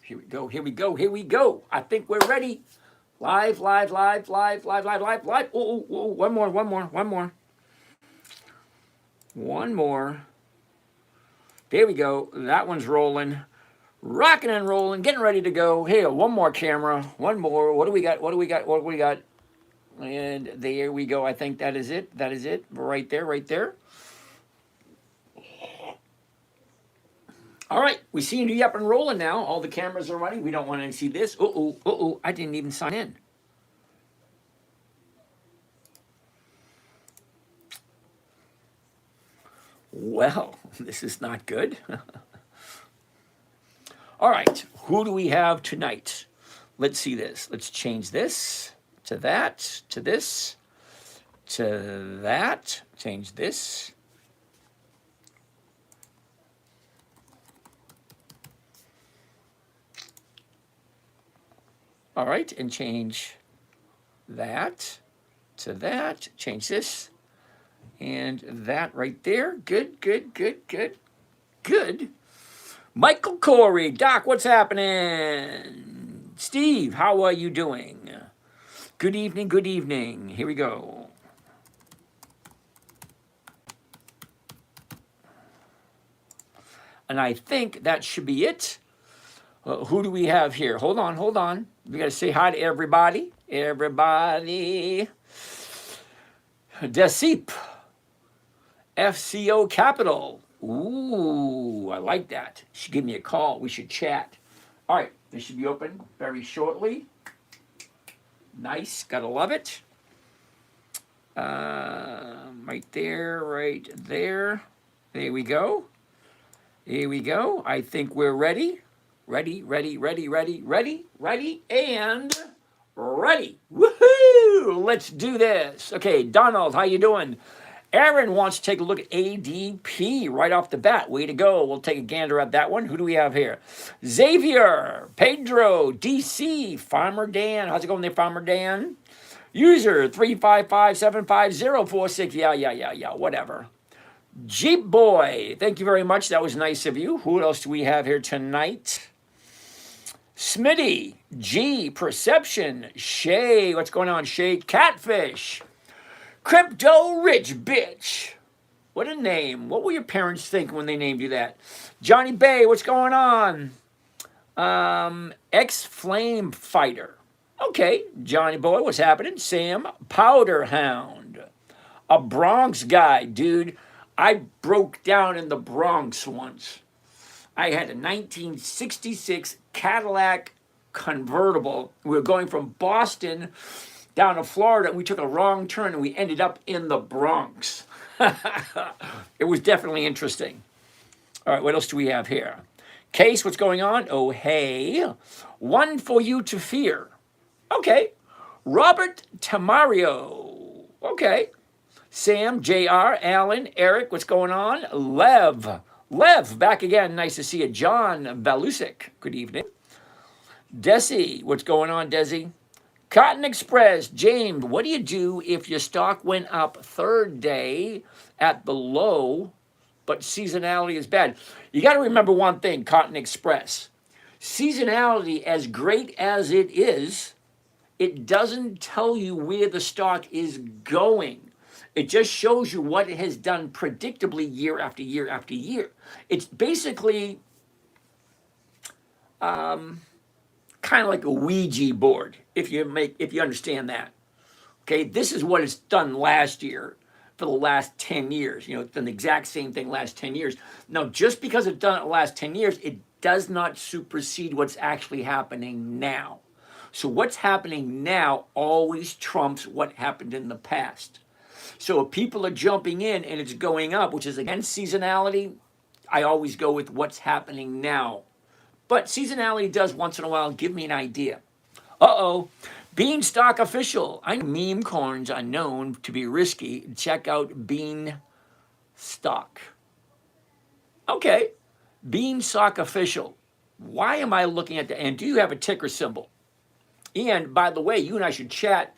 Here we go. Here we go. Here we go. I think we're ready. Live, live, live, live, live, live, live, live. Oh, oh, oh, one more, one more, one more. One more. There we go. That one's rolling. Rocking and rolling. Getting ready to go. Here, one more camera. One more. What do we got? What do we got? What do we got? And there we go. I think that is it. That is it. Right there, right there. All right, we seem to be up and rolling now. All the cameras are running. We don't want to see this. Uh-oh, uh-oh, I didn't even sign in. Well, this is not good. All right, who do we have tonight? Let's see this. Let's change this to that, to this, to that. Change this. All right, and change that to that. Change this and that right there. Good, good, good, good, good. Michael Corey, Doc, what's happening? Steve, how are you doing? Good evening, good evening. Here we go. And I think that should be it. Who do we have here? Hold on, hold on. We got to say hi to everybody. Everybody. Desip. FCO Capital. Ooh, I like that. She give me a call. We should chat. All right, this should be open very shortly. Nice, gotta love it. Right there, right there. There we go. Here we go. I think we're ready. Ready, ready, ready, ready, ready, ready, and ready. Woohoo! Let's do this. Okay, Donald, how you doing? Aaron wants to take a look at ADP right off the bat. Way to go. We'll take a gander at that one. Who do we have here? Xavier, Pedro, DC, Farmer Dan. How's it going there, Farmer Dan? User 355750046. Yeah, whatever. Jeep Boy, thank you very much. That was nice of you. Who else do we have here tonight? Smitty, G, Perception, Shay, what's going on, Shay? Catfish, Crypto Rich Bitch. What a name. What were your parents thinking when they named you that? Johnny Bay, what's going on? X-Flame Fighter. Okay, Johnny Boy, what's happening? Sam, Powder Hound. A Bronx guy, dude. I broke down in the Bronx once. I had a 1966 Cadillac convertible. We were going from Boston down to Florida, and we took a wrong turn, and we ended up in the Bronx. It was definitely interesting. All right, what else do we have here? Case, what's going on? Oh, hey. One for you to fear. Okay. Robert Tamario. Okay. Sam, JR, Alan, Eric, what's going on? Lev, back again. Nice to see you. John Balusik, good evening. Desi, what's going on, Desi? Cotton Express, James, what do you do if your stock went up third day at the low, but seasonality is bad? You got to remember one thing, Cotton Express. Seasonality, as great as it is, it doesn't tell you where the stock is going. It just shows you what it has done predictably year after year after year. It's basically kind of like a Ouija board, if you understand that. Okay, this is what it's done last year for the last 10 years. You know, it's done the exact same thing last 10 years. Now, just because it's done it the last 10 years, it does not supersede what's actually happening now. So what's happening now always trumps what happened in the past. So if people are jumping in and it's going up, which is against seasonality, I always go with what's happening now. But seasonality does once in a while give me an idea. Uh-oh. Beanstalk Official. I know meme coins are known to be risky. Check out Beanstalk. Okay. Beanstalk Official. Why am I looking at that? And do you have a ticker symbol? And by the way, you and I should chat,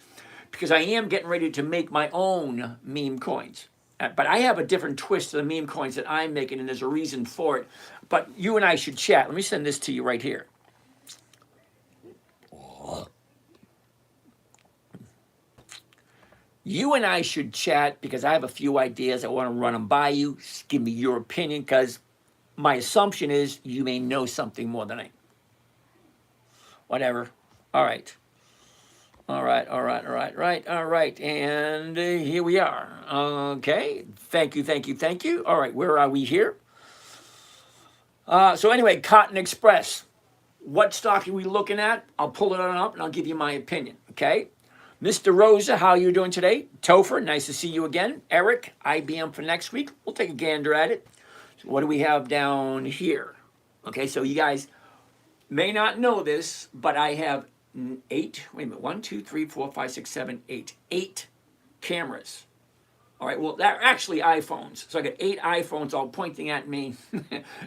because I am getting ready to make my own meme coins. But I have a different twist to the meme coins that I'm making, and there's a reason for it. But you and I should chat. Let me send this to you right here. You and I should chat because I have a few ideas. I want to run them by you. Just give me your opinion because my assumption is you may know something more than I. Whatever. All right. All right, all right, all right, right, all right. And here we are. Okay. Thank you, thank you, thank you. All right, where are we here? So anyway, Cotton Express. What stock are we looking at? I'll pull it on up and I'll give you my opinion, okay? Mr. Rosa, how are you doing today? Topher, nice to see you again. Eric, IBM for next week. We'll take a gander at it. So what do we have down here? Okay, so you guys may not know this, but I have eight, wait a minute, 1, 2, 3, 4, 5, 6, 7, 8. 8 cameras. All right, well, they're actually iPhones. So I got 8 iPhones all pointing at me,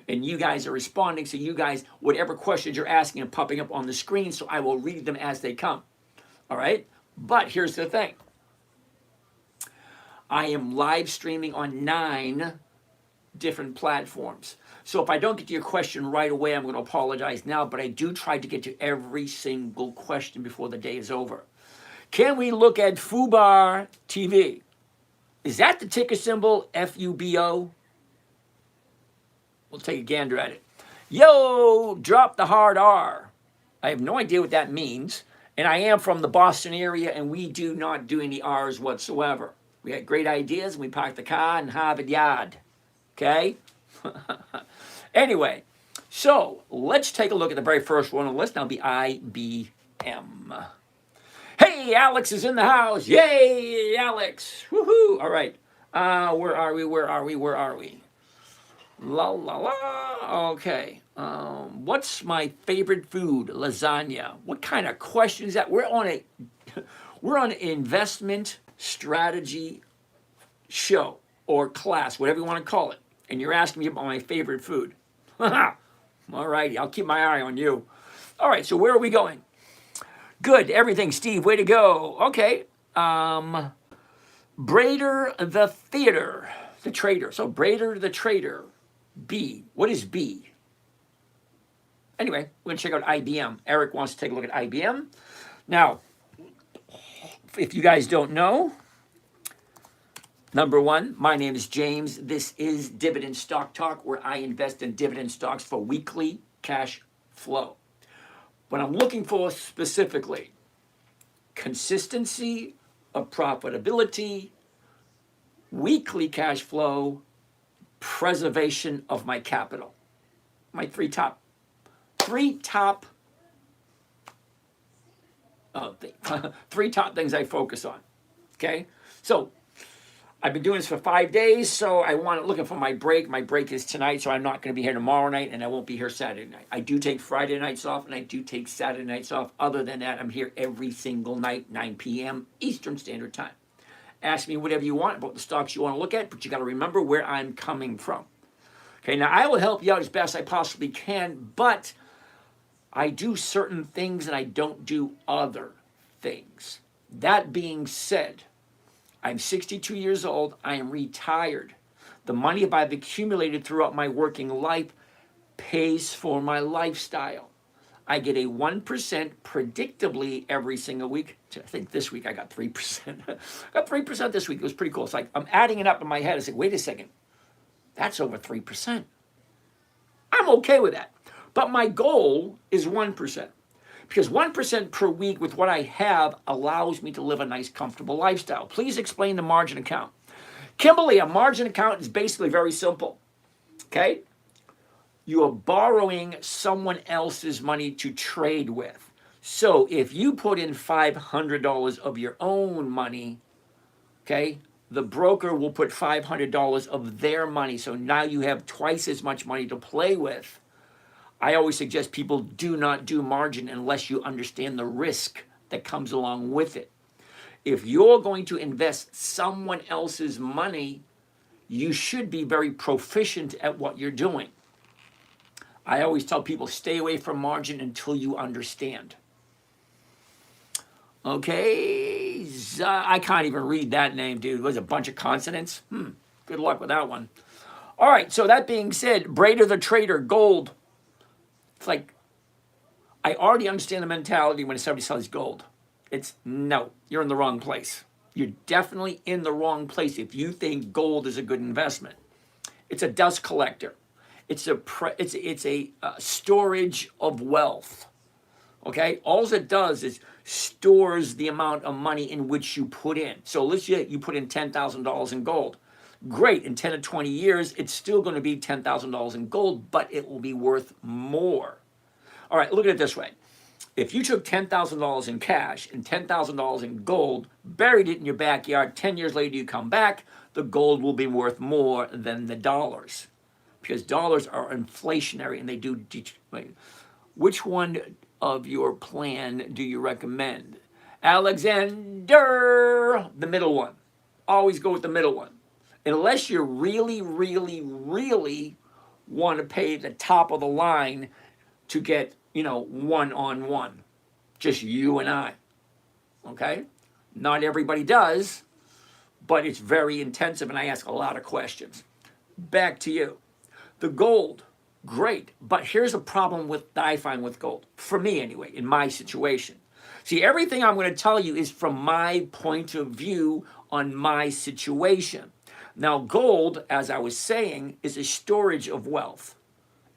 and you guys are responding. So you guys, whatever questions you're asking are popping up on the screen, so I will read them as they come. All right, but here's the thing. I am live streaming on 9 different platforms. So if I don't get to your question right away, I'm going to apologize now, but I do try to get to every single question before the day is over. Can we look at FUBAR TV? Is that the ticker symbol, FUBO? We'll take a gander at it. Yo, drop the hard R. I have no idea what that means. And I am from the Boston area, and we do not do any R's whatsoever. We had great ideas, and we parked the car in Harvard Yard. Okay? Anyway, so let's take a look at the very first one on the list. That'll be IBM. Hey, Alex is in the house. Yay, Alex. Woohoo. All right. Where are we? Where are we? Where are we? La, la, la. Okay. What's my favorite food? Lasagna. What kind of question is that? We're on an investment strategy show or class, whatever you want to call it. And you're asking me about my favorite food. All righty. I'll keep my eye on you. All right. So where are we going? Good, everything, Steve. Way to go. Okay. Brader the Theater, the Trader. So Brader the Trader. B. What is B? Anyway, we're going to check out IBM. Eric wants to take a look at IBM. Now, if you guys don't know, number one, my name is James. This is Dividend Stock Talk, where I invest in dividend stocks for weekly cash flow. What I'm looking for specifically, consistency of profitability, weekly cash flow, preservation of my capital. My three top things I focus on. Okay, so I've been doing this for 5 days, so looking for my break. My break is tonight, so I'm not going to be here tomorrow night, and I won't be here Saturday night. I do take Friday nights off, and I do take Saturday nights off. Other than that, I'm here every single night, 9 p.m. Eastern Standard Time. Ask me whatever you want about the stocks you want to look at, but you got to remember where I'm coming from. Okay, now I will help you out as best I possibly can, but I do certain things and I don't do other things. That being said, I'm 62 years old. I am retired. The money I've accumulated throughout my working life pays for my lifestyle. I get a 1% predictably every single week. I think this week I got 3%. I got 3% this week. It was pretty cool. It's like I'm adding it up in my head. I said, wait a second. That's over 3%. I'm okay with that. But my goal is 1%. Because 1% per week with what I have allows me to live a nice, comfortable lifestyle. Please explain the margin account. Kimberly, a margin account is basically very simple. Okay? You are borrowing someone else's money to trade with. So if you put in $500 of your own money, okay, the broker will put $500 of their money. So now you have twice as much money to play with. I always suggest people do not do margin unless you understand the risk that comes along with it. If you're going to invest someone else's money, you should be very proficient at what you're doing. I always tell people, stay away from margin until you understand. Okay, I can't even read that name, dude. It was a bunch of consonants. Good luck with that one. All right, so that being said, Brader the Trader, gold. It's like, I already understand the mentality when somebody sells gold. It's, no, you're in the wrong place. You're definitely in the wrong place if you think gold is a good investment. It's a dust collector. It's a storage of wealth. Okay, all it does is stores the amount of money in which you put in. So let's say you put in $10,000 in gold. Great, in 10 to 20 years, it's still going to be $10,000 in gold, but it will be worth more. All right, look at it this way. If you took $10,000 in cash and $10,000 in gold, buried it in your backyard, 10 years later you come back, the gold will be worth more than the dollars, because dollars are inflationary and they do. Which one of your plan do you recommend? Alexander, the middle one. Always go with the middle one. Unless you really, really, really want to pay the top of the line to get, one-on-one. Just you and I. Okay? Not everybody does, but it's very intensive and I ask a lot of questions. Back to you. The gold, great. But here's a problem that I find with gold. For me anyway, in my situation. See, everything I'm going to tell you is from my point of view on my situation. Now, gold, as I was saying, is a storage of wealth.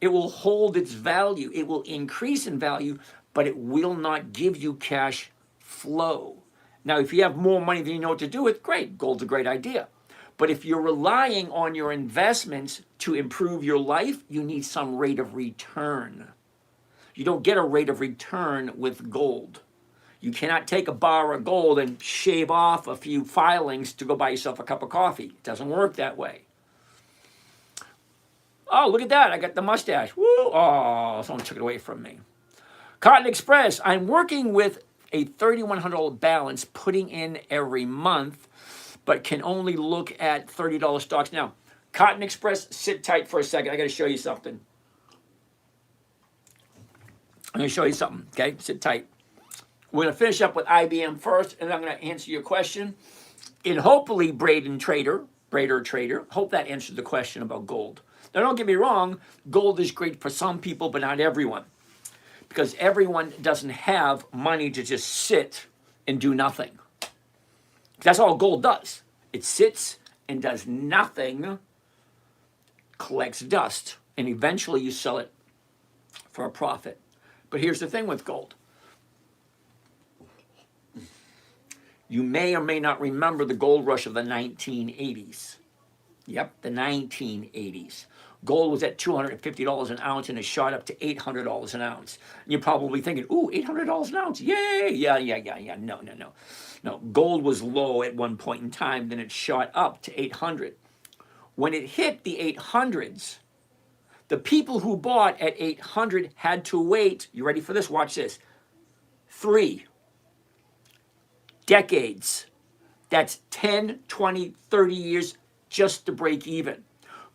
It will hold its value. It will increase in value, but it will not give you cash flow. Now, if you have more money than you know what to do with, great. Gold's a great idea. But if you're relying on your investments to improve your life, you need some rate of return. You don't get a rate of return with gold. You cannot take a bar of gold and shave off a few filings to go buy yourself a cup of coffee. It doesn't work that way. Oh, look at that. I got the mustache. Woo! Oh, someone took it away from me. Cotton Express. I'm working with a $3,100 balance, putting in every month, but can only look at $30 stocks. Now, Cotton Express, sit tight for a second. I got to show you something. I'm going to show you something, okay? Sit tight. We're going to finish up with IBM first, and I'm going to answer your question. And hopefully, Brader Trader, hope that answered the question about gold. Now, don't get me wrong, gold is great for some people, but not everyone. Because everyone doesn't have money to just sit and do nothing. That's all gold does. It sits and does nothing, collects dust, and eventually you sell it for a profit. But here's the thing with gold. You may or may not remember the gold rush of the 1980s. Yep, the 1980s. Gold was at $250 an ounce and it shot up to $800 an ounce. And you're probably thinking, ooh, $800 an ounce, yay! Yeah. No, gold was low at one point in time, then it shot up to 800. When it hit the 800s, the people who bought at 800 had to wait, you ready for this? Watch this. 3 decades. That's 10, 20, 30 years just to break even.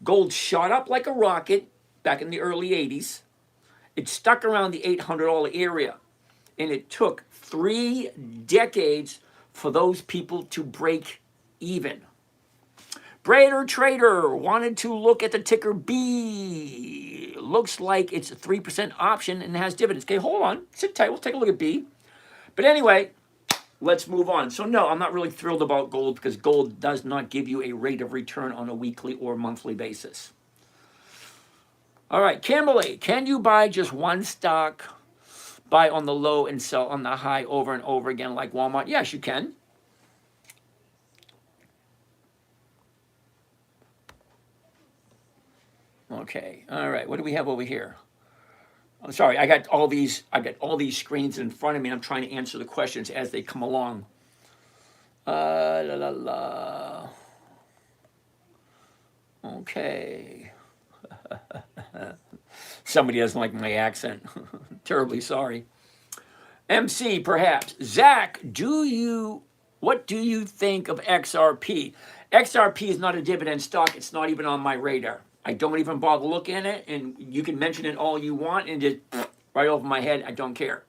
Gold shot up like a rocket back in the early 80s. It stuck around the $800 area. And it took 3 decades for those people to break even. Brader Trader wanted to look at the ticker B. Looks like it's a 3% option and has dividends. Okay, hold on. Sit tight. We'll take a look at B. But anyway, let's move on. So no, I'm not really thrilled about gold because gold does not give you a rate of return on a weekly or monthly basis. All right, Kimberly, can you buy just one stock, buy on the low and sell on the high over and over again like Walmart? Yes, you can. Okay, all right, what do we have over here? I'm sorry, I got all these screens in front of me and I'm trying to answer the questions as they come along. Okay. Somebody doesn't like my accent. Terribly sorry. MC, perhaps. Zach, what do you think of XRP? XRP is not a dividend stock. It's not even on my radar. I don't even bother looking at it, and you can mention it all you want and just right over my head. I don't care.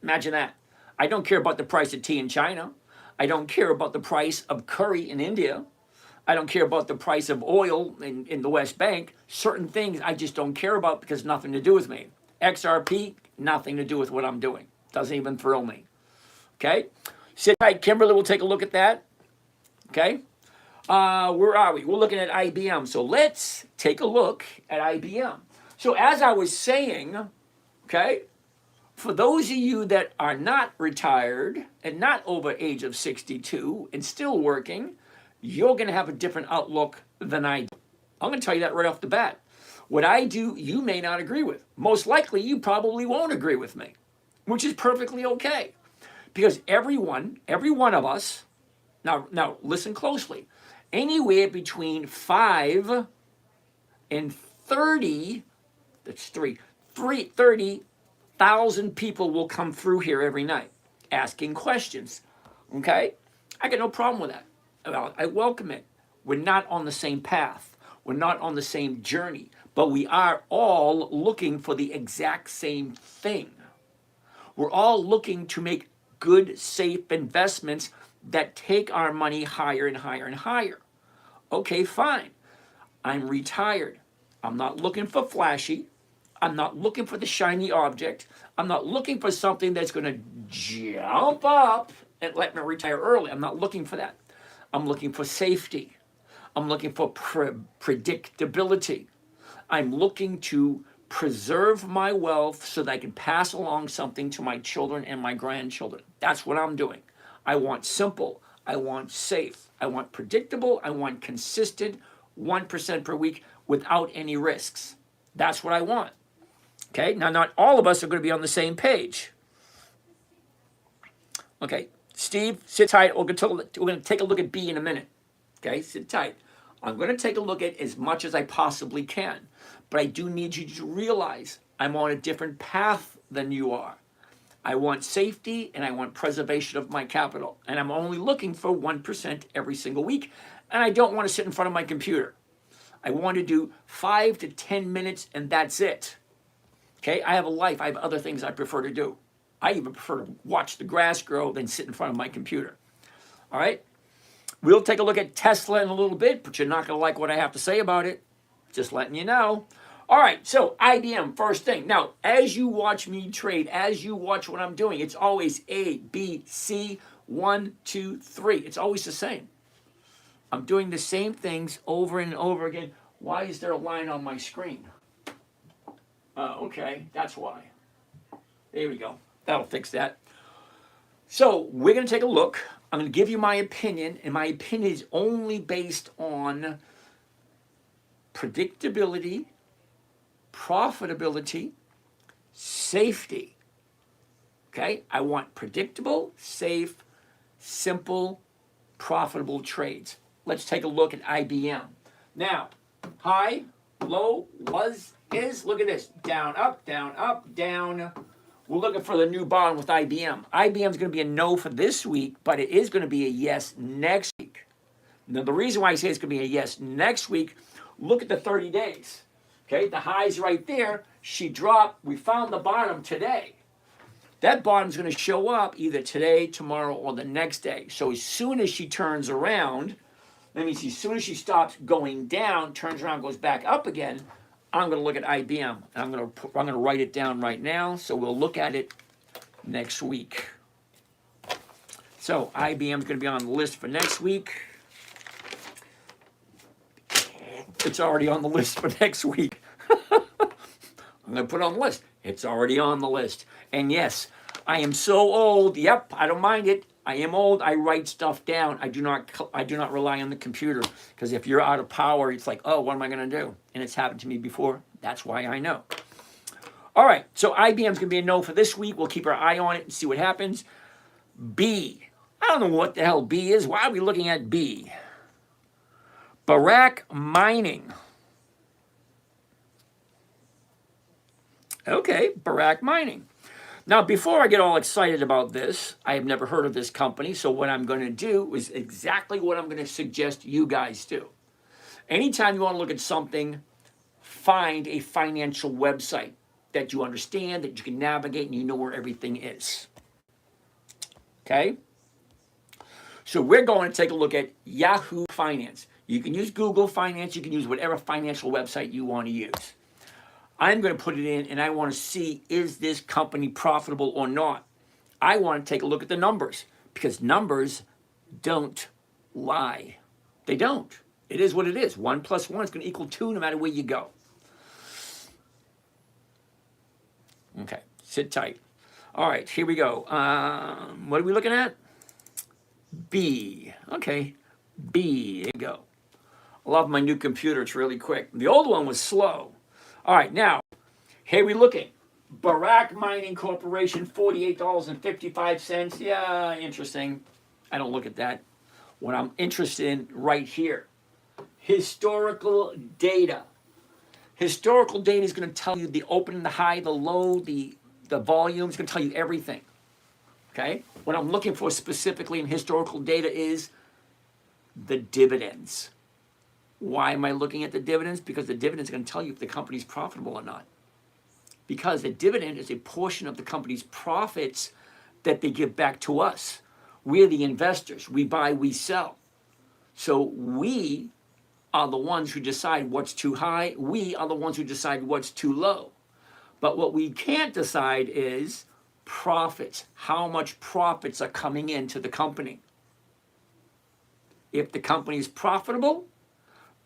Imagine that. I don't care about the price of tea in China. I don't care about the price of curry in India. I don't care about the price of oil in the West Bank. Certain things I just don't care about because nothing to do with me. XRP, nothing to do with what I'm doing. Doesn't even thrill me. Okay? Sit tight, Kimberly. We'll take a look at that. Okay. Where are we? We're looking at IBM. So let's take a look at IBM. So as I was saying, okay, for those of you that are not retired and not over age of 62 and still working, you're going to have a different outlook than I do. I'm going to tell you that right off the bat. What I do, you may not agree with. Most likely, you probably won't agree with me, which is perfectly okay. Because every one of us, now listen closely, anywhere between 5 and 30, that's 30,000 people will come through here every night asking questions. Okay? I got no problem with that. I welcome it. We're not on the same path. We're not on the same journey, but we are all looking for the exact same thing. We're all looking to make good, safe investments that take our money higher and higher and higher. Okay, fine. I'm retired. I'm not looking for flashy. I'm not looking for the shiny object. I'm not looking for something that's going to jump up and let me retire early. I'm not looking for that. I'm looking for safety. I'm looking for predictability. I'm looking to preserve my wealth so that I can pass along something to my children and my grandchildren. That's what I'm doing. I want simple. I want safe. I want predictable. I want consistent 1% per week without any risks. That's what I want. Okay, now not all of us are going to be on the same page. Okay, Steve, sit tight. We're going to take a look at B in a minute. Okay, sit tight. I'm going to take a look at as much as I possibly can. But I do need you to realize I'm on a different path than you are. I want safety and I want preservation of my capital. And I'm only looking for 1% every single week. And I don't want to sit in front of my computer. I want to do 5 to 10 minutes and that's it. Okay, I have a life. I have other things I prefer to do. I even prefer to watch the grass grow than sit in front of my computer. All right? We'll take a look at Tesla in a little bit, but you're not going to like what I have to say about it. Just letting you know. All right, so IBM, first thing. Now, as you watch me trade, as you watch what I'm doing, it's always A, B, C, 1, 2, 3. It's always the same. I'm doing the same things over and over again. Why is there a line on my screen? Okay, that's why. There we go. That'll fix that. So we're going to take a look. I'm going to give you my opinion, and my opinion is only based on predictability, profitability, safety. Okay? I want predictable, safe, simple, profitable trades. Let's take a look at IBM. Now, high, low, was, is, look at this. Down, up, down. We're looking for the new bottom with IBM. IBM is going to be a no for this week, but it is going to be a yes next week. Now, the reason why I say it's going to be a yes next week, look at the 30 days. Okay, the high's right there. She dropped. We found the bottom today. That bottom's going to show up either today, tomorrow, or the next day. So as soon as she turns around, that means as soon as she stops going down, turns around, goes back up again, I'm going to look at IBM. I'm going to write it down right now, so we'll look at it next week. So IBM is going to be on the list for next week. It's already on the list for next week. I'm going to put it on the list. It's already on the list. And yes, I am so old. Yep, I don't mind it. I am old. I write stuff down. I do not rely on the computer, because if you're out of power, it's like, oh, what am I going to do? And it's happened to me before. That's why I know. All right, so IBM is going to be a no for this week. We'll keep our eye on it and see what happens. B. I don't know what the hell B is. Why are we looking at B? Barrack Mining. Okay, Barrack Mining. Now, before I get all excited about this, I have never heard of this company, so what I'm going to do is exactly what I'm going to suggest you guys do. Anytime you want to look at something, find a financial website that you understand, that you can navigate, and you know where everything is. Okay? So we're going to take a look at Yahoo Finance. You can use Google Finance, you can use whatever financial website you want to use. I'm going to put it in, and I want to see, is this company profitable or not? I want to take a look at the numbers. because numbers don't lie. They don't. It is what it is. 1 plus 1 is going to equal 2 no matter where you go. Okay, sit tight. All right, here we go. What are we looking at? B. Okay, B. There you go. I love my new computer. It's really quick. The old one was slow. All right, now, here we looking. Barack Mining Corporation, $48.55. Yeah, interesting. I don't look at that. What I'm interested in right here, historical data. Historical data is going to tell you the open, the high, the low, the volume. It's going to tell you everything. Okay? What I'm looking for specifically in historical data is the dividends. Why am I looking at the dividends? Because the dividends are going to tell you if the company's profitable or not. Because the dividend is a portion of the company's profits that they give back to us. We're the investors. We buy, we sell. So we are the ones who decide what's too high. We are the ones who decide what's too low. But what we can't decide is profits. How much profits are coming into the company. If the company is profitable,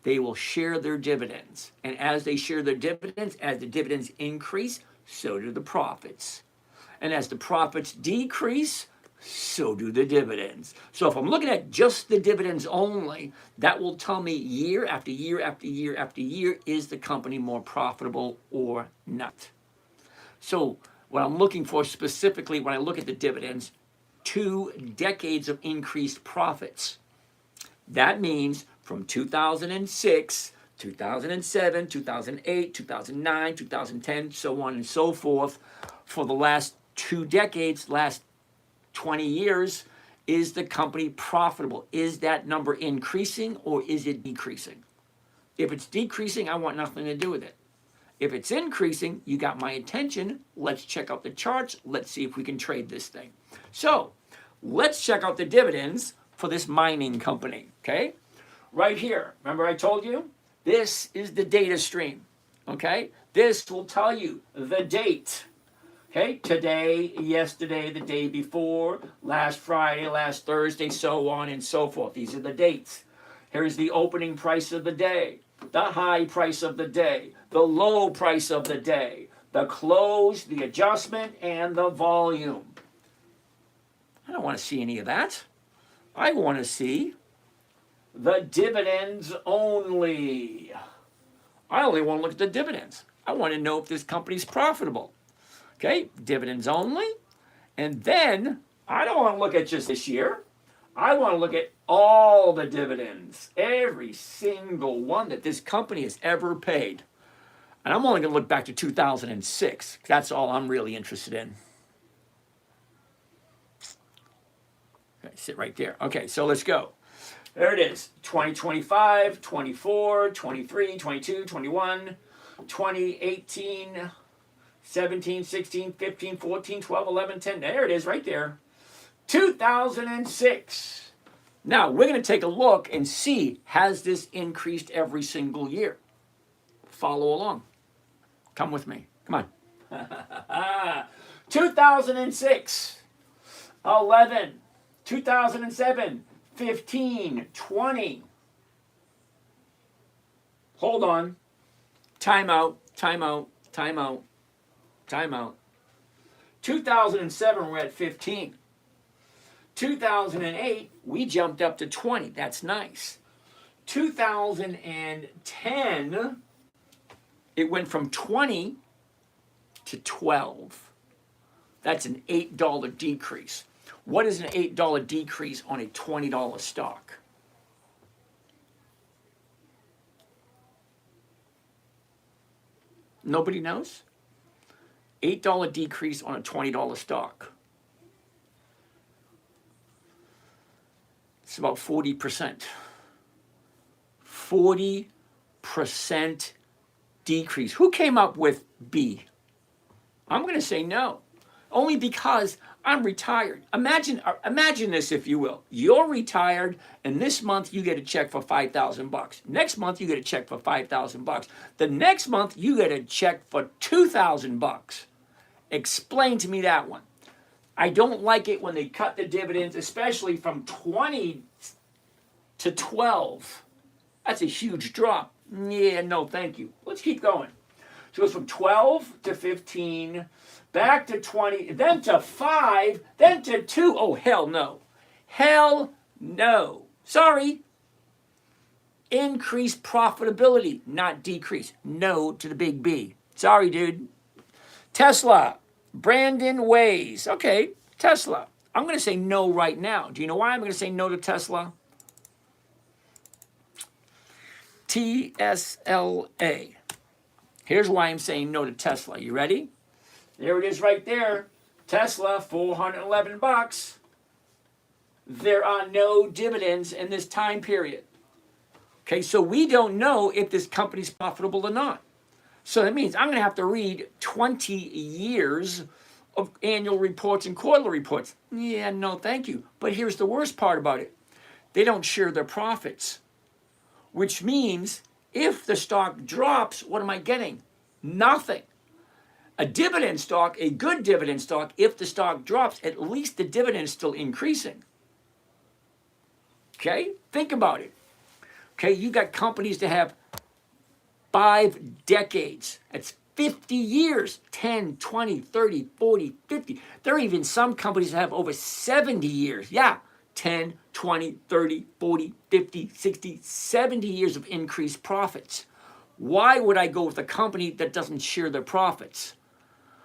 they will share their dividends. And as they share their dividends, as the dividends increase, so do the profits. And as the profits decrease, so do the dividends. So if I'm looking at just the dividends only, that will tell me year after year after year after year, is the company more profitable or not? So what I'm looking for specifically when I look at the dividends, 2 decades of increased profits. That means from 2006, 2007, 2008, 2009, 2010, so on and so forth, for the last 2 decades, last 20 years, is the company profitable? Is that number increasing or is it decreasing? If it's decreasing, I want nothing to do with it. If it's increasing, you got my attention. Let's check out the charts. Let's see if we can trade this thing. So let's check out the dividends for this mining company, okay? Right here, remember I told you? This is the data stream, okay? This will tell you the date, okay? Today, yesterday, the day before, last Friday, last Thursday, so on and so forth. These are the dates. Here's the opening price of the day, the high price of the day, the low price of the day, the close, the adjustment, and the volume. I don't want to see any of that. I want to see the dividends only. I only want to look at the dividends. I want to know if this company's profitable. Okay, dividends only. And then I don't want to look at just this year. I want to look at all the dividends, every single one that this company has ever paid. And I'm only going to look back to 2006. That's all I'm really interested in. Okay, sit right there. Okay, so let's go. There it is. 2025, 24, 23, 22, 21, 2018, 17, 16, 15, 14, 12, 11, 10. There it is right there. 2006. Now, we're going to take a look and see, has this increased every single year? Follow along. Come with me. Come on. 2006, 11, 2007, 15, 20. Hold on. Time out, time out, time out, time out. 2007, we're at 15. 2008, we jumped up to 20. That's nice. 2010, it went from 20 to 12. That's an $8 decrease. What is an $8 decrease on a $20 stock? Nobody knows? $8 decrease on a $20 stock. It's about 40%. 40% decrease. Who came up with B? I'm going to say no. Only because I'm retired. Imagine this, if you will. You're retired, and this month you get a check for $5,000. Next month you get a check for $5,000. The next month you get a check for $2,000. Explain to me that one. I don't like it when they cut the dividends, especially from 20 to 12. That's a huge drop. Yeah, no, thank you. Let's keep going. So it goes from 12 to 15, back to 20, then to 5, then to 2. Oh, hell no. Hell no. Sorry. Increase profitability, not decrease. No to the big B. Sorry, dude. Tesla. Brandon Ways. Okay, Tesla. I'm going to say no right now. Do you know why I'm going to say no to Tesla? TSLA. Here's why I'm saying no to Tesla. You ready? There it is right there. Tesla, 411 bucks. There are no dividends in this time period. Okay, so we don't know if this company's profitable or not. So that means I'm going to have to read 20 years of annual reports and quarterly reports. Yeah, no, thank you. But here's the worst part about it. They don't share their profits, which means if the stock drops, what am I getting? Nothing. A dividend stock, a good dividend stock, if the stock drops, at least the dividend is still increasing. Okay? Think about it. Okay, you got companies that have 5 decades. That's 50 years, 10, 20, 30, 40, 50. There are even some companies that have over 70 years. Yeah, 10, 20, 30, 40, 50, 60, 70 years of increased profits. Why would I go with a company that doesn't share their profits?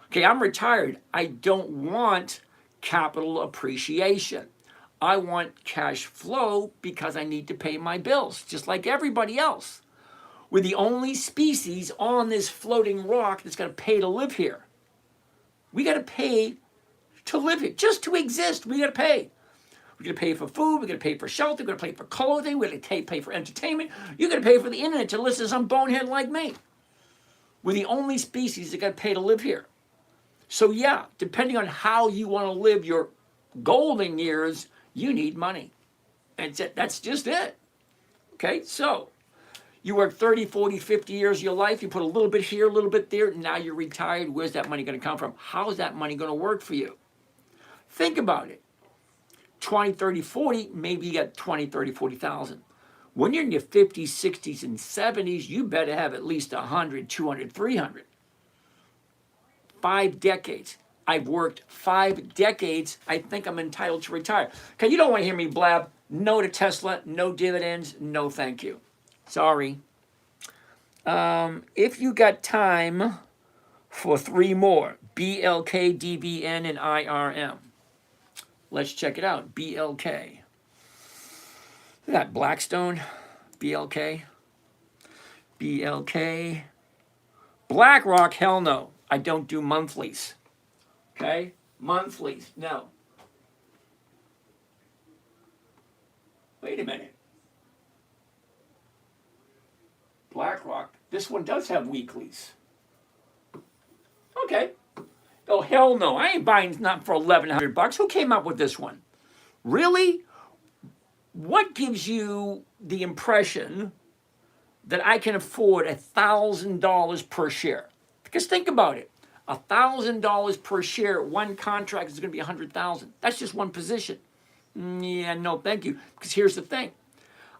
Okay, I'm retired. I don't want capital appreciation. I want cash flow because I need to pay my bills, just like everybody else. We're the only species on this floating rock that's got to pay to live here. We got to pay to live here. Just to exist, we got to pay. We got to pay for food, we got to pay for shelter, we got to pay for clothing, we got to pay for entertainment. You got to pay for the internet to listen to some bonehead like me. We're the only species that got to pay to live here. So yeah, depending on how you want to live your golden years, you need money. That's just it. Okay, so you work 30, 40, 50 years of your life, you put a little bit here, a little bit there, now you're retired. Where's that money going to come from? How's that money going to work for you? Think about it. 20, 30, 40, maybe you got 20, 30, 40,000. When you're in your 50s, 60s, and 70s, you better have at least 100, 200, 300. 5 decades. I've worked 5 decades. I think I'm entitled to retire. Okay, you don't want to hear me blab. No to Tesla, no dividends, no thank you. Sorry. If you got time for 3 more, BLK, DBN, and IRM. Let's check it out. BLK. We got Blackstone, BLK, BLK. BlackRock, hell no. I don't do monthlies. Okay? Monthlies, no. Wait a minute. BlackRock, this one does have weeklies. Okay. Oh, hell no. I ain't buying not for $1,100. Who came up with this one? Really? What gives you the impression that I can afford $1,000 per share? Because think about it. $1,000 per share, one contract is going to be $100,000. That's just one position. Yeah, no, thank you. Because here's the thing.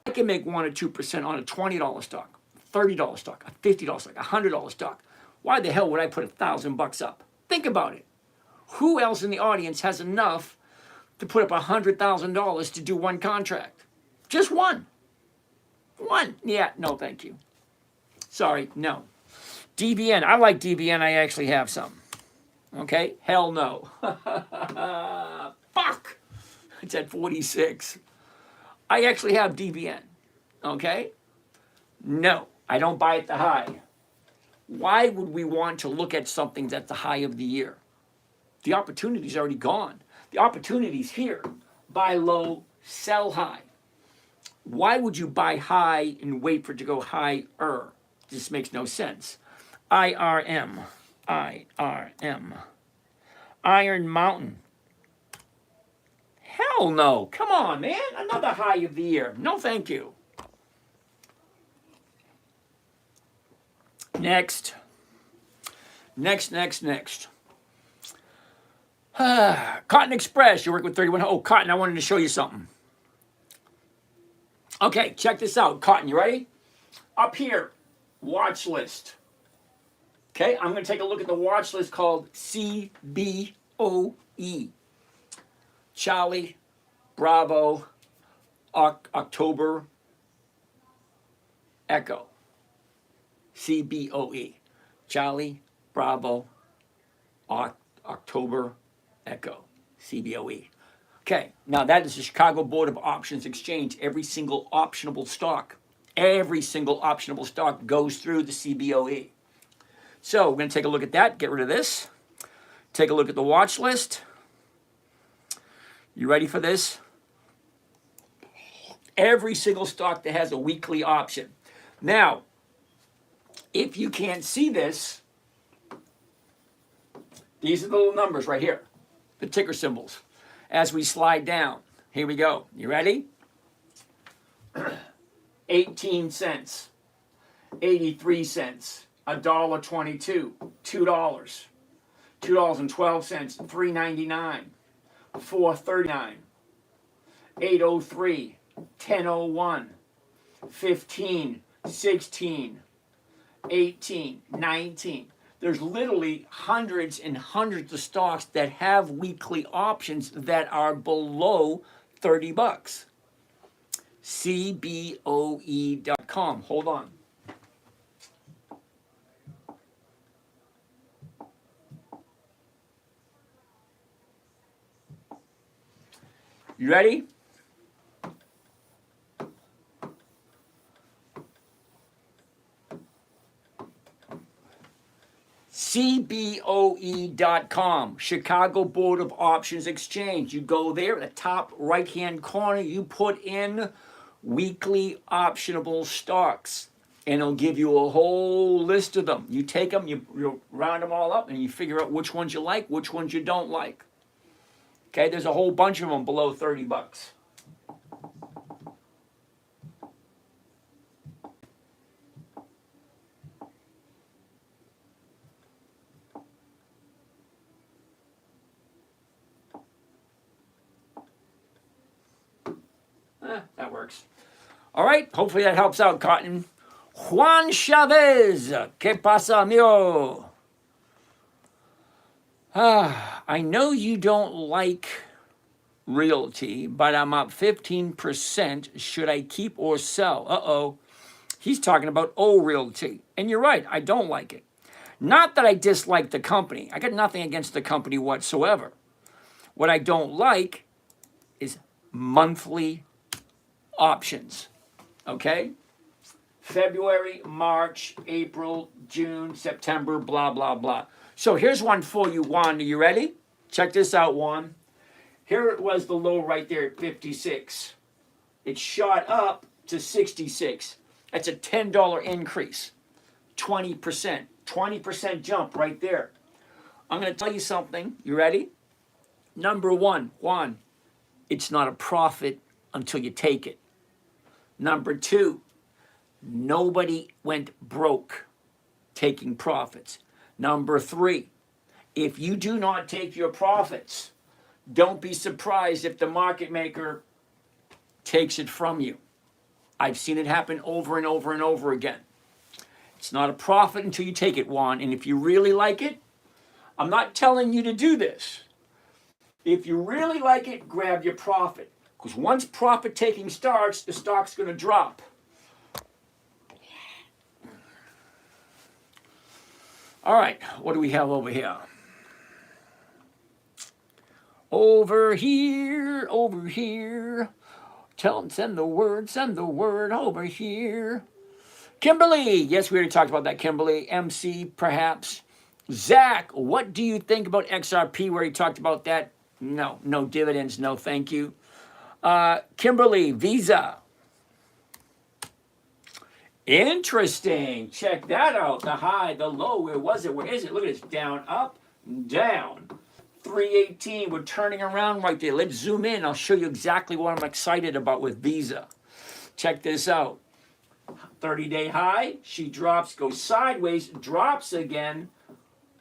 I can make 1 or 2% on a $20 stock, $30 stock, a $50 stock, a $100 stock. Why the hell would I put $1,000 up? Think about it. Who else in the audience has enough to put up $100,000 to do one contract? Just one. One. Yeah, no, thank you. Sorry, no. DBN. I like DBN. I actually have some. Okay? Hell no. Fuck. It's at 46. I actually have DBN. Okay? No, I don't buy at the high. Why would we want to look at something that's the high of the year? The opportunity's already gone. The opportunity's here. Buy low, sell high. Why would you buy high and wait for it to go higher? This makes no sense. IRM. Iron Mountain. Hell no. Come on, man. Another high of the year. No, thank you. Next. Cotton Express, you work with 31. Oh, Cotton, I wanted to show you something. Okay, check this out. Cotton, you ready? Up here, watch list. Okay, I'm going to take a look at the watch list called CBOE. Charlie, Bravo, October, Echo. CBOE. Charlie, Bravo, October, Echo. CBOE. Okay, now that is the Chicago Board of Options Exchange. Every single optionable stock goes through the CBOE. So we're going to take a look at that. Get rid of this. Take a look at the watch list. You ready for this? Every single stock that has a weekly option. Now, if you can't see this, these are the little numbers right here, the ticker symbols. As we slide down, here we go. You ready? 18 cents, 83 cents, $1.22, $2, $2.12, $3.99, $4.39, $8.03, $10.01, 15, 16, 18, 19. There's literally hundreds and hundreds of stocks that have weekly options that are below 30 bucks. CBOE.com. Hold on. You ready? CBOE.com, Chicago Board of Options Exchange. You go there, at the top right-hand corner, you put in weekly optionable stocks, and it'll give you a whole list of them. You take them, you round them all up, and you figure out which ones you like, which ones you don't like. Okay, there's a whole bunch of them below 30 bucks. That works. All right, hopefully that helps out, Cotton. Juan Chavez, ¿qué pasa, amigo? I know you don't like realty, but I'm up 15%. Should I keep or sell? Uh-oh. He's talking about O Realty. And you're right, I don't like it. Not that I dislike the company. I got nothing against the company whatsoever. What I don't like is monthly options. Okay? February, March, April, June, September, blah, blah, blah. So here's one for you, Juan. Are you ready? Check this out, Juan. Here it was the low right there at 56. It shot up to 66. That's a $10 increase. 20%. 20% jump right there. I'm going to tell you something. You ready? Number one, Juan, it's not a profit until you take it. Number two, nobody went broke taking profits. Number three, if you do not take your profits, don't be surprised if the market maker takes it from you. I've seen it happen over and over and over again. It's not a profit until you take it, Juan. And if you really like it, I'm not telling you to do this. If you really like it, grab your profit. Because once profit taking starts, the stock's going to drop. All right, what do we have over here? Over here, over here. Tell them, send the word over here. Kimberly, yes, we already talked about that, Kimberly. MC, perhaps. Zach, what do you think about XRP? We already talked about that. No, no dividends, no thank you. Kimberly, Visa. Interesting. Check that out. The high, the low. Where was it? Where is it? Look at this. Down, up, down. 318. We're turning around right there. Let's zoom in. I'll show you exactly what I'm excited about with Visa. Check this out. 30-day high. She drops, goes sideways, drops again,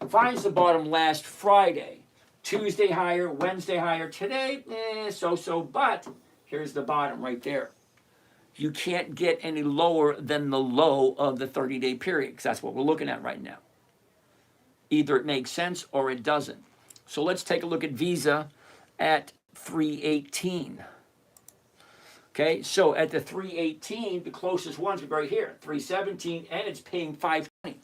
finds the bottom last Friday. Tuesday higher, Wednesday higher. Today, so-so, but here's the bottom right there. You can't get any lower than the low of the 30-day period, because that's what we're looking at right now. Either it makes sense or it doesn't. So let's take a look at Visa at 318. Okay, so at the 318, the closest ones are right here, 317, and it's paying 520.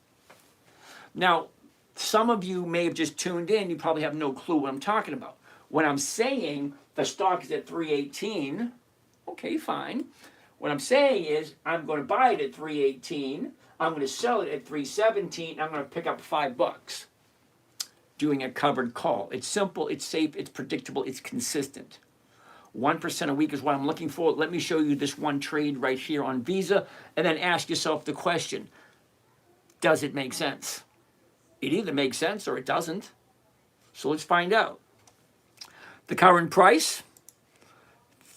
Now, some of you may have just tuned in. You probably have no clue what I'm talking about. When I'm saying the stock is at 318, okay, fine. What I'm saying is I'm going to buy it at 318. I'm going to sell it at 317. I'm going to pick up $5. Doing a covered call. It's simple, it's safe, it's predictable, it's consistent. 1% a week is what I'm looking for. Let me show you this one trade right here on Visa, and then ask yourself the question, does it make sense? It either makes sense or it doesn't. So let's find out. The current price,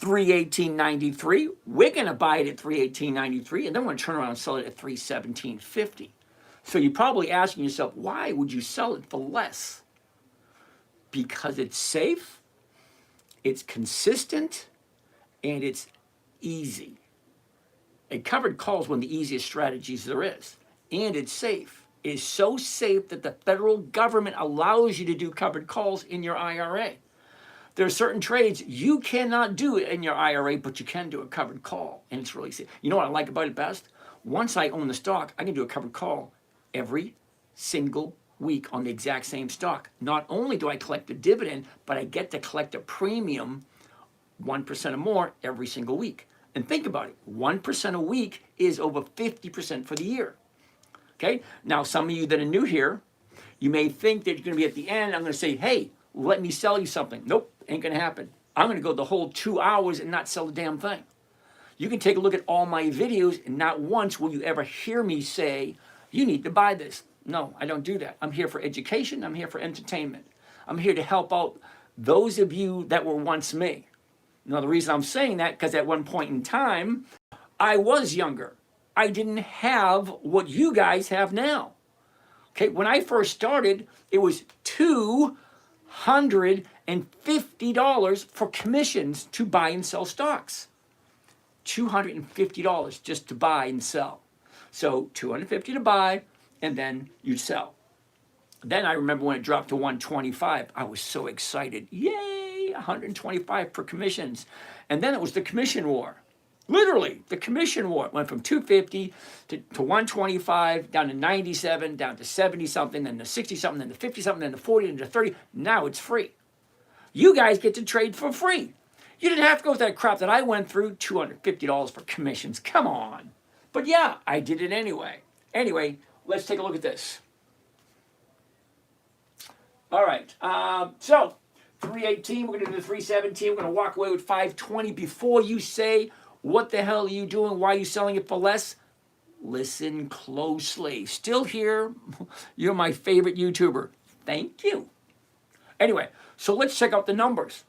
$318.93. We're going to buy it at $318.93, and then we're going to turn around and sell it at $317.50. So you're probably asking yourself, why would you sell it for less? Because it's safe, it's consistent, and it's easy. A covered call is one of the easiest strategies there is, and it's safe. It is so safe that the federal government allows you to do covered calls in your IRA. There are certain trades you cannot do in your IRA, but you can do a covered call, and it's really safe. You know what I like about it best? Once I own the stock, I can do a covered call every single week on the exact same stock. Not only do I collect the dividend, but I get to collect a premium 1% or more every single week. And think about it, 1% a week is over 50% for the year. Okay, now some of you that are new here, you may think that you're going to be at the end, I'm going to say, hey, let me sell you something. Nope, ain't going to happen. I'm going to go the whole 2 hours and not sell a damn thing. You can take a look at all my videos, and not once will you ever hear me say, you need to buy this. No, I don't do that. I'm here for education. I'm here for entertainment. I'm here to help out those of you that were once me. Now, the reason I'm saying that, because at one point in time, I was younger. I didn't have what you guys have now. Okay, when I first started, it was $250 for commissions to buy and sell stocks. $250 just to buy and sell. So $250 to buy, and then you sell. Then I remember when it dropped to $125, I was so excited. Yay, $125 for commissions. And then it was the commission war. Literally, the commission war. It went from $250 to $125, down to $97, down to $70-something, then to $60-something, then to $50-something, then to $40, then to $30. Now it's free. You guys get to trade for free. You didn't have to go with that crap that I went through, $250 for commissions. Come on. But yeah, I did it anyway. Anyway, let's take a look at this. All right, so 318, we're going to do the 317. We're going to walk away with 520. Before you say, what the hell are you doing? Why are you selling it for less? Listen closely. Still here. You're my favorite YouTuber. Thank you. Anyway, so let's check out the numbers,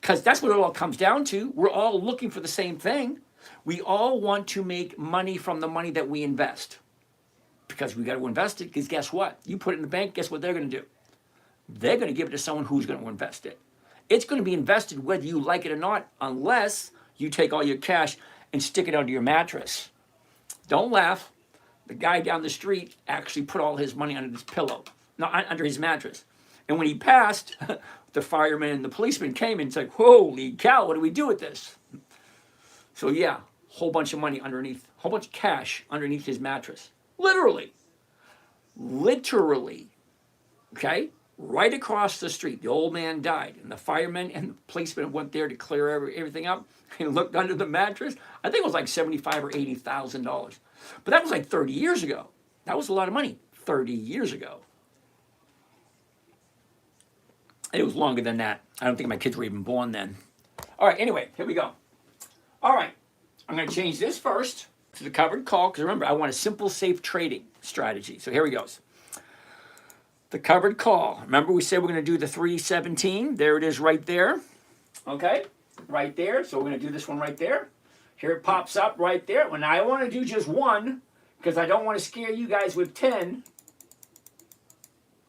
because that's what it all comes down to. We're all looking for the same thing. We all want to make money from the money that we invest, because we got to invest it, because guess what? You put it in the bank, guess what they're going to do? They're going to give it to someone who's going to invest it. It's going to be invested whether you like it or not, unless you take all your cash and stick it under your mattress. Don't laugh. The guy down the street actually put all his money under his pillow, not under his mattress. And when he passed, the fireman and the policeman came and said, holy cow, what do we do with this? So yeah, whole bunch of money underneath, whole bunch of cash underneath his mattress. Literally. Literally. Okay? Right across the street, the old man died, and the firemen and the policemen went there to clear everything up and looked under the mattress. I think it was like $75,000 or $80,000. But that was like 30 years ago. That was a lot of money 30 years ago. It was longer than that. I don't think my kids were even born then. All right, anyway, here we go. All right, I'm going to change this first to the covered call, because remember, I want a simple, safe trading strategy. So here he goes. The covered call. Remember we said we're going to do the 317. There it is right there. Okay, right there. So we're going to do this one right there. Here it pops up right there. When I want to do just one, because I don't want to scare you guys with 10.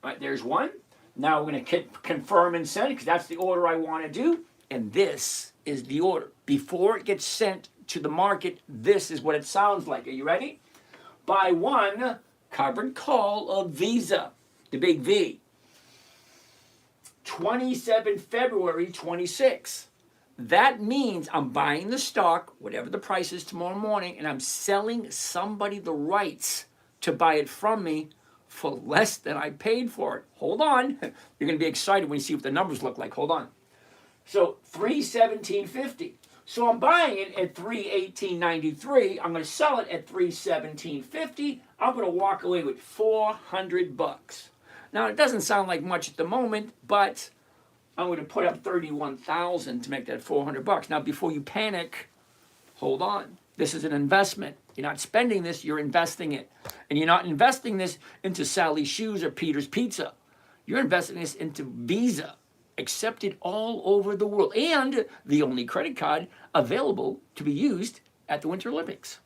All right, there's one. Now we're going to confirm and send because that's the order I want to do. And this is the order. Before it gets sent to the market, this is what it sounds like. Are you ready? Buy one covered call of Visa, the big V. 27 February 26. That means I'm buying the stock, whatever the price is tomorrow morning, and I'm selling somebody the rights to buy it from me for less than I paid for it. Hold on. You're going to be excited when you see what the numbers look like. Hold on. So 317.50. So I'm buying it at 318.93. I'm going to sell it at 317.50. I'm going to walk away with $400. Now it doesn't sound like much at the moment, but I'm going to put up 31,000 to make that $400. Now before you panic, hold on. This is an investment. You're not spending this, you're investing it. And you're not investing this into Sally's Shoes or Peter's Pizza. You're investing this into Visa, accepted all over the world, and the only credit card available to be used at the Winter Olympics.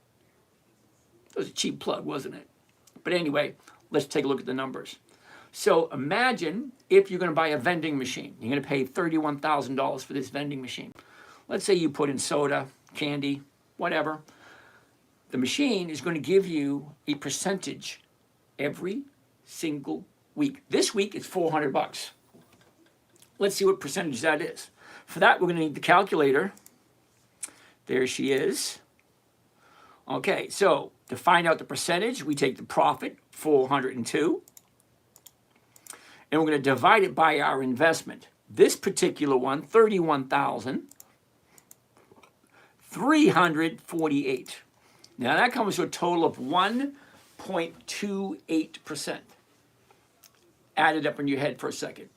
It was a cheap plug, wasn't it? But anyway, let's take a look at the numbers. So imagine if you're going to buy a vending machine. You're going to pay $31,000 for this vending machine. Let's say you put in soda, candy, whatever. The machine is going to give you a percentage every single week. This week it's $400. Let's see what percentage that is. For that, we're going to need the calculator. There she is. Okay, so to find out the percentage, we take the profit, 402, and we're going to divide it by our investment. This particular one, 31,348. Now that comes to a total of 1.28%. Add it up in your head for a second.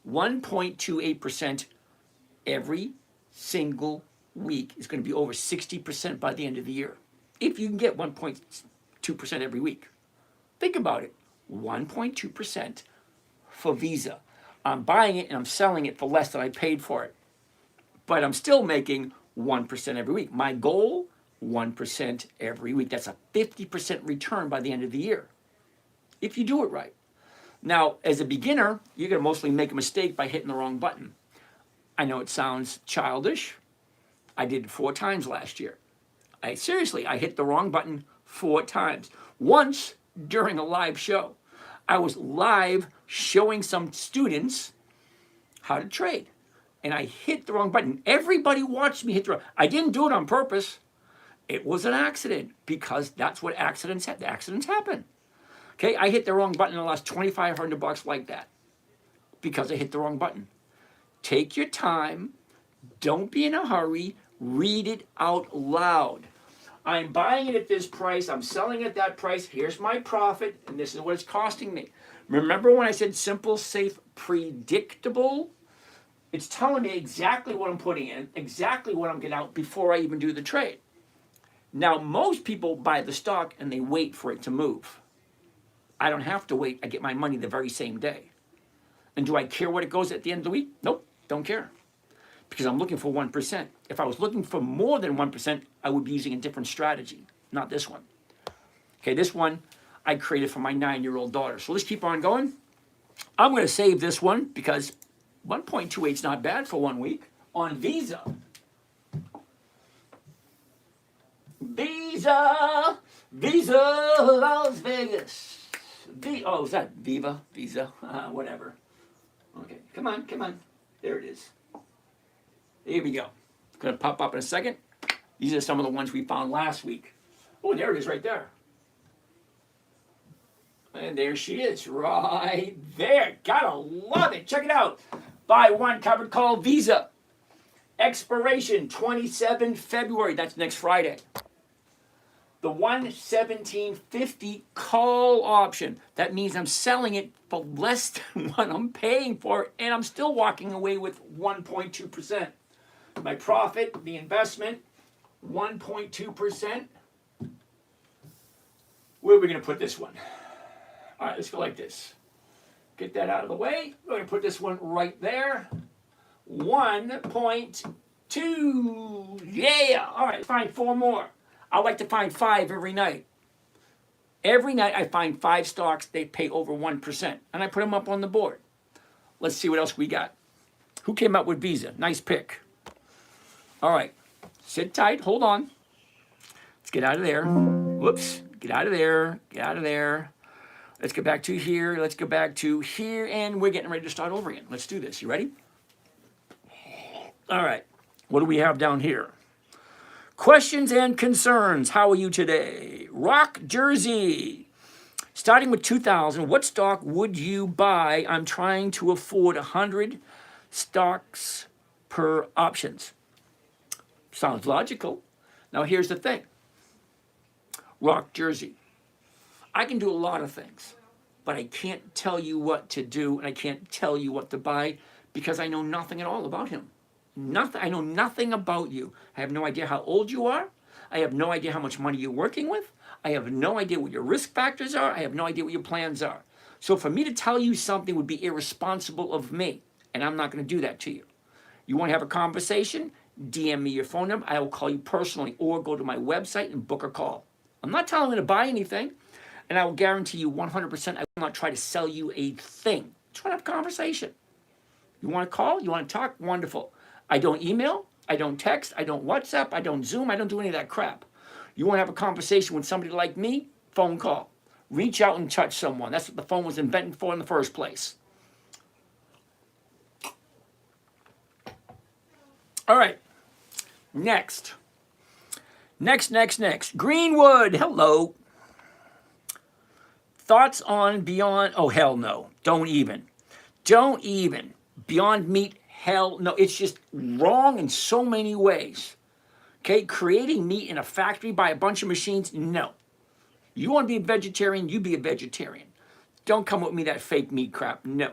1.28% every single week is going to be over 60% by the end of the year. If you can get 1.2% every week. Think about it. 1.2% for Visa. I'm buying it and I'm selling it for less than I paid for it. But I'm still making 1% every week. My goal, 1% every week. That's a 50% return by the end of the year. If you do it right. Now, as a beginner, you're going to mostly make a mistake by hitting the wrong button. I know it sounds childish. I did it 4 times last year. I hit the wrong button 4 times. Once during a live show. I was live showing some students how to trade. And I hit the wrong button. Everybody watched me hit the wrong. I didn't do it on purpose. It was an accident because that's what accidents happen. Accidents happen. Okay, I hit the wrong button and I lost $2,500 like that because I hit the wrong button. Take your time. Don't be in a hurry. Read it out loud. I'm buying it at this price. I'm selling it at that price. Here's my profit, and this is what it's costing me. Remember when I said simple, safe, predictable? It's telling me exactly what I'm putting in, exactly what I'm getting out before I even do the trade. Now, most people buy the stock and they wait for it to move. I don't have to wait. I get my money the very same day. And do I care what it goes at the end of the week? Nope, don't care. Because I'm looking for 1%. If I was looking for more than 1%, I would be using a different strategy, not this one. Okay, this one I created for my 9-year-old daughter. So let's keep on going. I'm going to save this one because 1.28 is not bad for 1 week on Visa. Visa, Las Vegas. Oh, is that Viva? Visa? Whatever. Okay, come on. There it is. Here we go. It's going to pop up in a second. These are some of the ones we found last week. Oh, there it is right there. And there she is right there. Gotta love it. Check it out. Buy one covered call Visa. Expiration 27 February. That's next Friday. The 117.50 call option. That means I'm selling it for less than what I'm paying for, and I'm still walking away with 1.2%. My profit, the investment, 1.2%. Where are we going to put this one? All right, let's go like this. Get that out of the way. We're going to put this one right there. 1.2. Yeah. All right, find 4 more. I like to find 5 every night. Every night I find 5 stocks, they pay over 1%, and I put them up on the board. Let's see what else we got. Who came up with Visa? Nice pick. All right. Sit tight. Hold on. Let's get out of there. Whoops. Get out of there. Get out of there. Let's get back to here. Let's go back to here. And we're getting ready to start over again. Let's do this. You ready? All right. What do we have down here? Questions and concerns. How are you today? Rock Jersey. Starting with 2000, what stock would you buy? I'm trying to afford 100 stocks per options. Sounds logical. Now here's the thing. Rock Jersey. I can do a lot of things, but I can't tell you what to do and I can't tell you what to buy because I know nothing at all about him. Nothing. I know nothing about you. I have no idea how old you are. I have no idea how much money you're working with. I have no idea what your risk factors are. I have no idea what your plans are. So for me to tell you something would be irresponsible of me, and I'm not going to do that to you. You want to have a conversation? DM me your phone number. I will call you personally or go to my website and book a call. I'm not telling you to buy anything, and I will guarantee you 100% I will not try to sell you a thing. Just want to have a conversation. You want to call? You want to talk? Wonderful. I don't email. I don't text. I don't WhatsApp. I don't Zoom. I don't do any of that crap. You want to have a conversation with somebody like me? Phone call. Reach out and touch someone. That's what the phone was invented for in the first place. All right. Next. Greenwood. Hello. Thoughts on Beyond? Oh, hell no. Don't even. Beyond Meat, hell no. It's just wrong in so many ways. Okay, creating meat in a factory by a bunch of machines, no. You want to be a vegetarian, you be a vegetarian. Don't come with me that fake meat crap. No,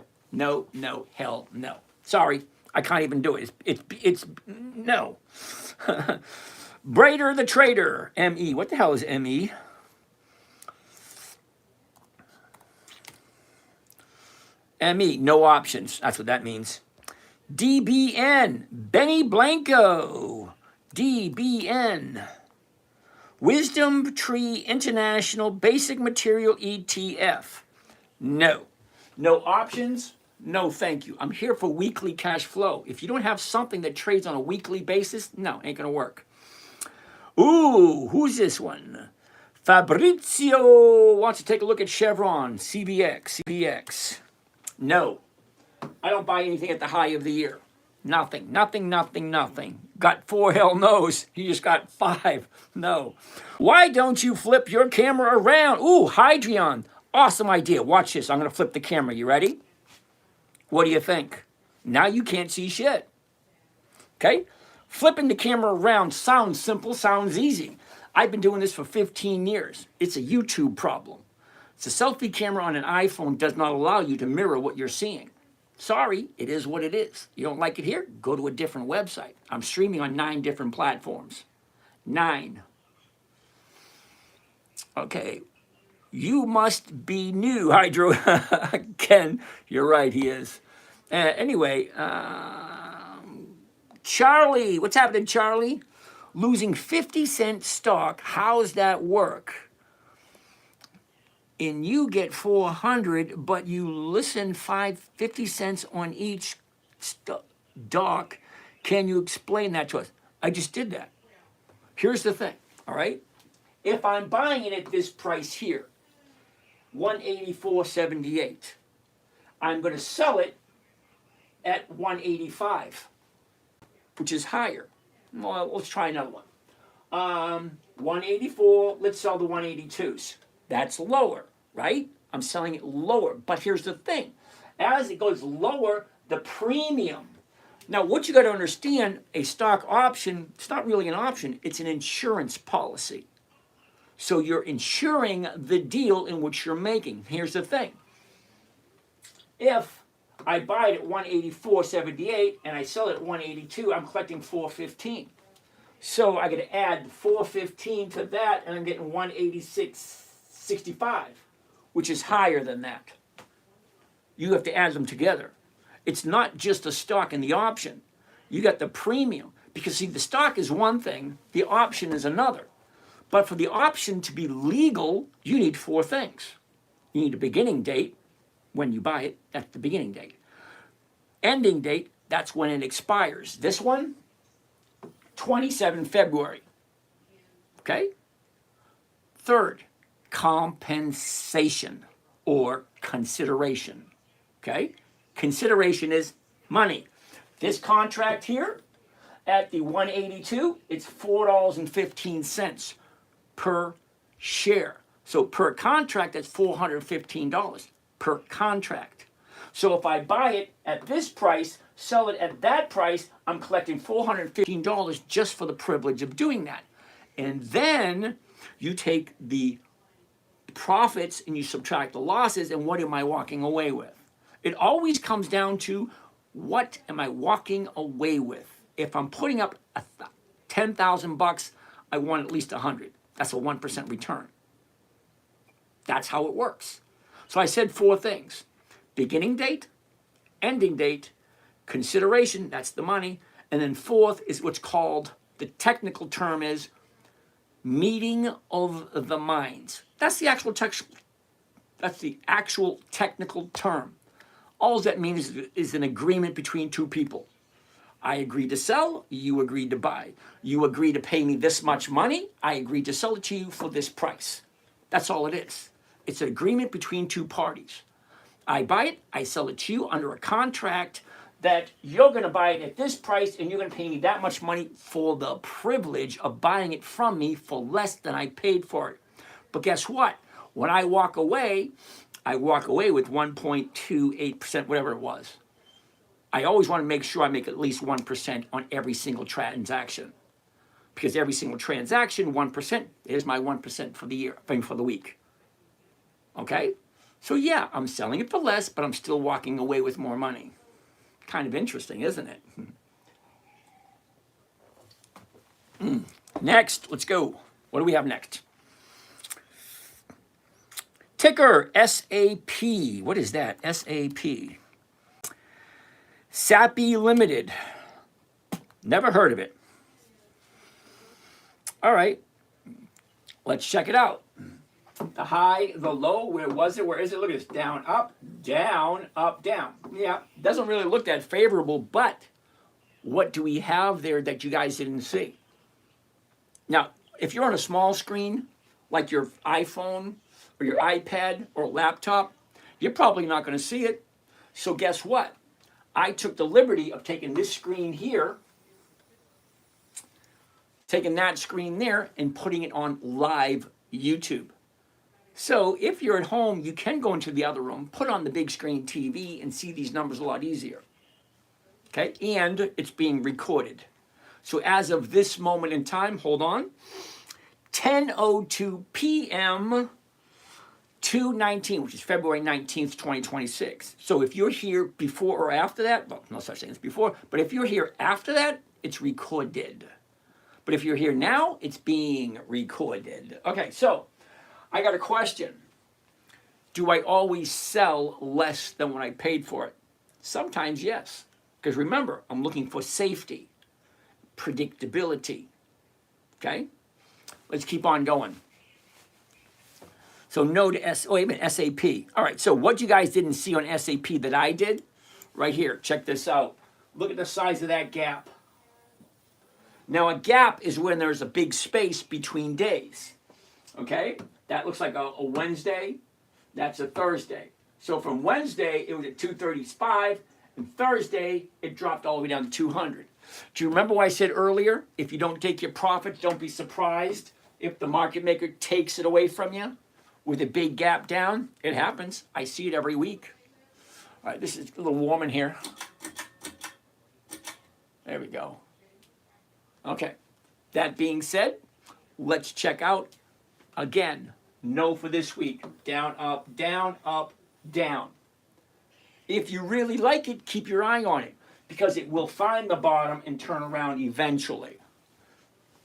hell no. Sorry, I can't even do it. It's no. Brader the Trader, ME. What the hell is ME? ME, no options. That's what that means. DBN, Benny Blanco. DBN. Wisdom Tree International Basic Material ETF. No. No options. No, thank you. I'm here for weekly cash flow. If you don't have something that trades on a weekly basis, no, ain't gonna work. Ooh, who's this one? Fabrizio wants to take a look at Chevron, CBX. No. I don't buy anything at the high of the year. Nothing. Got 4 hell no's. You just got 5. No. Why don't you flip your camera around? Ooh, Hydrion. Awesome idea. Watch this. I'm going to flip the camera. You ready? What do you think? Now you can't see shit. Okay? Flipping the camera around sounds simple, sounds easy. I've been doing this for 15 years. It's a YouTube problem. It's a selfie camera on an iPhone does not allow you to mirror what you're seeing. Sorry, it is what it is. You don't like it here? Go to a different website. I'm streaming on 9 different platforms. 9. Okay. You must be new, Hydro. Ken, you're right, he is. Anyway, Charlie. What's happening, Charlie? Losing 50-cent stock. How's that work? And you get 400, but you listen 50 cents on each stock. Can you explain that to us? I just did that. Here's the thing, all right? If I'm buying it at this price here, 184.78, I'm going to sell it at 185, which is higher. Well, let's try another one. 184, let's sell the 182s. That's lower, right? I'm selling it lower. But here's the thing. As it goes lower, the premium. Now, what you got to understand, a stock option, it's not really an option. It's an insurance policy. So you're insuring the deal in which you're making. Here's the thing. If I buy it at 184.78 and I sell it at 182, I'm collecting 415. So I got to add 415 to that, and I'm getting 186.65, which is higher than that. You have to add them together. It's not just the stock and the option. You got the premium. Because, see, the stock is one thing, the option is another. But for the option to be legal, you need 4 things. You need a beginning date when you buy it. That's the beginning date. Ending date, that's when it expires. This one, 27 February. Okay? Third, compensation or consideration. Okay? Consideration is money. This contract here at the 182, it's $4.15 per share. So per contract, that's $415 per contract. So if I buy it at this price, sell it at that price, I'm collecting $415 just for the privilege of doing that. And then you take the profits and you subtract the losses, and what am I walking away with? It always comes down to what am I walking away with? If I'm putting up 10,000 bucks, I want at least 100. That's a 1% return. That's how it works. So I said 4 things: beginning date, ending date, consideration, that's the money, and then fourth is what's called, the technical term is meeting of the minds. That's the actual technical term. All that means is an agreement between two people. I agreed to sell, you agreed to buy. You agreed to pay me this much money, I agreed to sell it to you for this price. That's all it is. It's an agreement between two parties. I buy it, I sell it to you under a contract that you're going to buy it at this price and you're going to pay me that much money for the privilege of buying it from me for less than I paid for it. But guess what? When I walk away with 1.28%, whatever it was. I always want to make sure I make at least 1% on every single transaction. Because every single transaction, 1%, is my 1% for the year, for the week. Okay? So yeah, I'm selling it for less, but I'm still walking away with more money. Kind of interesting, isn't it? Next, let's go. What do we have next? Ticker SAP. What is that? SAP. Sappy Limited. Never heard of it. All right. Let's check it out. The high, the low, where was it? Where is it? Look at this. Down, up, down, up, down. Yeah, doesn't really look that favorable, but what do we have there that you guys didn't see? Now, if you're on a small screen, like your iPhone or your iPad or laptop, you're probably not going to see it. So guess what? I took the liberty of taking this screen here, taking that screen there, and putting it on live YouTube. So if you're at home, you can go into the other room, put on the big screen TV, and see these numbers a lot easier. Okay, and it's being recorded. So as of this moment in time, hold on, 10:02 p.m. 2/19, which is February 19th, 2026. So if you're here before or after that, well, no such thing as before, but if you're here after that, it's recorded. But if you're here now, it's being recorded. Okay, so I got a question. Do I always sell less than what I paid for it? Sometimes yes. Because remember, I'm looking for safety, predictability. Okay? Let's keep on going. So no to SAP. All right, so what you guys didn't see on SAP that I did, right here, check this out. Look at the size of that gap. Now a gap is when there's a big space between days. Okay? That looks like a Wednesday. That's a Thursday. So from Wednesday, it was at 235, and Thursday, it dropped all the way down to 200. Do you remember what I said earlier? If you don't take your profit, don't be surprised if the market maker takes it away from you with a big gap down. It happens. I see it every week. All right, this is a little warm in here. There we go. Okay. That being said, let's check out again. No for this week. Down, up, down, up, down. If you really like it, keep your eye on it because it will find the bottom and turn around eventually.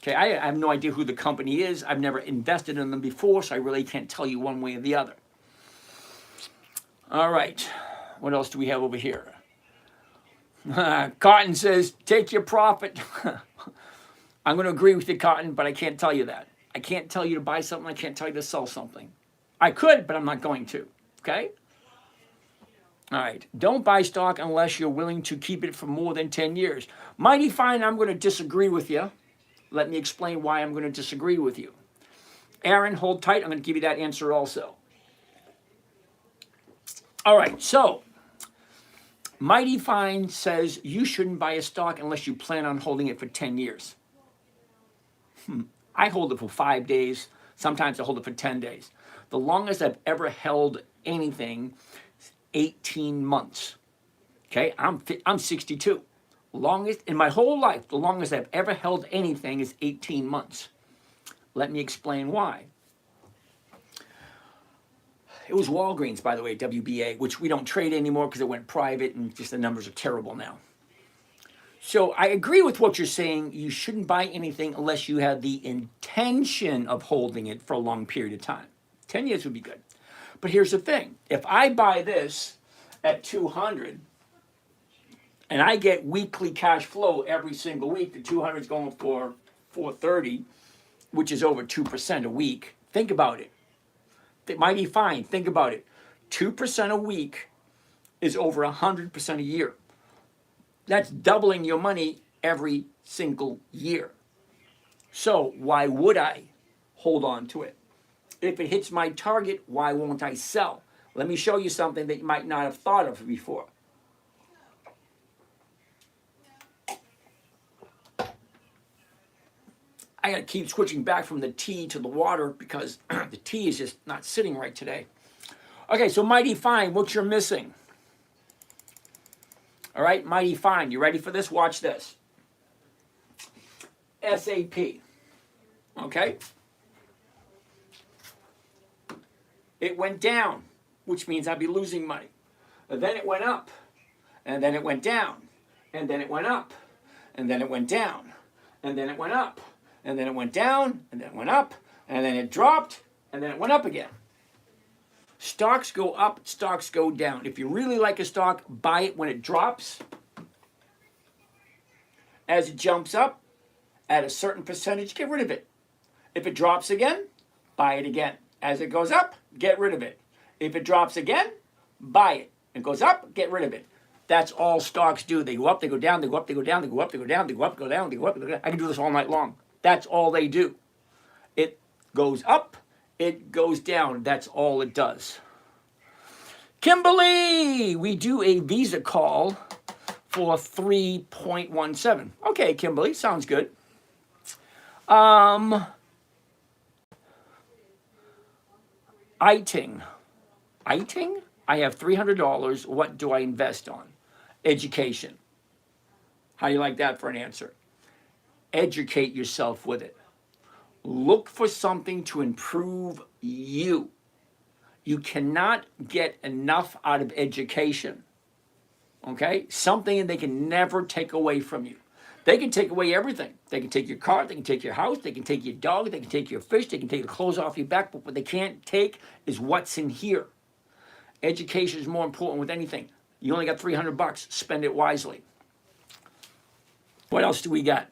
Okay, I have no idea who the company is. I've never invested in them before, so I really can't tell you one way or the other. All right, what else do we have over here? Cotton says, take your profit. I'm going to agree with you, Cotton, but I can't tell you that. I can't tell you to buy something. I can't tell you to sell something. I could, but I'm not going to. Okay? All right. Don't buy stock unless you're willing to keep it for more than 10 years. Mighty fine, I'm going to disagree with you. Let me explain why I'm going to disagree with you. Aaron, hold tight. I'm going to give you that answer also. All right. So, Mighty Fine says you shouldn't buy a stock unless you plan on holding it for 10 years. I hold it for 5 days. Sometimes I hold it for 10 days. The longest I've ever held anything, 18 months. Okay, I'm 62. Longest in my whole life, the longest I've ever held anything is 18 months. Let me explain why. It was Walgreens, by the way, WBA, which we don't trade anymore because it went private and just the numbers are terrible now. So I agree with what you're saying. You shouldn't buy anything unless you have the intention of holding it for a long period of time. 10 years would be good. But here's the thing. If I buy this at 200 and I get weekly cash flow every single week, the 200 is going for 430, which is over 2% a week. Think about it. It might be fine. Think about it. 2% a week is over 100% a year. That's doubling your money every single year. So why would I hold on to it? If it hits my target, why won't I sell? Let me show you something that you might not have thought of before. I got to keep switching back from the tea to the water because the tea is just not sitting right today. Okay, so Mighty Fine, what you're missing. All right, Mighty Fine, you ready for this? Watch this. SAP, okay? It went down, which means I'd be losing money. And then it went up, and then it went down, and then it went up, and then it went down, and then it went up, and then it went down, and then it went up, and then it dropped, and then it went up again. Stocks go up, stocks go down. If you really like a stock, buy it when it drops. As it jumps up, at a certain percentage, get rid of it. If it drops again, buy it again. As it goes up, get rid of it. If it drops again, buy it. It goes up, get rid of it. That's all stocks do. They go up, they go down, they go up, they go down, they go up, they go down, they go up, go down, they go up, they go down. I can do this all night long. That's all they do. It goes up, it goes down. That's all it does. Kimberly, we do a Visa call for 3.17. Okay, Kimberly, sounds good. Iting. I have $300. What do I invest on? Education. How do you like that for an answer? Educate yourself with it. Look for something to improve you. You cannot get enough out of education. Okay? Something they can never take away from you. They can take away everything. They can take your car, they can take your house, they can take your dog, they can take your fish, they can take the clothes off your back, but what they can't take is what's in here. Education is more important with anything. You only got $300, spend it wisely. What else do we got?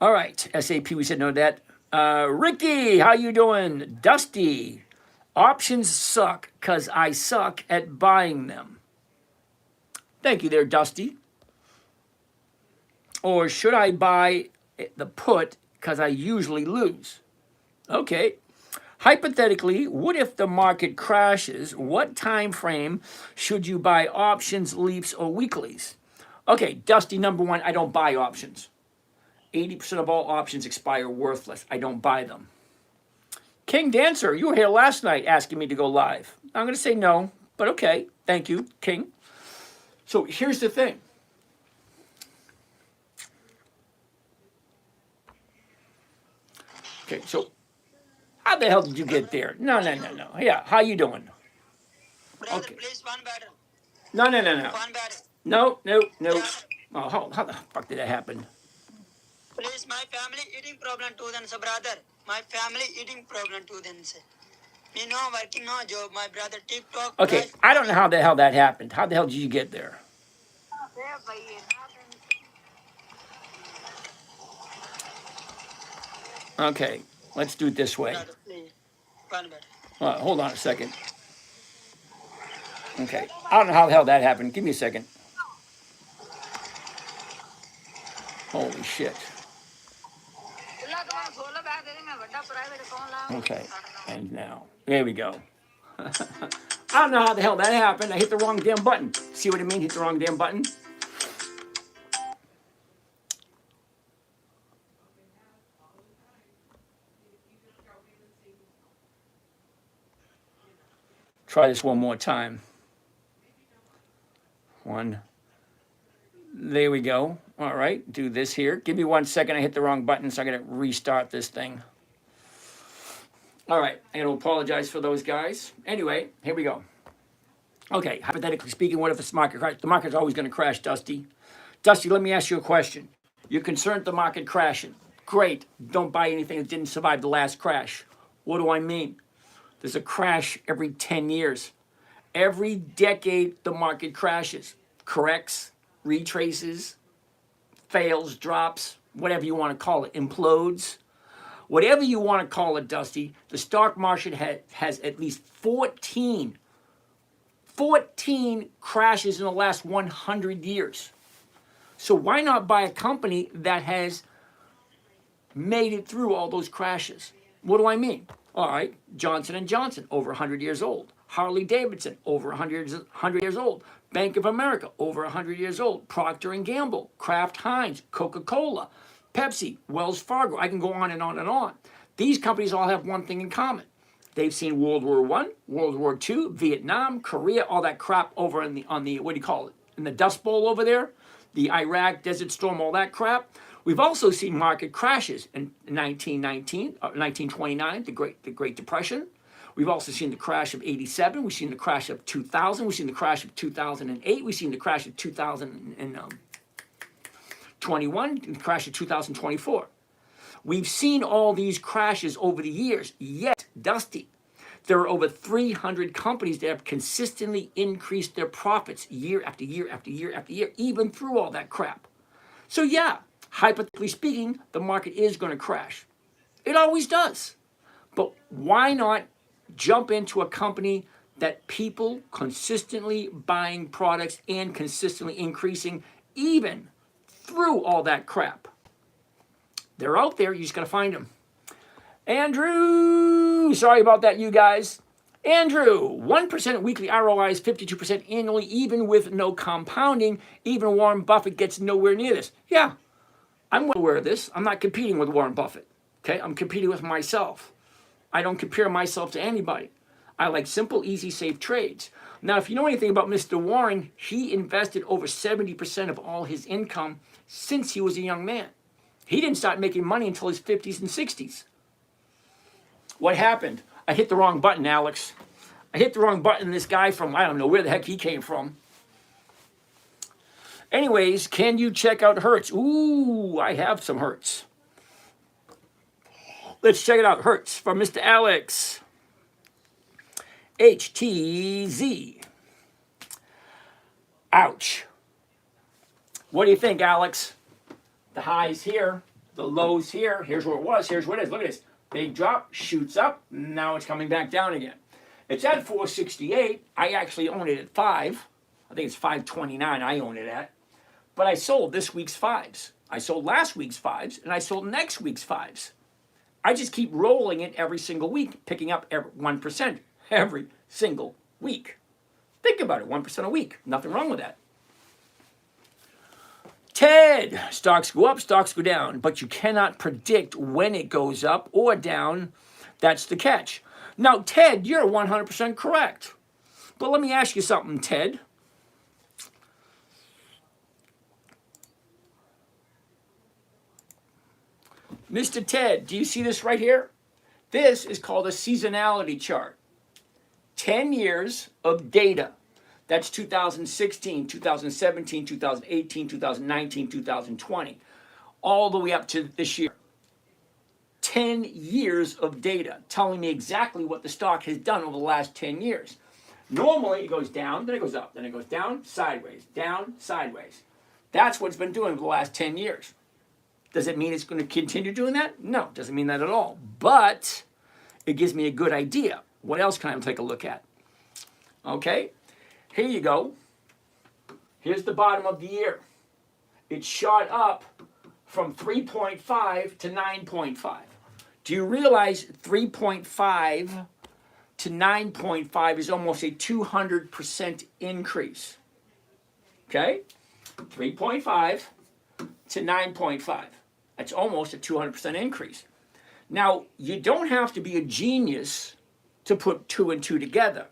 All right, SAP, we said no to that. Ricky, how you doing? Dusty, options suck because I suck at buying them. Thank you there, Dusty. Or should I buy the put because I usually lose? Okay. Hypothetically, what if the market crashes? What time frame should you buy options, leaps, or weeklies? Okay, Dusty, number one, I don't buy options. 80% of all options expire worthless. I don't buy them. King Dancer, you were here last night asking me to go live. I'm going to say no, but okay. Thank you, King. So here's the thing. Okay, so how the hell did you get there? No. Yeah, how you doing? Brother, Okay. please one battle. No. One battle. No. Yeah. Oh, how the fuck did that happen? Please, my family eating problem too then, so brother. My family eating problem too then, sir. Me no working, no job. My brother TikTok. Okay, I don't know how the hell that happened. How the hell did you get there? Okay, let's do it this way. Brother, please. One battle. Hold on a second. Okay, I don't know how the hell that happened. Give me a second. Holy shit. Okay, and now, there we go. I don't know how the hell that happened. I hit the wrong damn button. See what I mean? Hit the wrong damn button. Try this one more time. One. There we go. All right, do this here. Give me 1 second. I hit the wrong button, so I'm going to restart this thing. All right, I got to apologize for those guys. Anyway, here we go. Okay, hypothetically speaking, what if the market crashes? The market's always going to crash, Dusty. Dusty, let me ask you a question. You're concerned the market crashing. Great. Don't buy anything that didn't survive the last crash. What do I mean? There's a crash every 10 years. Every decade, the market crashes, corrects, retraces, fails, drops, whatever you want to call it, implodes. Whatever you want to call it, Dusty, the stock market has at least 14 crashes in the last 100 years. So why not buy a company that has made it through all those crashes? What do I mean? All right, Johnson & Johnson, over 100 years old. Harley Davidson, over 100 years old. Bank of America, over 100 years old. Procter & Gamble, Kraft Heinz, Coca-Cola, Pepsi, Wells Fargo. I can go on and on and on. These companies all have one thing in common. They've seen World War I, World War II, Vietnam, Korea, all that crap over on the what do you call it? In the Dust Bowl over there, the Iraq Desert Storm, all that crap. We've also seen market crashes in 1929, the Great Depression. We've also seen the crash of '87. We've seen the crash of 2000. We've seen the crash of 2008. We've seen the crash of 2021. The crash of 2024. We've seen all these crashes over the years. Yet, Dusty, there are over 300 companies that have consistently increased their profits year after year after year after year, even through all that crap. So yeah, hypothetically speaking, the market is going to crash. It always does. But why not jump into a company that people consistently buying products and consistently increasing even through all that crap? They're out there. You just got to find them. Andrew, sorry about that, you guys. Andrew, 1% weekly ROI is 52% annually, even with no compounding. Even Warren Buffett gets nowhere near this. Yeah, I'm well aware of this. I'm not competing with Warren Buffett. Okay, I'm competing with myself. I don't compare myself to anybody. I like simple, easy, safe trades. Now, if you know anything about Mr. Warren, he invested over 70% of all his income since he was a young man. He didn't start making money until his 50s and 60s. What happened? I hit the wrong button, Alex. I hit the wrong button. This guy from, I don't know where the heck he came from. Anyways, can you check out Hertz? Ooh, I have some Hertz. Let's check it out. Hertz from Mr. Alex. HTZ. Ouch. What do you think, Alex? The highs here, the lows here. Here's where it was. Here's what it is. Look at this. Big drop, shoots up. Now it's coming back down again. It's at 468. I actually own it at 5. I think it's 529 I own it at. But I sold this week's 5s. I sold last week's 5s, and I sold next week's 5s. I just keep rolling it every single week, picking up 1% every single week. Think about it, 1% a week. Nothing wrong with that. TED, stocks go up, stocks go down, but you cannot predict when it goes up or down. That's the catch. Now, Ted, you're 100% correct. But let me ask you something, Ted. Mr. Ted, do you see this right here? This is called a seasonality chart. 10 years of data. That's 2016, 2017, 2018, 2019, 2020, all the way up to this year. 10 years of data telling me exactly what the stock has done over the last 10 years. Normally, it goes down, then it goes up, then it goes down, sideways, down, sideways. That's what it's been doing for the last 10 years. Does it mean it's going to continue doing that? No, it doesn't mean that at all. But it gives me a good idea. What else can I take a look at? Okay. Here you go. Here's the bottom of the year. It shot up from 3.5 to 9.5. Do you realize 3.5 to 9.5 is almost a 200% increase? Okay? 3.5 to 9.5. That's almost a 200% increase. Now, you don't have to be a genius to put 2 and 2 together.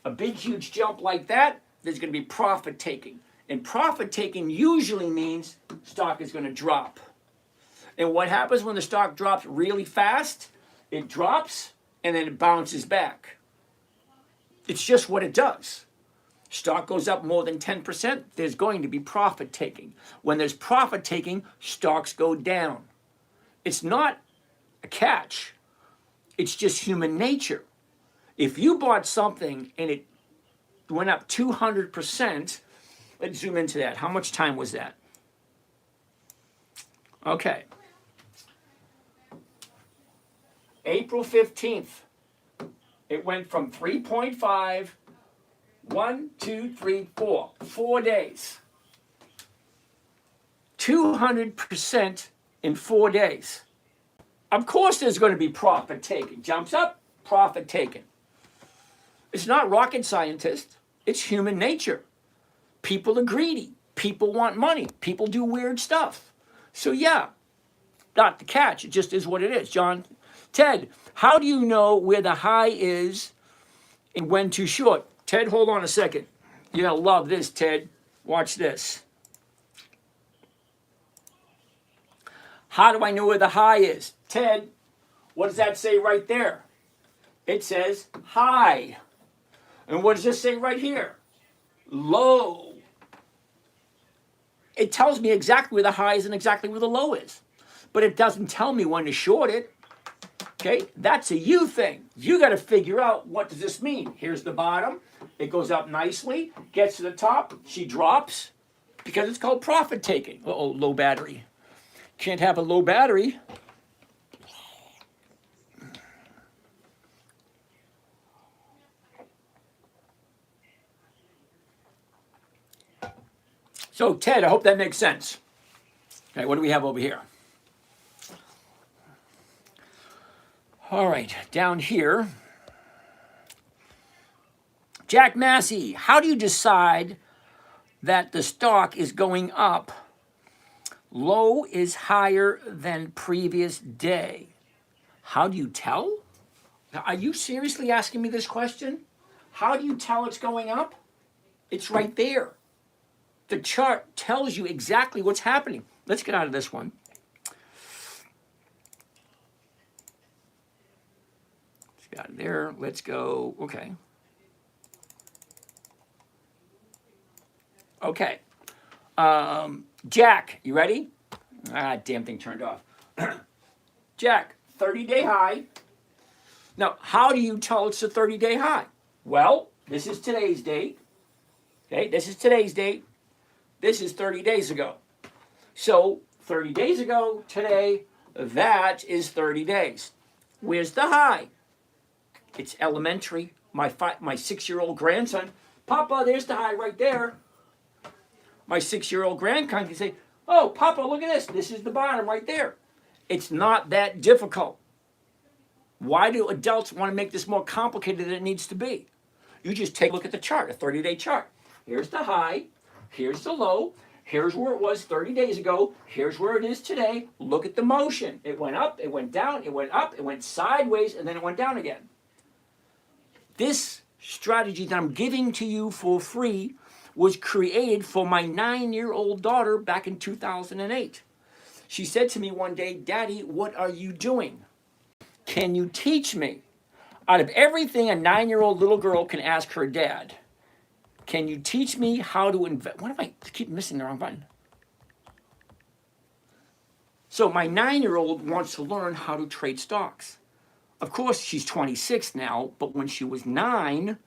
A big, huge jump like that, there's going to be profit taking. And profit taking usually means stock is going to drop. And what happens when the stock drops really fast? It drops and then it bounces back. It's just what it does. Stock goes up more than 10%, there's going to be profit taking. When there's profit taking, stocks go down. It's not a catch. It's just human nature. If you bought something and it went up 200%, let's zoom into that. How much time was that? Okay. April 15th, it went from 3.5, 1, 2, 3, 4, 4 days. 200% in 4 days. Of course there's going to be profit taken. Jumps up, profit taken. It's not rocket scientist. It's human nature. People are greedy. People want money. People do weird stuff. So yeah, not the catch. It just is what it is. John, Ted, how do you know where the high is and when too short? Ted, hold on a second. You're going to love this, Ted. Watch this. How do I know where the high is? Ted, what does that say right there? It says high. And what does this say right here? Low. It tells me exactly where the high is and exactly where the low is. But it doesn't tell me when to short it. Okay, that's a you thing. You got to figure out, what does this mean? Here's the bottom. It goes up nicely, gets to the top, she drops, because it's called profit taking. Uh-oh, low battery. Can't have a low battery. So, Ted, I hope that makes sense. Okay, what do we have over here? All right, down here. Jack Massey, how do you decide that the stock is going up? Low is higher than previous day. How do you tell? Now, are you seriously asking me this question? How do you tell it's going up? It's right there. The chart tells you exactly what's happening. Let's get out of this one. Let's get out of there. Let's go. Okay. Okay. Jack, you ready? Damn thing turned off. Jack, 30-day high. Now, how do you tell it's a 30-day high? Well, this is today's date. Okay, this is today's date. This is 30 days ago. So 30 days ago, today, that is 30 days. Where's the high? It's elementary. My 6-year-old grandson, Papa, there's the high right there. My 6-year-old grandson can say, oh, Papa, look at this. This is the bottom right there. It's not that difficult. Why do adults want to make this more complicated than it needs to be? You just take a look at the chart, a 30-day chart. Here's the high. Here's the low. Here's where it was 30 days ago. Here's where it is today. Look at the motion. It went up, it went down, it went up, it went sideways, and then it went down again. This strategy that I'm giving to you for free was created for my 9-year-old daughter back in 2008. She said to me one day, Daddy, what are you doing? Can you teach me? Out of everything a 9-year-old little girl can ask her dad, can you teach me how to invest? What am I keep missing the wrong button? So my 9-year-old wants to learn how to trade stocks. Of course, she's 26 now, but when she was 9,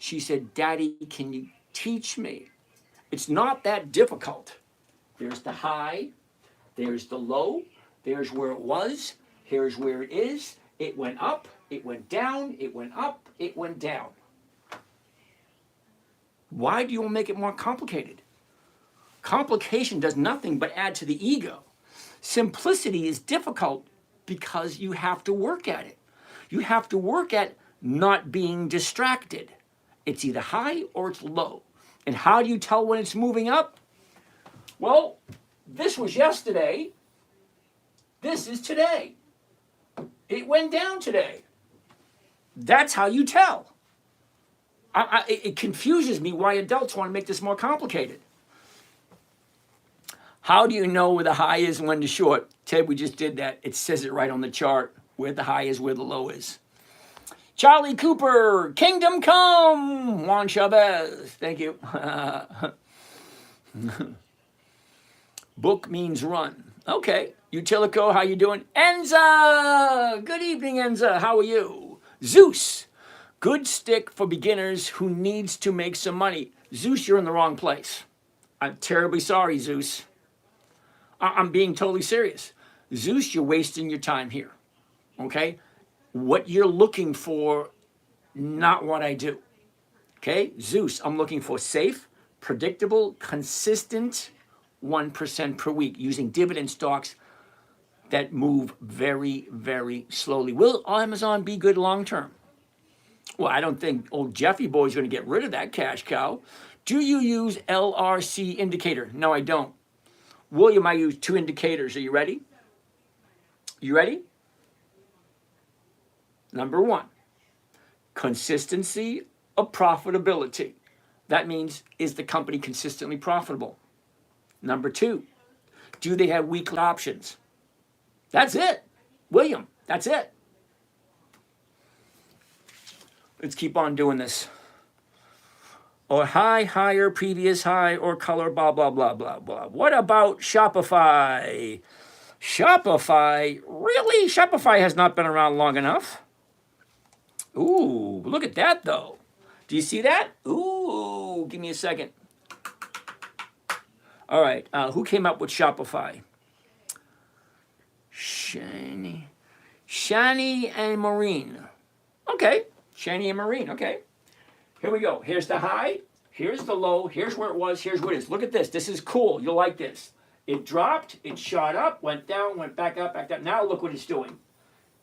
she said, Daddy, can you teach me? It's not that difficult. There's the high, there's the low, there's where it was, here's where it is. It went up, it went down, it went up, it went down. Why do you want to make it more complicated? Complication does nothing but add to the ego. Simplicity is difficult because you have to work at it. You have to work at not being distracted. It's either high or it's low. And how do you tell when it's moving up? Well, this was yesterday. This is today. It went down today. That's how you tell. It confuses me why adults want to make this more complicated. How do you know where the high is and when to short? Ted, we just did that. It says it right on the chart, where the high is, where the low is. Charlie Cooper, Kingdom Come. Juan Chavez, thank you. Book means run. Okay. Utilico, how you doing? Enza, good evening, Enza. How are you? Zeus, good stick for beginners who needs to make some money. Zeus, you're in the wrong place. I'm terribly sorry, Zeus. I'm being totally serious. Zeus, you're wasting your time here. Okay? What you're looking for, not what I do. Okay? Zeus, I'm looking for safe, predictable, consistent 1% per week using dividend stocks that move very, very slowly. Will Amazon be good long term? Well, I don't think old Jeffy boy is going to get rid of that cash cow. Do you use LRC indicator? No, I don't. William, I use 2 indicators. Are you ready? You ready? Number 1, consistency of profitability. That means, is the company consistently profitable? Number 2, do they have weekly options? That's it. William, that's it. Let's keep on doing this. Or high, higher, previous high, or color, blah, blah, blah, blah, blah. What about Shopify? Shopify? Really? Shopify has not been around long enough. Ooh, look at that, though. Do you see that? Ooh, give me a second. All right, who came up with Shopify? Shani and Maureen. Okay, Shani and Maureen, okay. Here we go. Here's the high, here's the low, here's where it was, here's where it is. Look at this. This is cool. You'll like this. It dropped, it shot up, went down, went back up, back down. Now look what it's doing.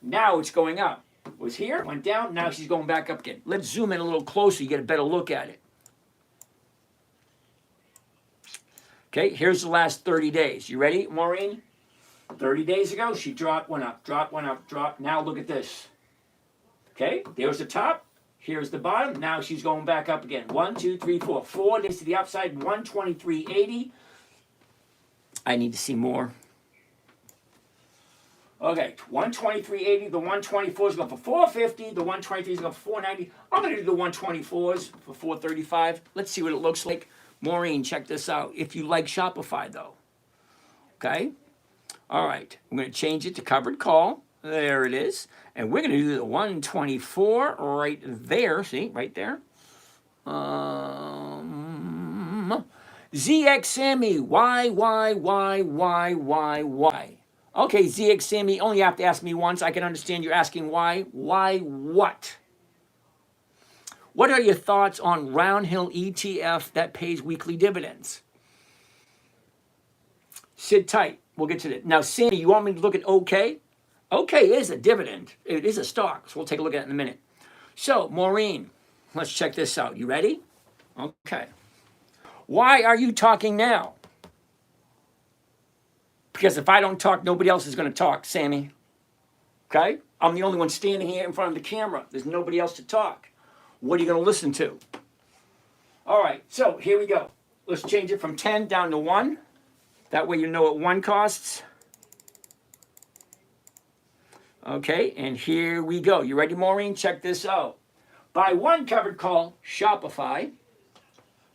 Now it's going up. It was here, went down, now she's going back up again. Let's zoom in a little closer. You get a better look at it. Okay, here's the last 30 days. You ready, Maureen? 30 days ago, she dropped, went up, dropped, went up, dropped. Now look at this. Okay, there's the top. Here's the bottom. Now she's going back up again. 1, 2, 3, 4. 4 days to the upside. 123.80. I need to see more. Okay, 123.80. The 124 is going for 450. The 123 is going for 490. I'm going to do the 124s for 435. Let's see what it looks like. Maureen, check this out. If you like Shopify, though. Okay? All right. I'm going to change it to covered call. There it is. And we're going to do the 124 right there. See, right there. ZX Sammy. Why? Okay, ZX Sammy, only have to ask me once. I can understand you're asking why. Why what? What are your thoughts on Roundhill ETF that pays weekly dividends? Sit tight. We'll get to that. Now, Sammy, you want me to look at OK? OK is a dividend. It is a stock, so we'll take a look at it in a minute. So, Maureen, let's check this out. You ready? Okay. Why are you talking now? Because if I don't talk, nobody else is going to talk, Sammy. Okay? I'm the only one standing here in front of the camera. There's nobody else to talk. What are you going to listen to? All right, so here we go. Let's change it from 10 down to 1. That way you know what 1 costs. Okay, and here we go. You ready, Maureen? Check this out. Buy 1 covered call, Shopify.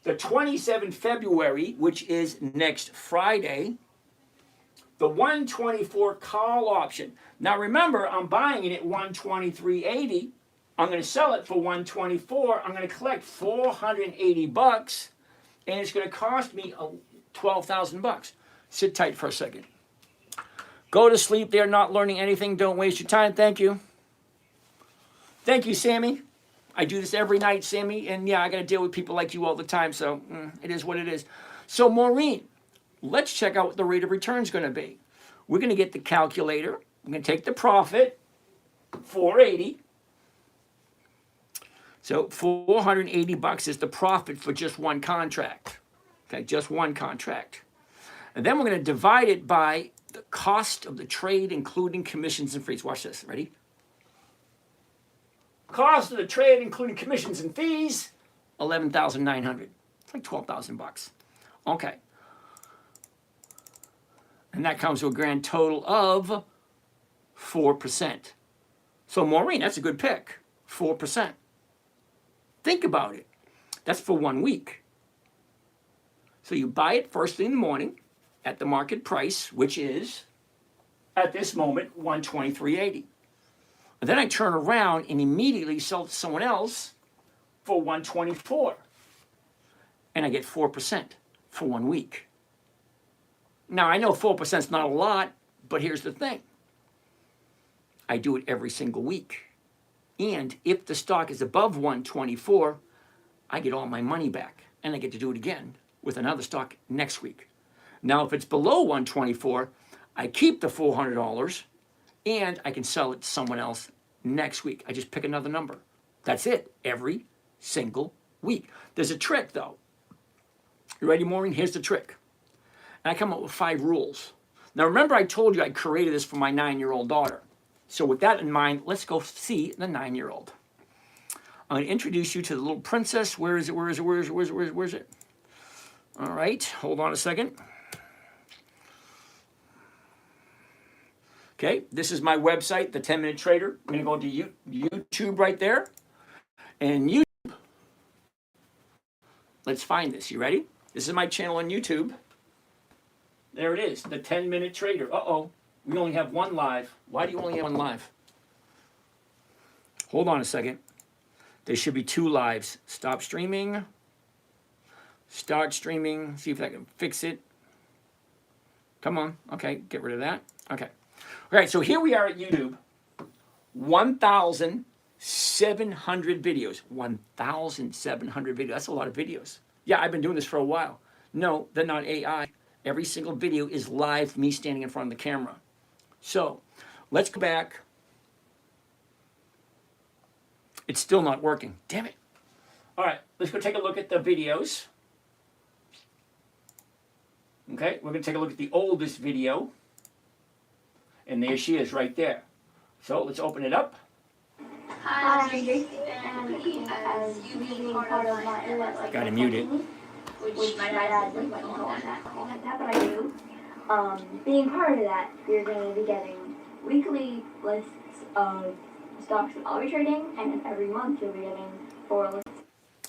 The 27th February, which is next Friday. The 124 call option. Now remember, I'm buying it at 123.80. I'm going to sell it for 124. I'm going to collect $480, and it's going to cost me $12,000. Sit tight for a second. Go to sleep. They're not learning anything. Don't waste your time. Thank you. Thank you, Sammy. I do this every night, Sammy, and yeah, I got to deal with people like you all the time, so it is what it is. So, Maureen, let's check out what the rate of return is going to be. We're going to get the calculator. We're going to take the profit, 480. So $480 is the profit for just one contract. Okay, just one contract. And then we're going to divide it by the cost of the trade, including commissions and fees. Watch this. Ready? Cost of the trade, including commissions and fees, $11,900. It's like $12,000. Okay. And that comes to a grand total of 4%. So, Maureen, that's a good pick. 4%. Think about it. That's for 1 week. So you buy it first thing in the morning at the market price, which is, at this moment, $123.80. And then I turn around and immediately sell it to someone else for $124. And I get 4% for 1 week. Now, I know 4% is not a lot, but here's the thing. I do it every single week. And if the stock is above 124, I get all my money back. And I get to do it again with another stock next week. Now, if it's below 124, I keep the $400 and I can sell it to someone else next week. I just pick another number. That's it, every single week. There's a trick, though. You ready, Maureen? Here's the trick. And I come up with 5 rules. Now, remember I told you I created this for my 9-year-old daughter. So with that in mind, let's go see the 9-year-old. I'm going to introduce you to the little princess. Where is it? Where is it? Where is it? Where is it? Where is it? All right, hold on a second. Okay, this is my website, The 10MinuteTrader. I'm going to go to YouTube right there. And YouTube, let's find this. You ready? This is my channel on YouTube. There it is, The 10MinuteTrader. Uh-oh, we only have one live. Why do you only have one live? Hold on a second. There should be 2 lives. Stop streaming. Start streaming. See if I can fix it. Come on. Okay, get rid of that. Okay. All right, so here we are at YouTube. 1,700 videos. 1,700 videos. That's a lot of videos. Yeah, I've been doing this for a while. No, they're not AI. Every single video is live, me standing in front of the camera. So, let's go back. It's still not working. Damn it. All right, let's go take a look at the videos. Okay, we're going to take a look at the oldest video. And there she is right there. So let's open it up. Hi, I'm Tracy, and as you being part of my Gotta mute it. which my dad didn't let me know on that, but I do. Being part of that, you're going to be getting weekly lists of stocks that I'll be trading, and every month you'll be getting 4 lists.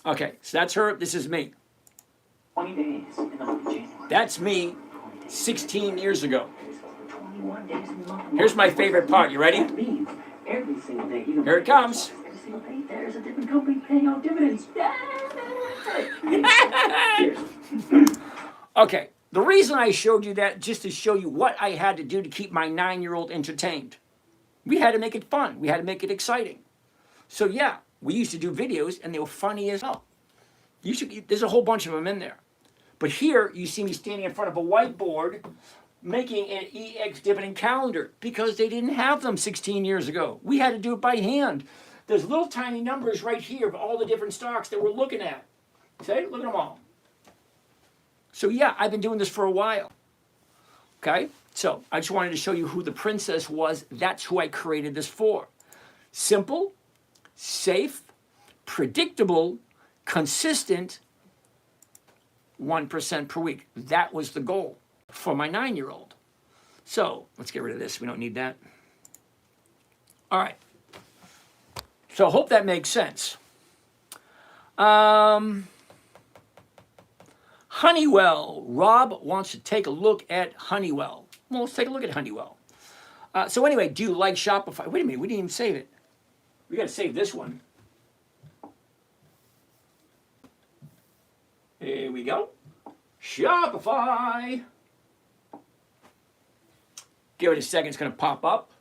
Okay, so that's her. This is me. 20 days in the month of January. That's me 16 years ago. 21 days in the month of Here's my favorite part. You ready? That means every single day, even Here it comes. every single day, there's a different company paying out dividends. Okay, the reason I showed you that, just to show you what I had to do to keep my 9-year-old entertained. We had to make it fun. We had to make it exciting. So yeah, we used to do videos, and they were funny as hell. There's a whole bunch of them in there. But here, you see me standing in front of a whiteboard making an EX dividend calendar because they didn't have them 16 years ago. We had to do it by hand. There's little tiny numbers right here of all the different stocks that we're looking at. See? Look at them all. So yeah, I've been doing this for a while. Okay? So I just wanted to show you who the princess was. That's who I created this for. Simple, safe, predictable, consistent, 1% per week. That was the goal for my 9-year-old. So let's get rid of this. We don't need that. All right. So I hope that makes sense. Honeywell. Rob wants to take a look at Honeywell. Well, let's take a look at Honeywell. So anyway, do you like Shopify? Wait a minute. We didn't even save it. We got to save this one. Here we go. Shopify. Give it a second. It's going to pop up.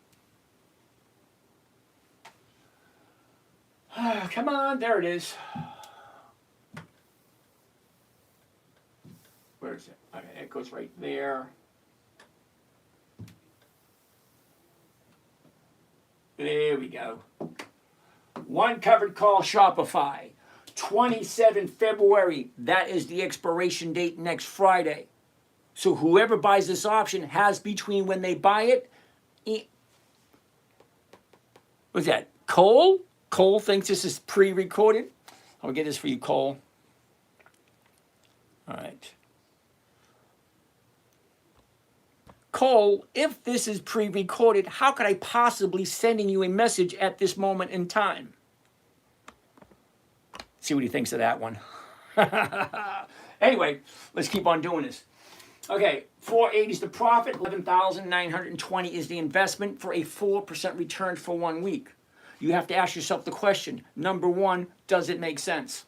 Come on, there it is. Where is it? Okay, it goes right there. There we go. One covered call Shopify. 27 February. That is the expiration date next Friday. So whoever buys this option has between when they buy it. What's that? Cole? Cole thinks this is pre-recorded. I'll get this for you, Cole. All right. Cole, if this is pre-recorded, how could I possibly sending you a message at this moment in time? See what he thinks of that one. Anyway, let's keep on doing this. Okay, 480 is the profit, 11,920 is the investment for a 4% return for 1 week. You have to ask yourself the question, number one, does it make sense?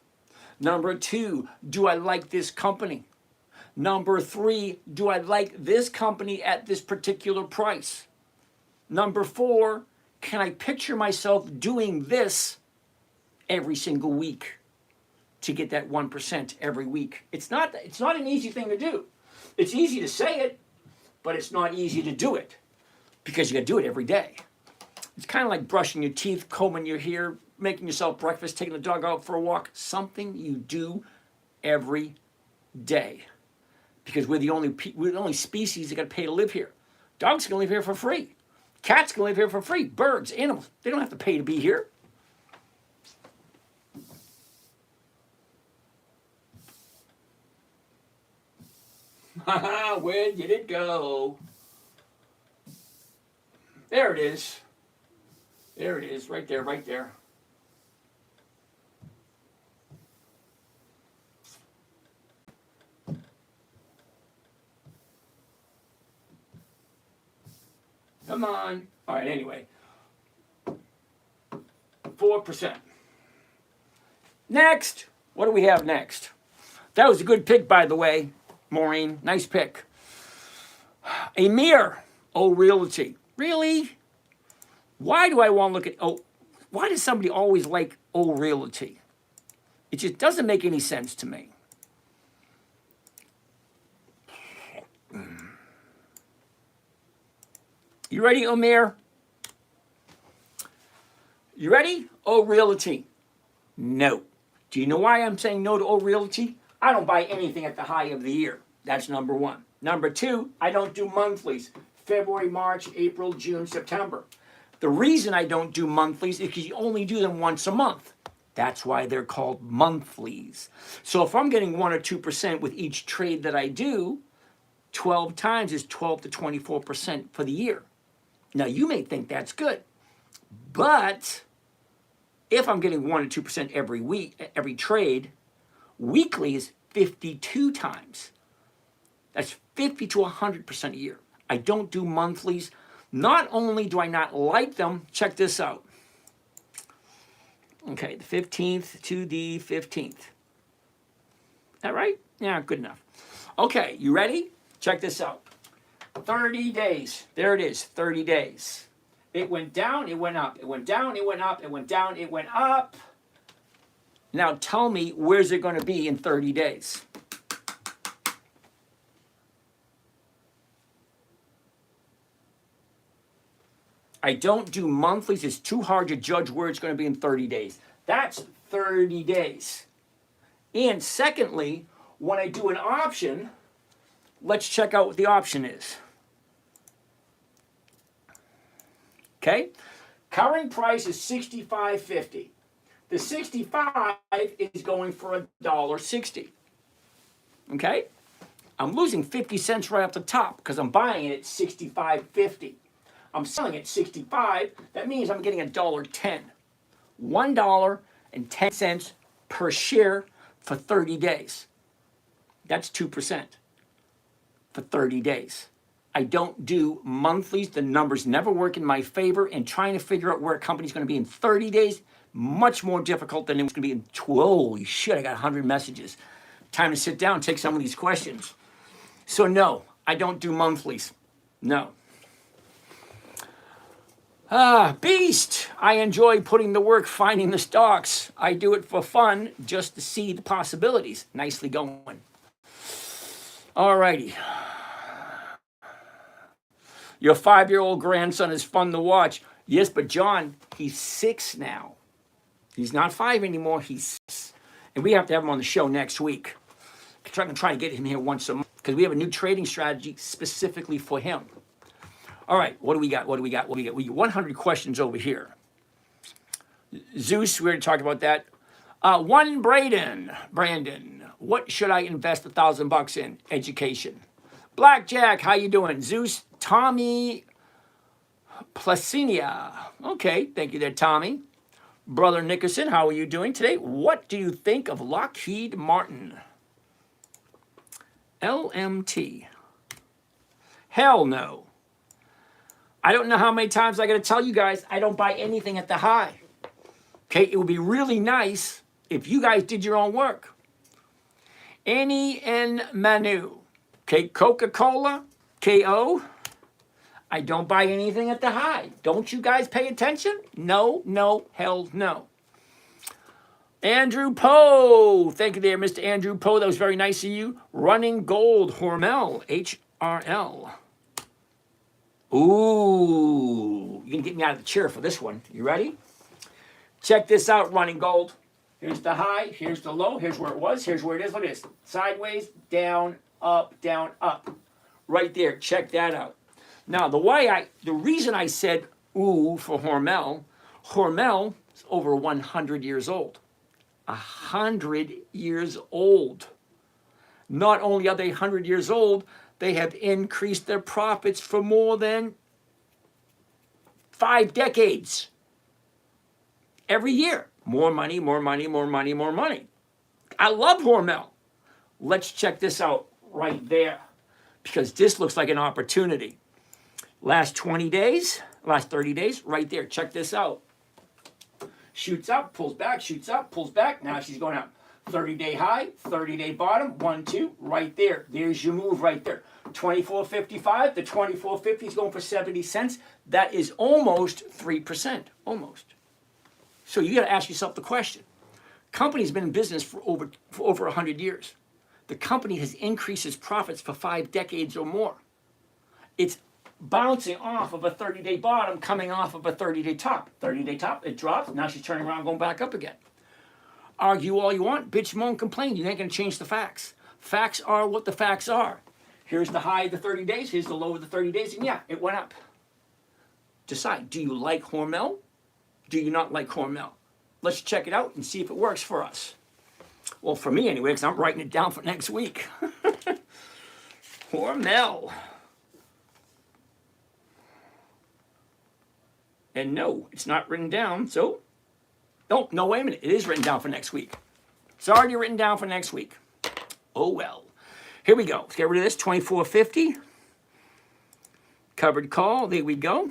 Number two, do I like this company? Number three, do I like this company at this particular price? Number four, can I picture myself doing this every single week to get that 1% every week? It's not an easy thing to do. It's easy to say it, but it's not easy to do it because you got to do it every day. It's kind of like brushing your teeth, combing your hair, making yourself breakfast, taking the dog out for a walk. Something you do every day. Because we're the only species that got to pay to live here. Dogs can live here for free. Cats can live here for free. Birds, animals, they don't have to pay to be here. Where did it go? There it is. There it is, right there, right there. Come on. All right, anyway. 4%. Next. What do we have next? That was a good pick, by the way, Maureen. Nice pick. Amir. Oh, Realty. Really? Why do I want to look at... Oh, why does somebody always like Oh, Realty? It just doesn't make any sense to me. You ready, Amir? You ready? Oh, Realty. No. Do you know why I'm saying no to Oh, Realty? I don't buy anything at the high of the year. That's number one. Number two, I don't do monthlies. February, March, April, June, September. The reason I don't do monthlies is because you only do them once a month. That's why they're called monthlies. So if I'm getting 1 or 2% with each trade that I do, 12 times is 12 to 24% for the year. Now, you may think that's good, but if I'm getting 1 or 2% every week, every trade, weekly is 52 times. That's 50 to 100% a year. I don't do monthlies. Not only do I not like them, check this out. Okay, the 15th to the 15th. That right? Yeah, good enough. Okay, you ready? Check this out. 30 days. There it is, 30 days. It went down, it went up. It went down, it went up. It went down, it went up. Now tell me, where's it going to be in 30 days? I don't do monthlies. It's too hard to judge where it's going to be in 30 days. That's 30 days. And secondly, when I do an option, let's check out what the option is. Okay? Current price is $65.50. The 65 is going for $1.60. Okay? I'm losing 50 cents right off the top because I'm buying it at $65.50. I'm selling at 65. That means I'm getting $1.10. $1.10 per share for 30 days. That's 2% for 30 days. I don't do monthlies. The numbers never work in my favor, and trying to figure out where a company's going to be in 30 days, much more difficult than it was going to be in 12. Holy shit, I got 100 messages. Time to sit down and take some of these questions. So no, I don't do monthlies. No. Beast. I enjoy putting the work finding the stocks. I do it for fun just to see the possibilities. Nicely going. All righty. Your 5-year-old grandson is fun to watch. Yes, but John, he's 6 now. He's not 5 anymore. He's 6. And we have to have him on the show next week. I'm trying to get him here once a month because we have a new trading strategy specifically for him. All right, what do we got? We got 100 questions over here. Zeus, we already talked about that. Brandon, what should I invest $1,000 in? Education. Blackjack, how you doing? Zeus, Tommy Placinia. Okay, thank you there, Tommy. Brother Nickerson, how are you doing today? What do you think of Lockheed Martin? LMT. Hell no. I don't know how many times I got to tell you guys I don't buy anything at the high. Okay, it would be really nice if you guys did your own work. Annie and Manu. Okay, Coca-Cola, KO. I don't buy anything at the high. Don't you guys pay attention? No, no, hell no. Andrew Poe. Thank you there, Mr. Andrew Poe. That was very nice of you. Running Gold, Hormel, HRL. Ooh, you're going to get me out of the chair for this one. You ready? Check this out, Running Gold. Here's the high, here's the low, here's where it was, here's where it is. Look at this. Sideways, down, up, up. Right there, check that out. Now, the reason I said ooh for Hormel is over 100 years old. 100 years old. Not only are they 100 years old, they have increased their profits for more than 5 decades. Every year. More money, more money, more money, more money. I love Hormel. Let's check this out right there because this looks like an opportunity. Last 20 days, last 30 days, right there. Check this out. Shoots up, pulls back, shoots up, pulls back. Now she's going up. 30-day high, 30-day bottom, 1, 2, right there. There's your move right there. 24.55, the 24.50 is going for 70 cents. That is almost 3%, almost. So you got to ask yourself the question. Company's been in business for over 100 years. The company has increased its profits for 5 decades or more. It's bouncing off of a 30-day bottom, coming off of a 30-day top. 30-day top, it drops. Now she's turning around, going back up again. Argue all you want, bitch, moan, complain. You ain't going to change the facts. Facts are what the facts are. Here's the high of the 30 days. Here's the low of the 30 days. And yeah, it went up. Decide, do you like Hormel? Do you not like Hormel? Let's check it out and see if it works for us. Well, for me anyway, because I'm writing it down for next week. Hormel. And no, it's not written down, so... Oh, no, wait a minute. It is written down for next week. It's already written down for next week. Oh, well. Here we go. Let's get rid of this. 24.50. Covered call. There we go.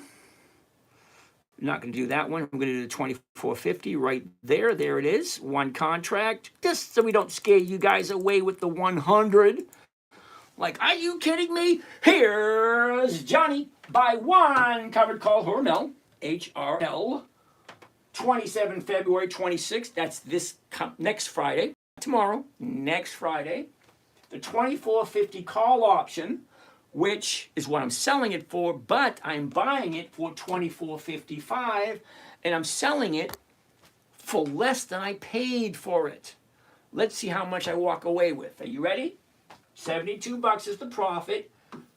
I'm not going to do that one. I'm going to do the 24.50 right there. There it is. One contract. Just so we don't scare you guys away with the 100. Like, are you kidding me? Here's Johnny. Buy one. Covered call. Hormel. HRL. 27 February 26th, that's this next Friday, tomorrow, next Friday, the 24.50 call option, which is what I'm selling it for, but I'm buying it for 24.55, and I'm selling it for less than I paid for it. Let's see how much I walk away with. Are you ready? $72 is the profit,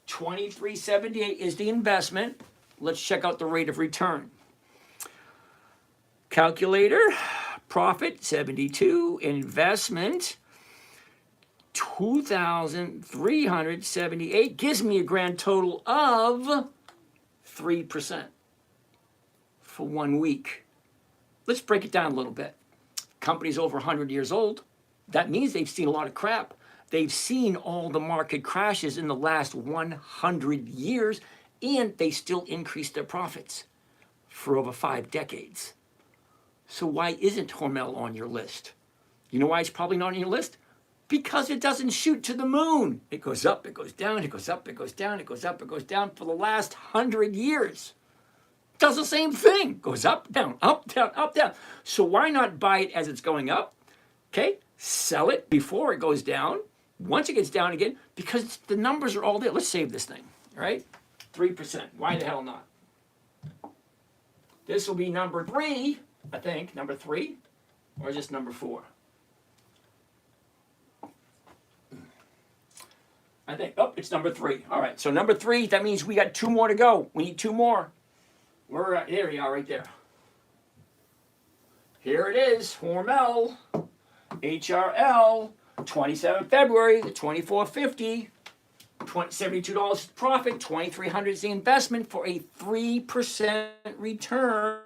$23.78 is the investment. Let's check out the rate of return. Calculator, profit 72, investment 2,378, gives me a grand total of 3% for 1 week. Let's break it down a little bit. Company's over 100 years old. That means they've seen a lot of crap. They've seen all the market crashes in the last 100 years, and they still increased their profits for over 5 decades. So why isn't Hormel on your list? You know why it's probably not on your list? Because it doesn't shoot to the moon. It goes up, it goes down, it goes up, it goes down, it goes up, it goes down for the last 100 years. does the same thing. Goes up, down, up, down, up, down. So why not buy it as it's going up? Okay, sell it before it goes down. Once it gets down again, because the numbers are all there. Let's save this thing, all right? 3%. Why the hell not? This will be number 3, I think. Number 3, or just number 4? I think, oh, it's number 3. All right, so number 3, that means we got 2 more to go. We need 2 more. There we are, right there. Here it is, Hormel, HRL, 27 February, the 24.50, $72 profit, 2,300 is the investment for a 3% return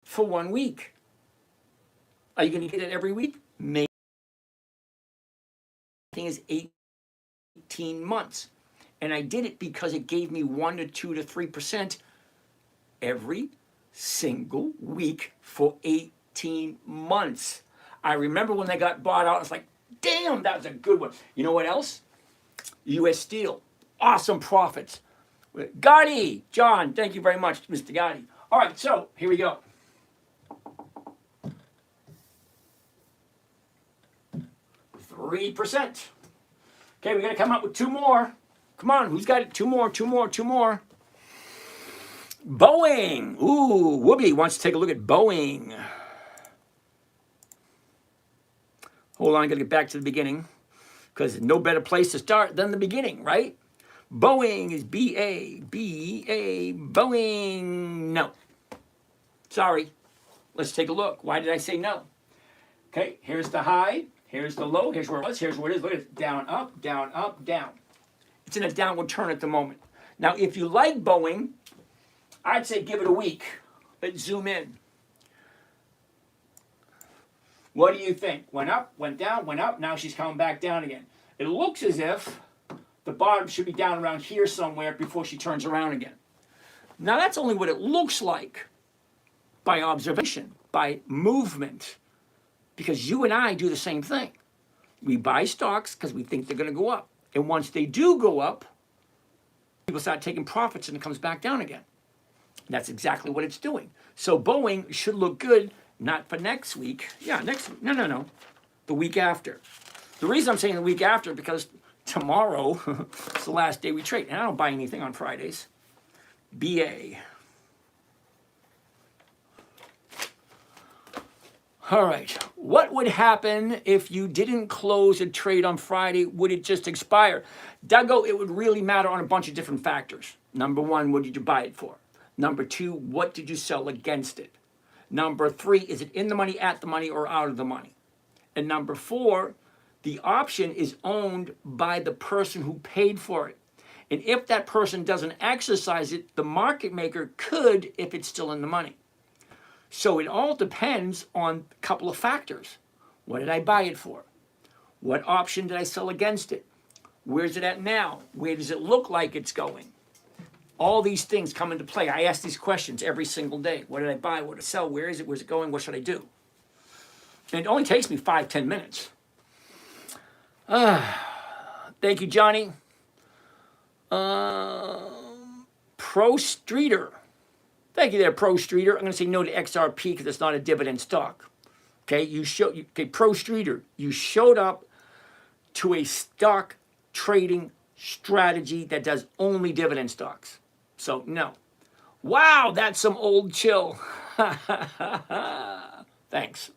for 1 week. Are you going to get it every week? Maybe. Thing is 18 months. And I did it because it gave me 1 to 2 to 3% every single week for 18 months. I remember when they got bought out, I was like, damn, that was a good one. You know what else? U.S. Steel. Awesome profits. Gotti, John, thank you very much, Mr. Gotti. All right, so here we go. %. Okay, we got to come up with 2 more. Come on, who's got it? 2 more, 2 more, 2 more. Boeing. Ooh, Whoopi wants to take a look at Boeing. Hold on, I got to get back to the beginning because there's no better place to start than the beginning, right? Boeing is B-A, Boeing. No. Sorry. Let's take a look. Why did I say no? Okay, here's the high. Here's the low. Here's where it was. Here's where it is. Look at it. Down, up, down, up, down. It's in a downward turn at the moment. Now, if you like Boeing, I'd say give it a week. Let's zoom in. What do you think? Went up, went down, went up. Now she's coming back down again. It looks as if the bottom should be down around here somewhere before she turns around again. Now, that's only what it looks like by observation, by movement. Because you and I do the same thing. We buy stocks because we think they're going to go up. And once they do go up, people start taking profits and it comes back down again. That's exactly what it's doing. So Boeing should look good, not for next week. Yeah, next week. No. The week after. The reason I'm saying the week after because tomorrow is the last day we trade. And I don't buy anything on Fridays. BA. All right, what would happen if you didn't close a trade on Friday? Would it just expire? Duggo, it would really matter on a bunch of different factors. Number 1, what did you buy it for? Number 2, what did you sell against it? Number 3, is it in the money, at the money, or out of the money? And number 4, the option is owned by the person who paid for it. And if that person doesn't exercise it, the market maker could if it's still in the money. So it all depends on a couple of factors. What did I buy it for? What option did I sell against it? Where's it at now? Where does it look like it's going? All these things come into play. I ask these questions every single day. What did I buy? What did I sell? Where is it? Where's it going? What should I do? And it only takes me 5-10 minutes. Thank you, Johnny. Pro Streeter. Thank you there, Pro Streeter. I'm going to say no to XRP because it's not a dividend stock. Okay, Pro Streeter, you showed up to a stock trading strategy that does only dividend stocks. So, no. Wow, that's some old chill. Thanks,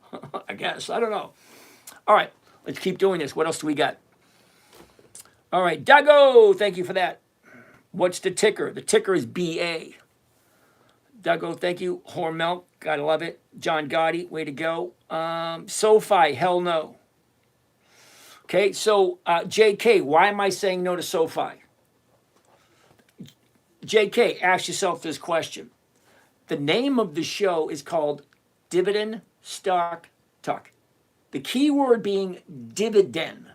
I guess. I don't know. All right, let's keep doing this. What else do we got? All right, Duggo, thank you for that. What's the ticker? The ticker is BA. Duggo, thank you. Hormel, gotta love it. John Gotti, way to go. SoFi, hell no. Okay, so JK, why am I saying no to SoFi? JK, ask yourself this question. The name of the show is called Dividend Stock Talk. The key word being dividend.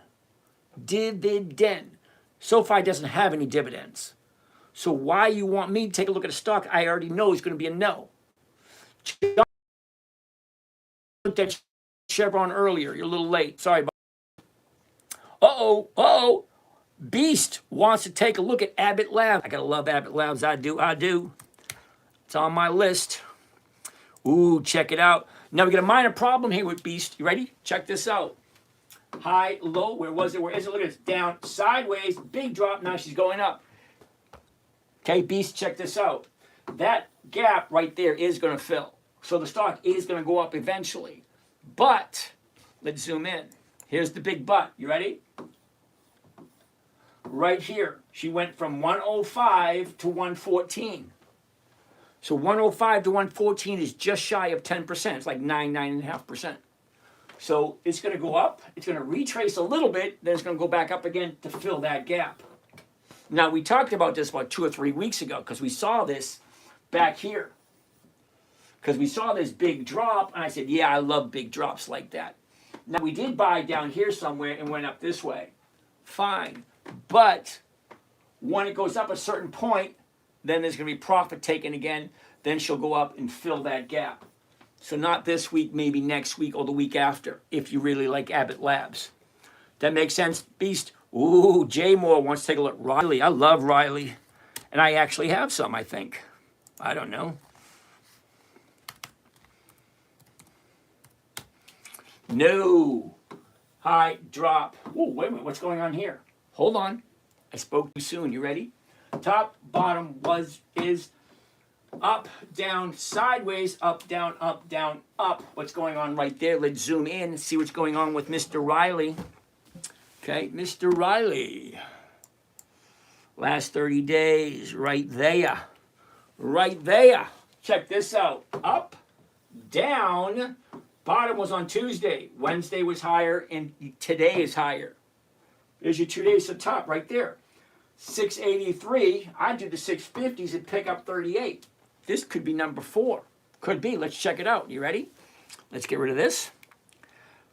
Dividend. SoFi doesn't have any dividends. So why you want me to take a look at a stock I already know is going to be a no. John looked at Chevron earlier. You're a little late. Sorry. Uh-oh. Beast wants to take a look at Abbott Labs. I gotta love Abbott Labs. I do. It's on my list. Ooh, check it out. Now we got a minor problem here with Beast. You ready? Check this out. High, low. Where was it? Where is it? Look at this. Down, sideways, big drop. Now she's going up. Okay, Beast, check this out. That gap right there is going to fill. So the stock is going to go up eventually. But, let's zoom in. Here's the big but. You ready? Right here, she went from 105 to 114. So 105 to 114 is just shy of 10%. It's like 9.5%. So it's going to go up. It's going to retrace a little bit. Then it's going to go back up again to fill that gap. Now, we talked about this about 2 or 3 weeks ago because we saw this back here. Because we saw this big drop, and I said, yeah, I love big drops like that. Now, we did buy down here somewhere and went up this way. Fine. But when it goes up a certain point, then there's going to be profit taken again. Then she'll go up and fill that gap. So not this week, maybe next week or the week after, if you really like Abbott Labs. That makes sense, Beast? Ooh, Jay Moore wants to take a look. Riley, I love Riley. And I actually have some, I think. I don't know. No. High, drop. Ooh, wait a minute, what's going on here? Hold on. I spoke too soon. You ready? Top, bottom is up, down, sideways, up, down, up. What's going on right there? Let's zoom in and see what's going on with Mr. Riley. Okay, Mr. Riley. Last 30 days, right there. Right there. Check this out. Up, down. Bottom was on Tuesday. Wednesday was higher, and today is higher. There's your 2 days to top right there. 683. I do the 650s and pick up 38. This could be number 4. Could be. Let's check it out. You ready? Let's get rid of this.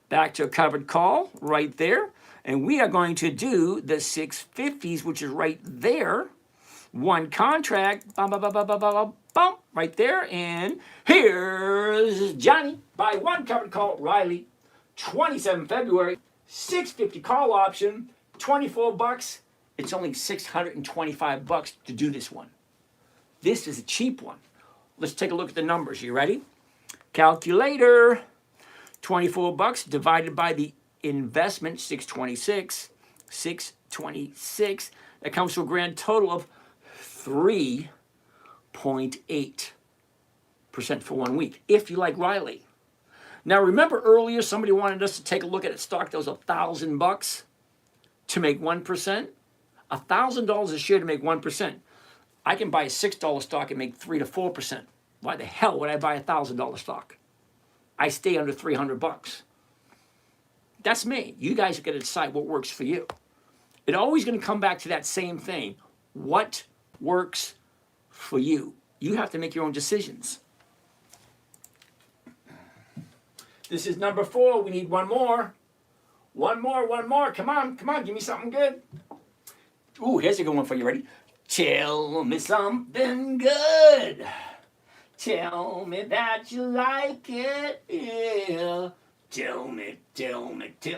Back to a covered call right there. And we are going to do the 650s, which is right there. One contract. Bum, bum, bum, bum, bum, bum, bum, right there. And here's Johnny. Buy one covered call. Riley. 27 February. 650 call option. 24 bucks. It's only 625 bucks to do this one. This is a cheap one. Let's take a look at the numbers. You ready? Calculator. 24 bucks divided by the investment, 626. 626. That comes to a grand total of 3.8% for 1 week, if you like Riley. Now, remember earlier somebody wanted us to take a look at a stock that was $1,000 to make 1%? $1,000 a share to make 1%. I can buy a $6 stock and make 3 to 4%. Why the hell would I buy a $1,000 stock? I stay under $300. That's me. You guys are going to decide what works for you. It's always going to come back to that same thing. What works for you? You have to make your own decisions. This is number 4. We need one more. One more. Come on. Give me something good. Ooh, here's a good one for you. Ready? Tell me something good. Tell me that you like it. Yeah. Tell me.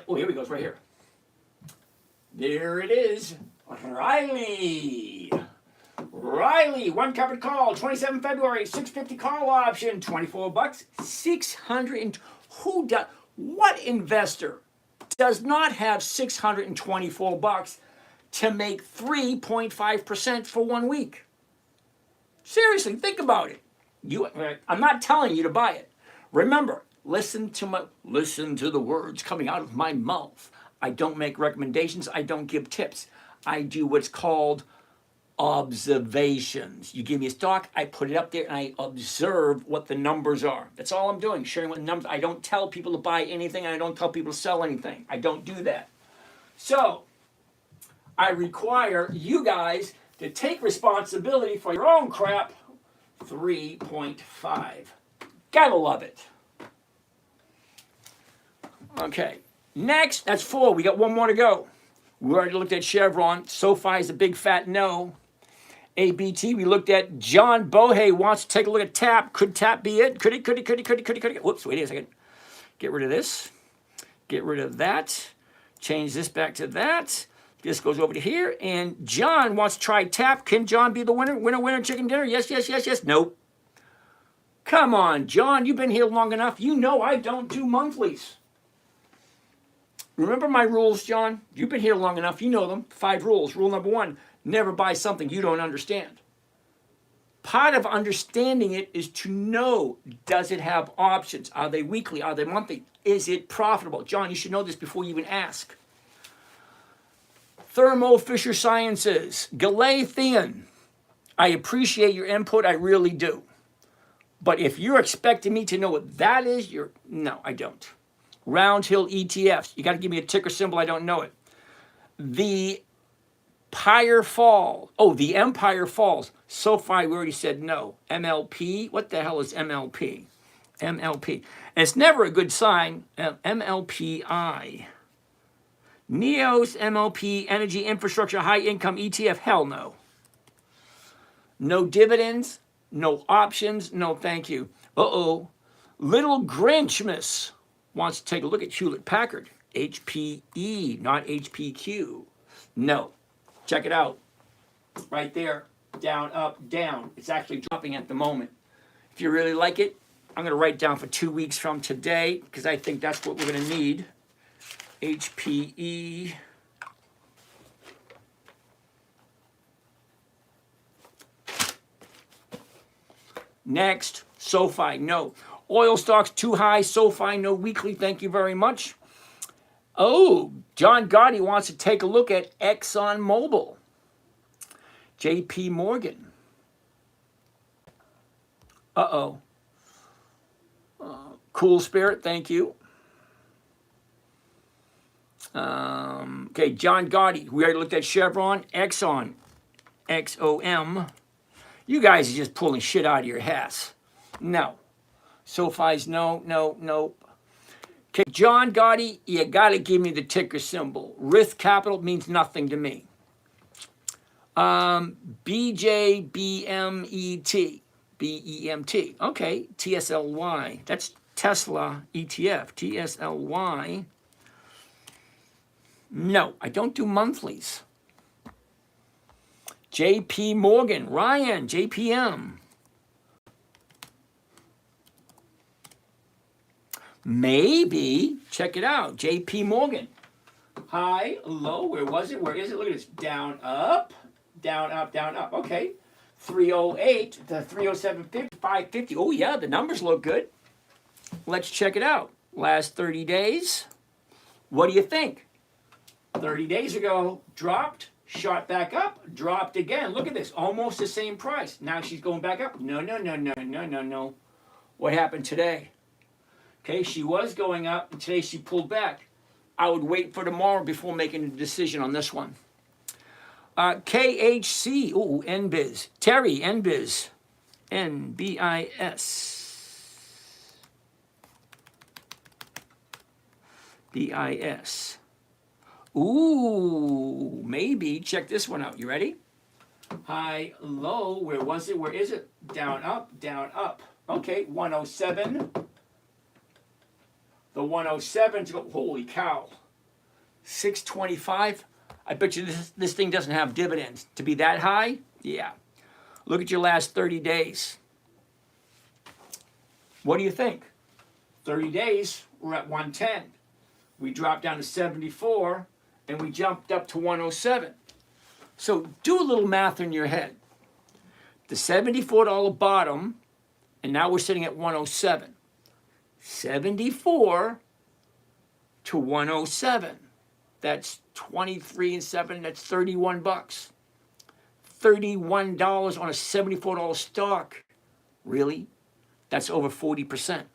Oh, here we go. It's right here. There it is. Riley. One covered call. 27 February. 650 call option. 24 bucks. 600. What investor does not have 624 bucks to make 3.5% for 1 week? Seriously, think about it. I'm not telling you to buy it. Remember, listen to the words coming out of my mouth. I don't make recommendations. I don't give tips. I do what's called observations. You give me a stock, I put it up there, and I observe what the numbers are. That's all I'm doing, sharing what the numbers. I don't tell people to buy anything, and I don't tell people to sell anything. I don't do that. So, I require you guys to take responsibility for your own crap. 3.5. Gotta love it. Okay, next, that's 4. We got one more to go. We already looked at Chevron. SoFi is a big fat no. ABT, we looked at. John Bohe wants to take a look at TAP. Could TAP be it? Could it? Whoops, wait a second. Get rid of this. Get rid of that. Change this back to that. This goes over to here, and John wants to try tap. Can John be the winner? Winner, chicken dinner? Yes, yes, yes, yes. Nope. Come on, John, you've been here long enough. You know I don't do monthlies. Remember my rules, John? You've been here long enough. You know them. 5 rules. Rule number 1, never buy something you don't understand. Part of understanding it is to know, does it have options? Are they weekly? Are they monthly? Is it profitable? John, you should know this before you even ask. Thermo Fisher Sciences, Galathian. I appreciate your input, I really do. But if you're expecting me to know what that is, no, I don't. Round Hill ETFs, you got to give me a ticker symbol, I don't know it. The Empire Falls, SoFi, we already said no. MLP, what the hell is MLP? MLP, and it's never a good sign, MLPI. NEOS, MLP, Energy Infrastructure, High Income ETF, hell no. No dividends, no options, no thank you. Little Grinchmas wants to take a look at Hewlett Packard. HPE, not HPQ. No, check it out. Right there, down, up, down. It's actually dropping at the moment. If you really like it, I'm gonna write down for 2 weeks from today, because I think that's what we're gonna need. HPE. Next, SoFi, no. Oil stocks too high, SoFi, no weekly, thank you very much. Oh, John Gotti wants to take a look at ExxonMobil. JP Morgan. Cool Spirit, thank you. Okay, John Gotti. We already looked at Chevron, Exxon, XOM. You guys are just pulling shit out of your hats. No. SoFi's no. Okay, John Gotti, you got to give me the ticker symbol. Risk Capital means nothing to me. BJBMET. BEMT. Okay, TSLY. That's Tesla ETF. TSLY. No, I don't do monthlies. JP Morgan, Ryan, JPM. Maybe, check it out, JP Morgan. High, low, where was it? Where is it? Look at this, down, up, down, up, down, up. Okay, 308 to 307.50, 550. Oh yeah, the numbers look good. Let's check it out. Last 30 days, what do you think? 30 days ago, dropped, shot back up, dropped again. Look at this, almost the same price. Now she's going back up. No. What happened today? Okay, she was going up, and today she pulled back. I would wait for tomorrow before making a decision on this one. KHC, NBIS. Terry, NBIS. NBIS. BIS. Ooh, maybe. Check this one out. You ready? High, low. Where was it? Where is it? Down, up, down, up. Okay, 107. The 107 to go. Holy cow. 625. I bet you this thing doesn't have dividends. To be that high? Yeah. Look at your last 30 days. What do you think? 30 days, we're at 110. We dropped down to 74. And we jumped up to 107. So do a little math in your head. The $74 bottom, and now we're sitting at 107. 74 to 107. That's 23 and 7, that's 31 bucks. $31 on a $74 stock. Really? That's over 40%.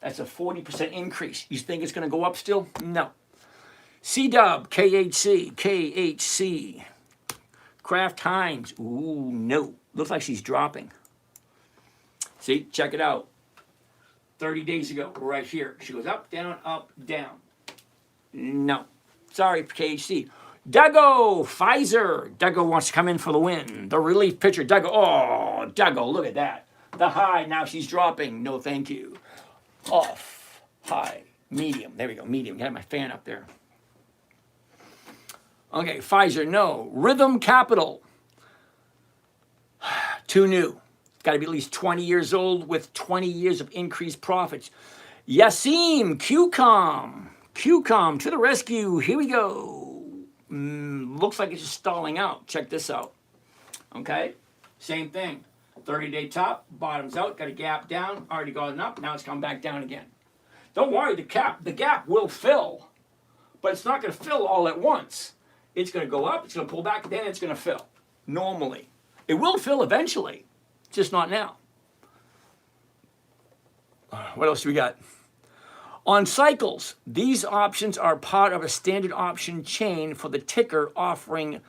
That's a 40% increase. You think it's going to go up still? No. C-Dub, KHC. Kraft Heinz, ooh, no. Looks like she's dropping. See, check it out. 30 days ago, right here. She goes up, down, down. No. Sorry, KHC. Duggo, Pfizer. Duggo wants to come in for the win. The relief pitcher, Duggo. Oh, Duggo, look at that. The high, now she's dropping. No, thank you. Off, high, medium. There we go, medium. Got my fan up there. Okay, Pfizer, no. Rhythm Capital, too new. It's got to be at least 20 years old with 20 years of increased profits. Yasim, QCOM to the rescue. Here we go. Looks like it's just stalling out. Check this out. Okay, same thing. 30-day top, bottoms out, got a gap down, already gone up, now it's come back down again. Don't worry, the gap will fill, but it's not going to fill all at once. It's going to go up, it's going to pull back, then it's going to fill. Normally. It will fill eventually, just not now. What else do we got? On cycles, these options are part of a standard option chain for the ticker offering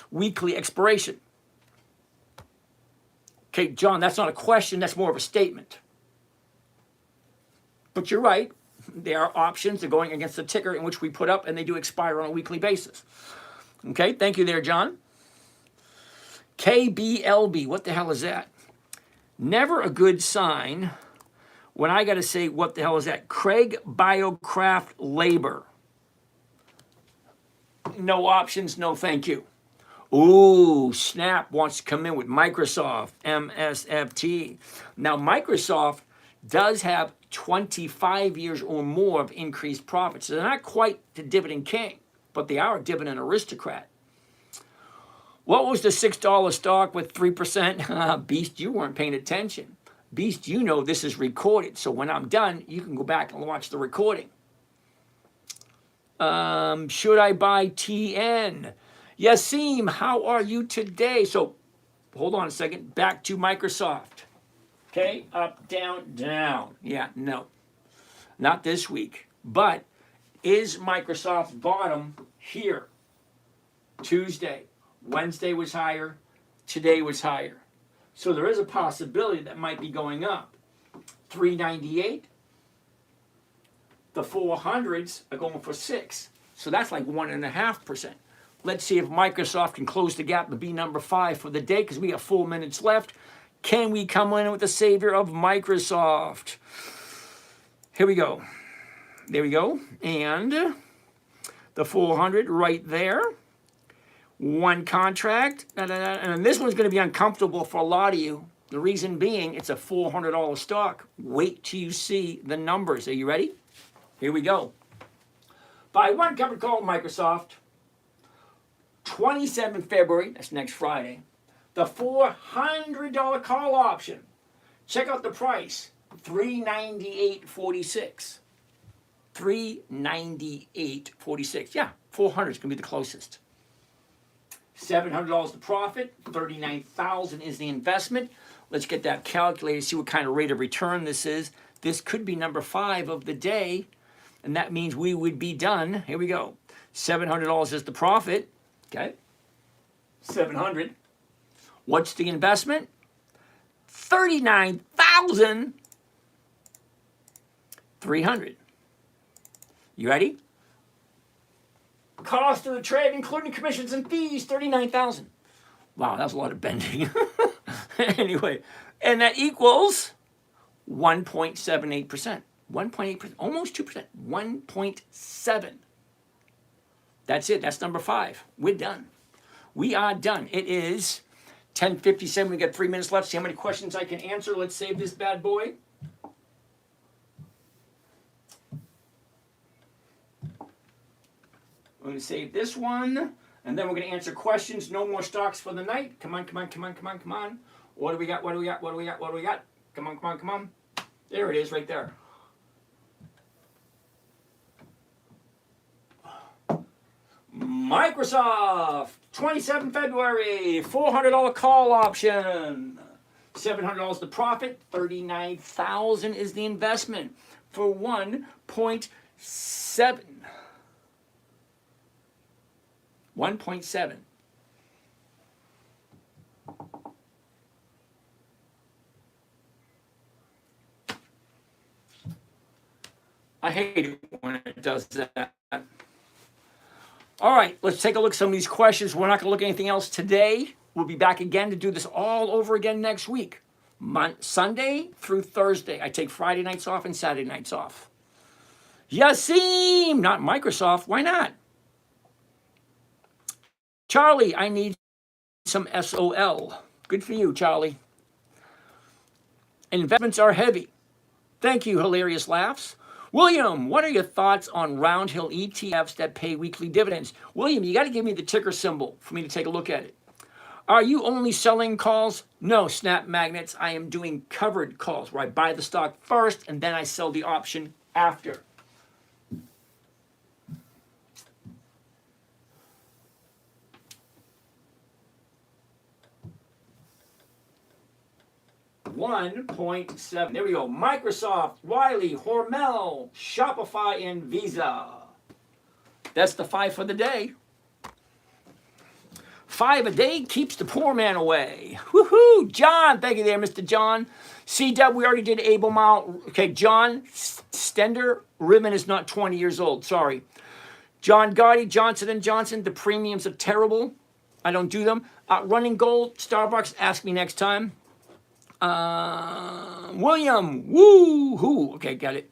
weekly expiration. Okay, John, that's not a question, that's more of a statement. But you're right, there are options, they're going against the ticker in which we put up, and they do expire on a weekly basis. Okay, thank you there, John. KBLB, what the hell is that? Never a good sign when I got to say, what the hell is that? Craig Biocraft Labor. No options, no thank you. Ooh, Snap wants to come in with Microsoft, MSFT. Now, Microsoft does have 25 years or more of increased profits. So they're not quite the dividend king, but they are a dividend aristocrat. What was the $6 stock with 3%? Beast, you weren't paying attention. Beast, you know this is recorded. So when I'm done, you can go back and watch the recording. Should I buy TN? Yasim, how are you today? So hold on a second. Back to Microsoft. Okay, up, down, down. Yeah, no. Not this week. But is Microsoft's bottom here? Tuesday. Wednesday was higher. Today was higher. So there is a possibility that might be going up. 398. The 400s are going for 6. So that's like 1.5%. Let's see if Microsoft can close the gap to be number 5 for the day, because we got 4 minutes left. Can we come in with the savior of Microsoft? Here we go. There we go. And the 400 right there. One contract. And this one's going to be uncomfortable for a lot of you. The reason being, it's a $400 stock. Wait till you see the numbers. Are you ready? Here we go. Buy one covered call Microsoft. 27 February, that's next Friday. The $400 call option. Check out the price. $398.46. $398.46. Yeah, 400 is going to be the closest. $700 the profit, $39,000 is the investment. Let's get that calculated, see what kind of rate of return this is. This could be number 5 of the day, and that means we would be done. Here we go. $700 is the profit. Okay. 700. What's the investment? 39,300. You ready? Cost of the trade, including commissions and fees, 39,000. Wow, that's a lot of bending. Anyway, and that equals 1.78%. 1.8%, almost 2%. 1.7. That's it. That's number 5. We're done. We are done. It is 10:57. We got 3 minutes left. See how many questions I can answer. Let's save this bad boy. We're going to save this one, and then we're going to answer questions. No more stocks for the night. Come on, come on, come on, come on, come on. What do we got? What do we got? What do we got? What do we got? Come on, come on, come on. There it is right there. Microsoft, 27 February, $400 call option. $700 the profit, $39,000 is the investment for 1.7. 1.7. I hate it when it does that. All right, let's take a look at some of these questions. We're not going to look at anything else today. We'll be back again to do this all over again next week. Sunday through Thursday. I take Friday nights off and Saturday nights off. Yasim, not Microsoft. Why not? Charlie, I need some SOL. Good for you, Charlie. Investments are heavy. Thank you, hilarious laughs. William, what are your thoughts on round hill ETFs that pay weekly dividends? William, you got to give me the ticker symbol for me to take a look at it. Are you only selling calls? No, Snap Magnets. I am doing covered calls where I buy the stock first and then I sell the option after. $1.7. There we go. Microsoft, Wiley, Hormel, Shopify, and Visa. That's the 5 for the day. 5 a day keeps the poor man away. Woohoo! John, thank you there, Mr. John. C-Dub, we already did Able Mile. Okay, John Stender, Ribbon is not 20 years old. Sorry. John Gotti, Johnson & Johnson, the premiums are terrible. I don't do them. Running Gold, Starbucks, ask me next time. William, woo-hoo. Okay, got it.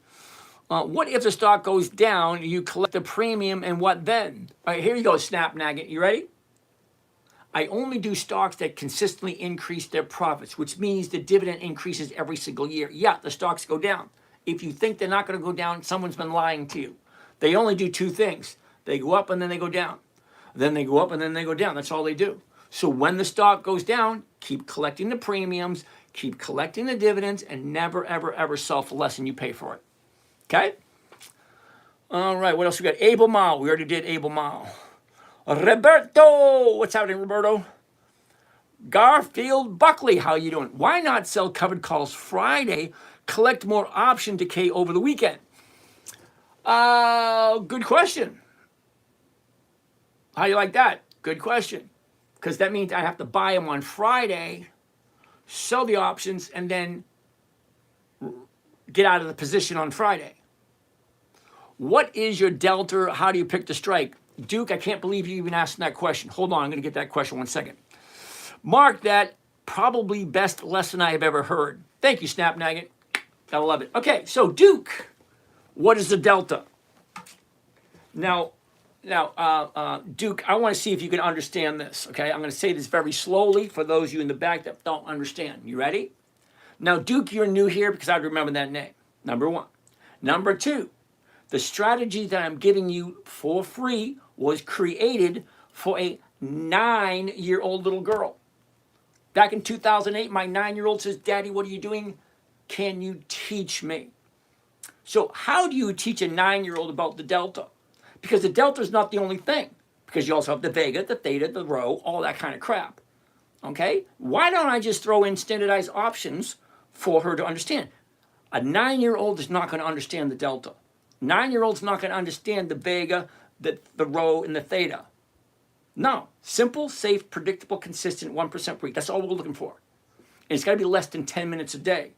What if the stock goes down, you collect the premium, and what then? All right, here you go, Snap Nugget. You ready? I only do stocks that consistently increase their profits, which means the dividend increases every single year. Yeah, the stocks go down. If you think they're not going to go down, someone's been lying to you. They only do 2 things. They go up and then they go down. Then they go up and then they go down. That's all they do. So when the stock goes down, keep collecting the premiums, keep collecting the dividends, and never, ever, ever sell for less than you pay for it. Okay? All right, what else we got? Able Mile. We already did Able Mile. Roberto! What's happening, Roberto? Garfield Buckley, how you doing? Why not sell covered calls Friday, collect more option decay over the weekend? Good question. How do you like that? Good question. Because that means I have to buy them on Friday, sell the options, and then get out of the position on Friday. What is your delta? How do you pick the strike? Duke, I can't believe you even asked that question. Hold on, I'm going to get that question 1 second. Mark that probably best lesson I have ever heard. Thank you, Snap Nugget. I love it. Okay, so Duke, what is the delta? Now, Duke, I want to see if you can understand this, okay? I'm going to say this very slowly for those of you in the back that don't understand. You ready? Now, Duke, you're new here because I remember that name, number 1. Number 2, the strategy that I'm giving you for free was created for a 9-year-old little girl. Back in 2008, my 9-year-old says, Daddy, what are you doing? Can you teach me? So how do you teach a 9-year-old about the delta? Because the delta is not the only thing. Because you also have the vega, the theta, the rho, all that kind of crap. Okay? Why don't I just throw in standardized options for her to understand? A 9-year-old is not going to understand the delta. 9-year-old's not going to understand the vega, the rho, and the theta. No. Simple, safe, predictable, consistent, 1% per week. That's all we're looking for. And it's got to be less than 10 minutes a day.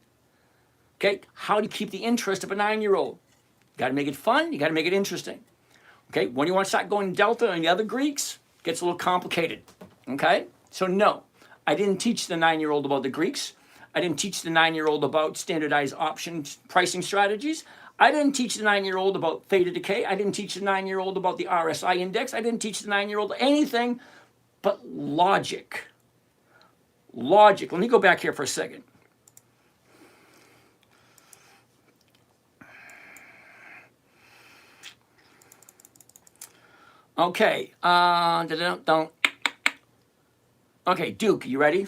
Okay? How do you keep the interest of a 9-year-old? You got to make it fun. You got to make it interesting. Okay? When you want to start going Delta and the other Greeks, it gets a little complicated. Okay? So no, I didn't teach the 9-year-old about the Greeks. I didn't teach the 9-year-old about standardized option pricing strategies. I didn't teach the 9-year-old about theta decay. I didn't teach the 9-year-old about the RSI index. I didn't teach the 9-year-old anything but logic. Logic. Let me go back here for a second. Okay. Okay, Duke, you ready?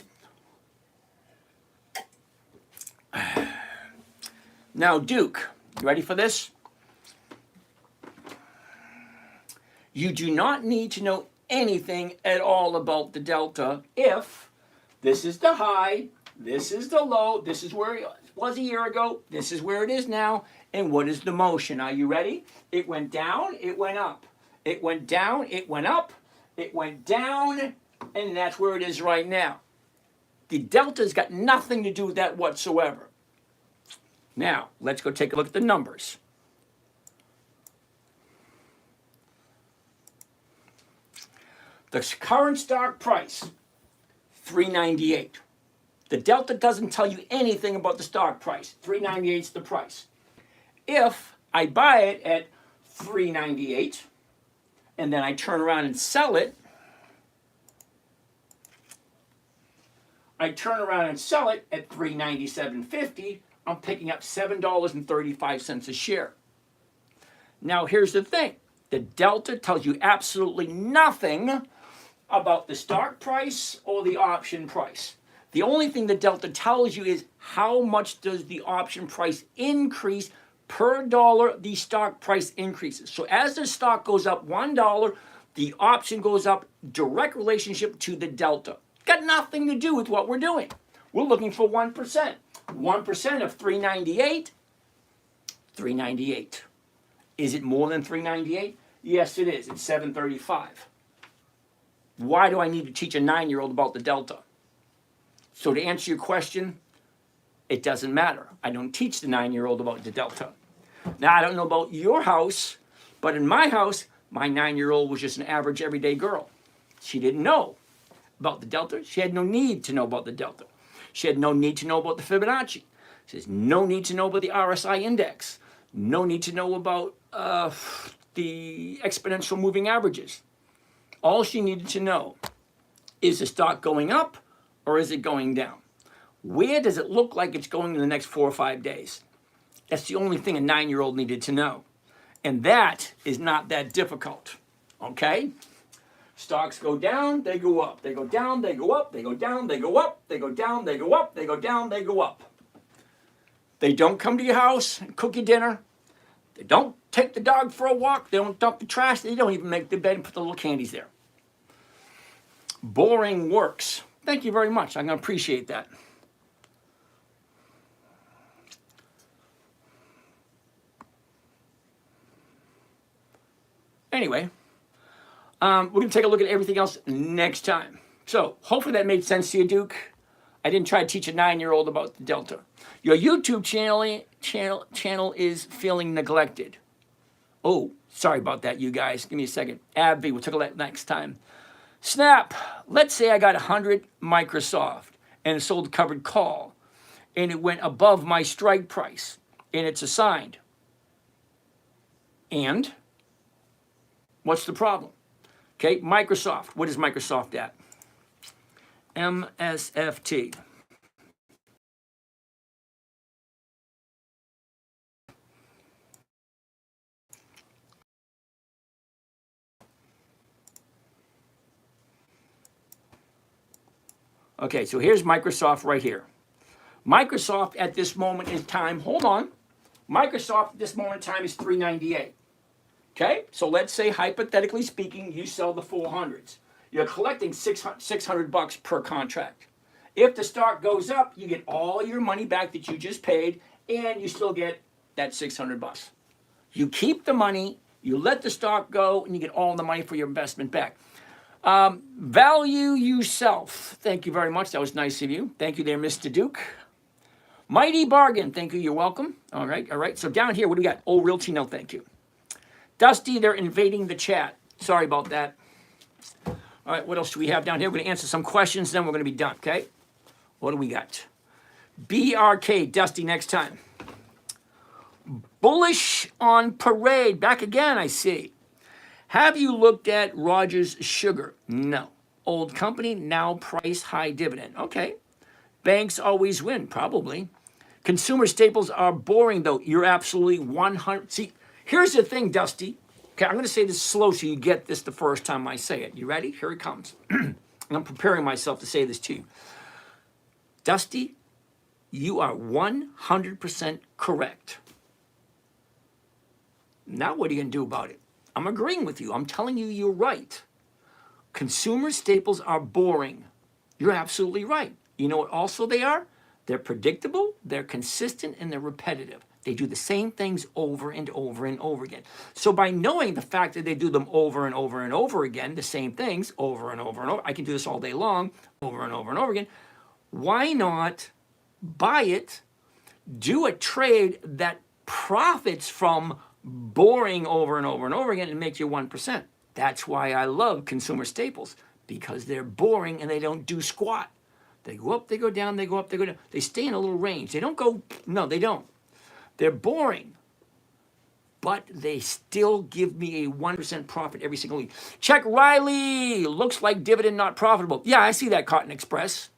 Now, Duke, you ready for this? You do not need to know anything at all about the delta if this is the high, this is the low, this is where it was a year ago, this is where it is now, and what is the motion? Are you ready? It went down, it went up. It went down, it went up, it went down, and that's where it is right now. The delta's got nothing to do with that whatsoever. Now, let's go take a look at the numbers. The current stock price, $3.98. The delta doesn't tell you anything about the stock price. $3.98 is the price. If I buy it at $3.98 and then I turn around and sell it, I turn around and sell it at $397.50, I'm picking up $7.35 a share. Now here's the thing. The delta tells you absolutely nothing about the stock price or the option price. The only thing the delta tells you is how much does the option price increase per dollar the stock price increases. So as the stock goes up $1, the option goes up, direct relationship to the delta. Got nothing to do with what we're doing. We're looking for 1%. 1% of 398, 398. Is it more than 398? Yes, it is. It's 735. Why do I need to teach a 9-year-old about the delta? So to answer your question, it doesn't matter. I don't teach the 9-year-old about the delta. Now, I don't know about your house, but in my house, my 9-year-old was just an average everyday girl. She didn't know about the delta. She had no need to know about the delta. She had no need to know about the Fibonacci. She has no need to know about the RSI index. No need to know about the exponential moving averages. All she needed to know is the stock going up or is it going down? Where does it look like it's going in the next 4 or 5 days? That's the only thing a 9-year-old needed to know. And that is not that difficult, okay? Stocks go down, they go up. They go down, they go up. They go down, they go up. They go down, they go up. They go down, they go up. They don't come to your house and cook you dinner. They don't take the dog for a walk. They don't dump the trash. They don't even make the bed and put the little candies there. Boring works. Thank you very much. I'm going to appreciate that. Anyway, we're going to take a look at everything else next time. So hopefully that made sense to you, Duke. I didn't try to teach a 9-year-old about the delta. Your YouTube channel is feeling neglected. Oh, sorry about that, you guys. Give me a second. AbbVie, we'll take a look at next time. Snap, let's say I got 100 Microsoft and it sold a covered call and it went above my strike price and it's assigned. And what's the problem? Okay, Microsoft. What is Microsoft at? MSFT. Okay, so here's Microsoft right here. Microsoft at this moment in time, hold on. Microsoft at this moment in time is 398. Okay, so let's say hypothetically speaking, you sell the 400s. You're collecting $600 per contract. If the stock goes up, you get all your money back that you just paid, and you still get that $600. You keep the money, you let the stock go, and you get all the money for your investment back. Value yourself. Thank you very much. That was nice of you. Thank you there, Mr. Duke. Mighty bargain. Thank you. You're welcome. All right. So down here, what do we got? Oh, Realty, no, thank you. Dusty, they're invading the chat. Sorry about that. All right, what else do we have down here? We're going to answer some questions, then we're going to be done, okay? What do we got? BRK, Dusty, next time. Bullish on Parade. Back again, I see. Have you looked at Rogers Sugar? No. Old company, now price, high dividend. Okay. Banks always win, probably. Consumer staples are boring, though. You're absolutely 100. See, here's the thing, Dusty. Okay, I'm going to say this slow so you get this the first time I say it. You ready? Here it comes. And I'm preparing myself to say this to you. Dusty, you are 100% correct. Now what are you going to do about it? I'm agreeing with you. I'm telling you you're right. Consumer staples are boring. You're absolutely right. You know what also they are? They're predictable, they're consistent, and they're repetitive. They do the same things over and over and over again. So by knowing the fact that they do them over and over and over again, the same things over and over and over, I can do this all day long, over and over and over again, why not buy it, do a trade that profits from boring over and over and over again and makes you 1%. That's why I love consumer staples, because they're boring and they don't do squat. They go up, they go down, they go up, they go down. They stay in a little range. They don't go, no, they don't. They're boring, but they still give me a 1% profit every single week. Check Riley, looks like dividend not profitable. Yeah, I see that, Cotton Express.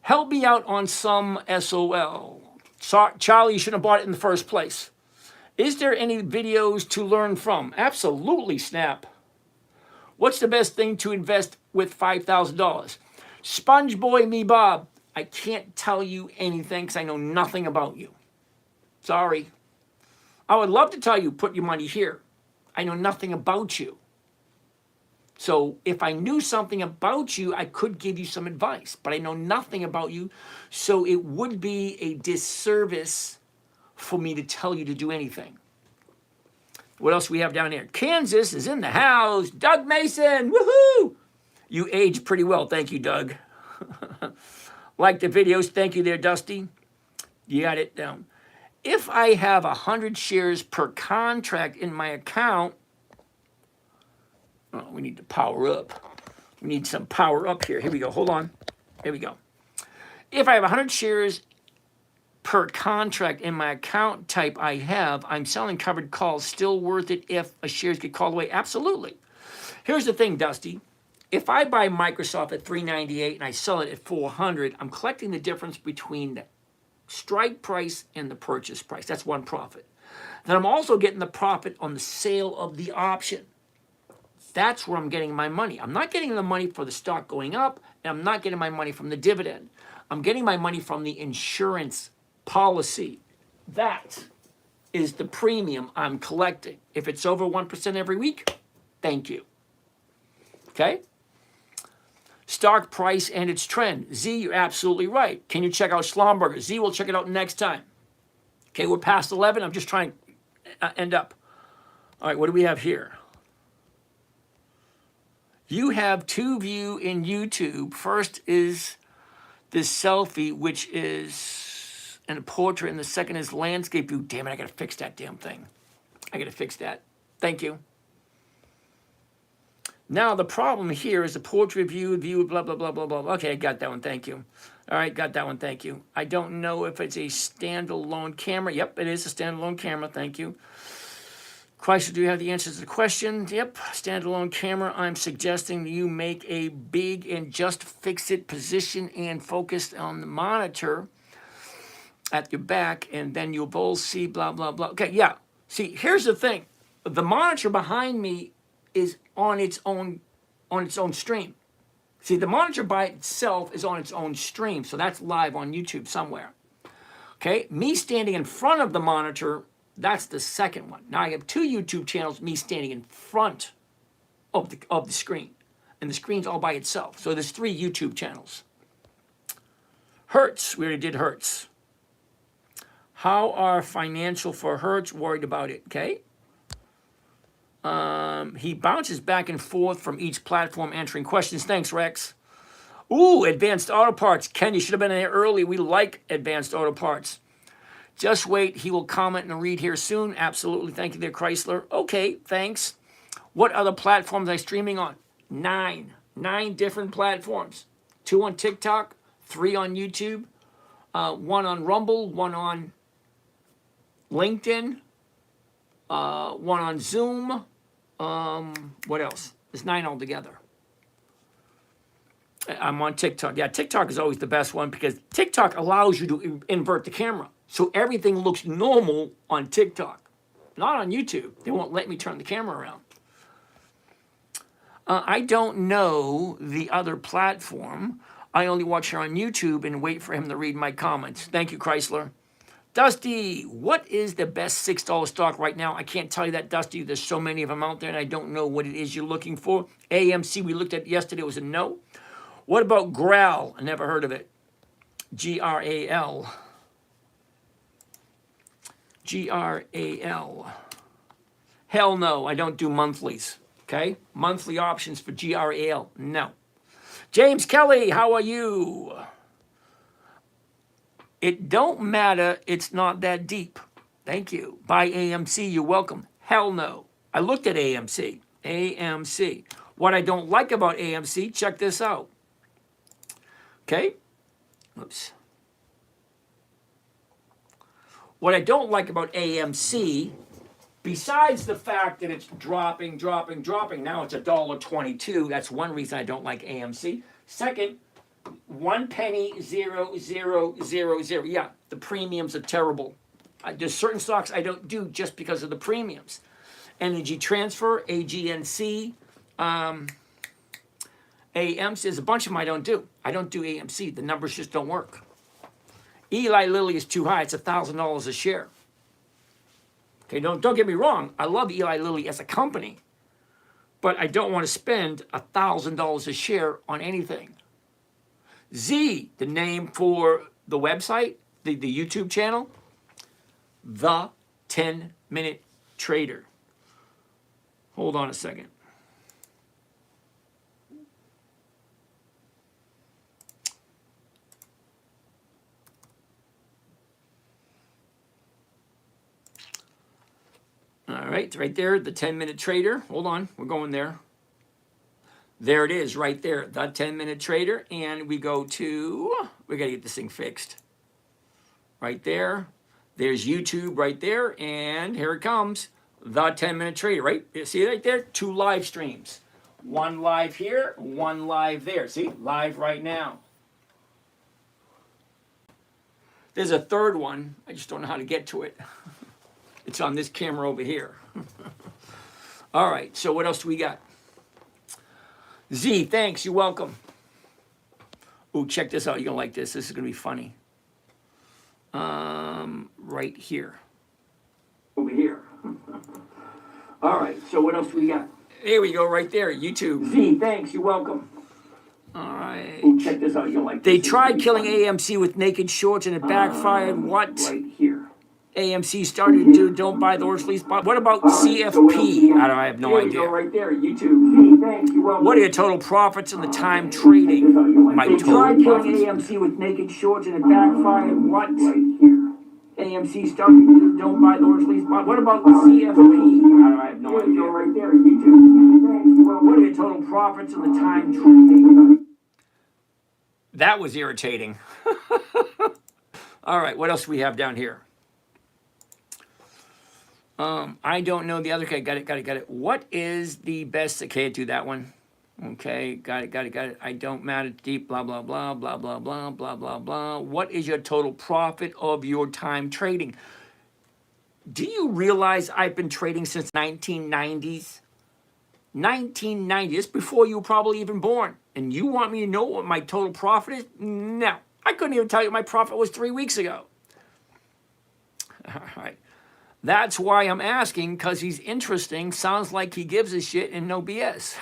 Help me out on some SOL. Charlie, you shouldn't have bought it in the first place. Is there any videos to learn from? Absolutely, Snap. What's the best thing to invest with $5,000? Sponge Boy Me Bob, I can't tell you anything because I know nothing about you. Sorry. I would love to tell you, put your money here. I know nothing about you. So if I knew something about you, I could give you some advice, but I know nothing about you. So it would be a disservice for me to tell you to do anything. What else we have down here? Kansas is in the house. Doug Mason, woohoo! You aged pretty well. Thank you, Doug. Like the videos. Thank you there, Dusty. You got it down. If I have 100 shares per contract in my account, oh, we need to power up. We need some power up here. Here we go. Hold on. Here we go. If I have 100 shares per contract in my account type I have, I'm selling covered calls. Still worth it if a shares get called away? Absolutely. Here's the thing, Dusty. If I buy Microsoft at $398 and I sell it at $400, I'm collecting the difference between the strike price and the purchase price. That's one profit. Then I'm also getting the profit on the sale of the option. That's where I'm getting my money. I'm not getting the money for the stock going up, and I'm not getting my money from the dividend. I'm getting my money from the insurance policy. That is the premium I'm collecting. If it's over 1% every week, thank you. Okay? Stock price and its trend. Z, you're absolutely right. Can you check out Schlumberger? Z, we'll check it out next time. Okay, we're past 11. I'm just trying to end up. All right, what do we have here? You have two view in YouTube. First is this selfie, which is in a portrait, and the second is landscape view. Damn it, I gotta fix that damn thing. I gotta fix that. Thank you. Now, the problem here is the portrait view, blah, blah, blah, blah, blah. Okay, I got that one, thank you. All right, got that one, thank you. I don't know if it's a standalone camera. Yep, it is a standalone camera, thank you. Chrysler, do you have the answers to the question? Yep, standalone camera. I'm suggesting you make a big and just fix it position and focus on the monitor at your back, and then you'll both see blah, blah, blah. Okay, yeah. See, here's the thing. The monitor behind me is on its own stream. See, the monitor by itself is on its own stream, so that's live on YouTube somewhere. Okay, me standing in front of the monitor, that's the second one. Now I have two YouTube channels, me standing in front of the screen, and the screen's all by itself. So there's 3 YouTube channels. Hertz, we already did Hertz. How are financial for Hertz? Worried about it, okay? He bounces back and forth from each platform answering questions. Thanks, Rex. Ooh, Advanced Auto Parts. Ken, you should have been there early. We like Advanced Auto Parts. Just wait. He will comment and read here soon. Absolutely. Thank you there, Chrysler. Okay, thanks. What other platforms are I streaming on? 9. 9 different platforms. 2 on TikTok, 3 on YouTube, 1 on Rumble, 1 on LinkedIn, 1 on Zoom. What else? There's 9 altogether. I'm on TikTok. Yeah, TikTok is always the best one because TikTok allows you to invert the camera. So everything looks normal on TikTok. Not on YouTube. They won't let me turn the camera around. I don't know the other platform. I only watch her on YouTube and wait for him to read my comments. Thank you, Chrysler. Dusty, what is the best $6 stock right now? I can't tell you that, Dusty. There's so many of them out there, and I don't know what it is you're looking for. AMC, we looked at yesterday. It was a no. What about GRAL? I never heard of it. G-R-A-L. G-R-A-L. Hell no, I don't do monthlies. Okay? Monthly options for GRAL. No. James Kelly, how are you? It don't matter. It's not that deep. Thank you. Buy AMC. You're welcome. Hell no. I looked at AMC. AMC. What I don't like about AMC, check this out. Okay? Oops. What I don't like about AMC, besides the fact that it's dropping, now it's $1.22. That's one reason I don't like AMC. Second, 1 penny 0,000. Yeah, the premiums are terrible. There's certain stocks I don't do just because of the premiums. Energy Transfer, AGNC, AMC. There's a bunch of them I don't do. I don't do AMC. The numbers just don't work. Eli Lilly is too high. It's $1,000 a share. Okay, don't get me wrong. I love Eli Lilly as a company, but I don't want to spend $1,000 a share on anything. Z, the name for the website, the YouTube channel, The 10-Minute Trader. Hold on a second. All right, it's right there, The 10-Minute Trader. Hold on, we're going there. There it is, right there, The 10-Minute Trader. And we go to, we got to get this thing fixed. Right there. There's YouTube right there. And here it comes, The 10-Minute Trader, right? You see it right there? 2 live streams. 1 live here, 1 live there. See, live right now. There's a third one. I just don't know how to get to it. It's on this camera over here. All right, so what else do we got? Z, thanks, you're welcome. Ooh, check this out. You're going to like this. This is going to be funny. Right here. Over here. All right, so what else do we got? Here we go, right there, YouTube. Z, thanks, you're welcome. All right. Ooh, check this out. You're going to like this. They tried killing AMC with naked shorts and it backfired. What? Right here. AMC started to do don't buy the horse lease. What about CFP? I have no idea. Right there, YouTube. What are your total profits in the time trading? My total profits. AMC with naked shorts and it backfired. What? AMC started to do don't buy the horse lease. What about CFP? I have no idea. Right there, YouTube. What are your total profits in the time trading? That was irritating. All right, what else do we have down here? I don't know the other guy. Got it. What is the best? Okay, do that one. Okay, got it. I don't matter deep, blah, blah, blah, blah, blah, blah, blah, blah, blah. What is your total profit of your time trading? Do you realize I've been trading since 1990s? 1990, it's before you were probably even born. And you want me to know what my total profit is? No, I couldn't even tell you what my profit was 3 weeks ago. All right. That's why I'm asking, because he's interesting, sounds like he gives a shit and no BS.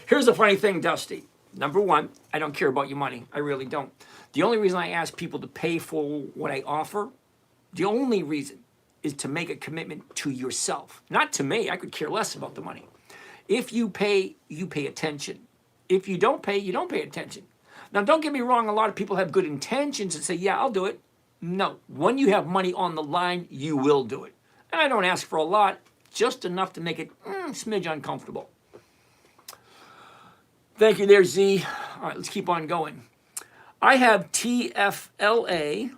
Here's the funny thing, Dusty. Number one, I don't care about your money. I really don't. The only reason I ask people to pay for what I offer, the only reason is to make a commitment to yourself. Not to me. I could care less about the money. If you pay attention. If you don't pay, you don't pay attention. Now, don't get me wrong. A lot of people have good intentions and say, yeah, I'll do it. No, when you have money on the line, you will do it. And I don't ask for a lot, just enough to make it smidge uncomfortable. Thank you there, Z. All right, let's keep on going. I have TFLA,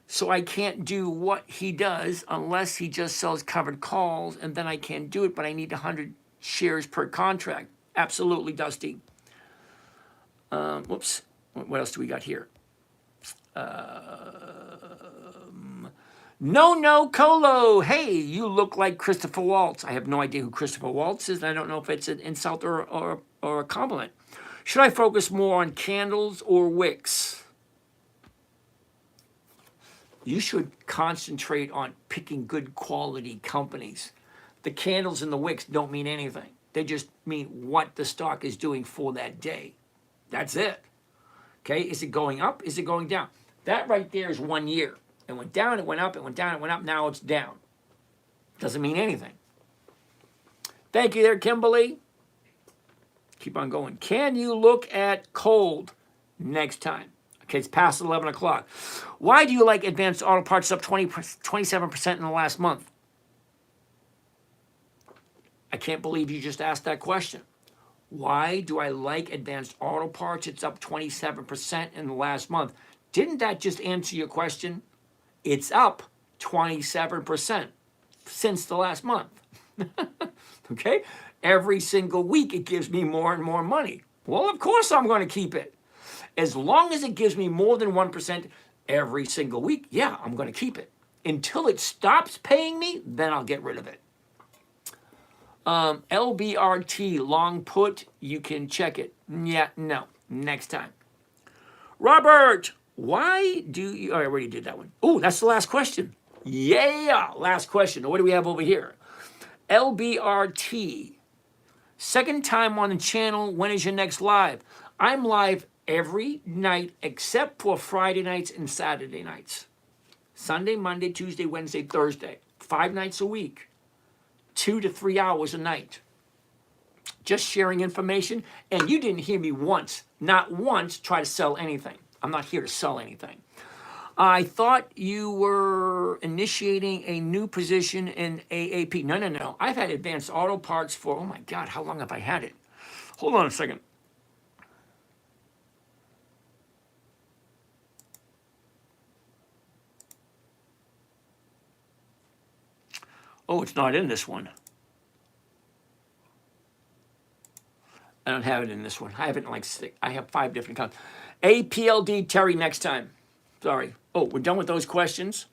so I can't do what he does unless he just sells covered calls, and then I can do it, but I need 100 shares per contract. Absolutely, Dusty. Whoops. What else do we got here? No Colo. Hey, you look like Christopher Waltz. I have no idea who Christopher Waltz is, and I don't know if it's an insult or a compliment. Should I focus more on candles or wicks? You should concentrate on picking good quality companies. The candles and the wicks don't mean anything. They just mean what the stock is doing for that day. That's it. Okay, is it going up? Is it going down? That right there is 1 year. It went down, it went up, it went down, it went up, now it's down. Doesn't mean anything. Thank you there, Kimberly. Keep on going. Can you look at cold next time? Okay, it's past 11 o'clock. Why do you like Advanced Auto Parts up 27% in the last month? I can't believe you just asked that question. Why do I like Advanced Auto Parts? It's up 27% in the last month. Didn't that just answer your question? It's up 27% since the last month. Okay? Every single week it gives me more and more money. Well, of course I'm going to keep it. As long as it gives me more than 1% every single week, yeah, I'm going to keep it. Until it stops paying me, then I'll get rid of it. LBRT, long put, you can check it. Yeah, no, next time. Robert, why do you, oh, I already did that one. Oh, that's the last question. Yeah, last question. What do we have over here? LBRT, second time on the channel. When is your next live? I'm live every night except for Friday nights and Saturday nights. Sunday, Monday, Tuesday, Wednesday, Thursday. 5 nights a week. 2 to 3 hours a night. Just sharing information. And you didn't hear me once, not once, try to sell anything. I'm not here to sell anything. I thought you were initiating a new position in AAP. No, no, no. I've had Advanced Auto Parts for, oh my God, how long have I had it? Hold on a second. Oh, it's not in this one. I don't have it in this one. I have it in like 6. I have 5 different accounts. APLD, Terry, next time. Sorry. Oh, we're done with those questions.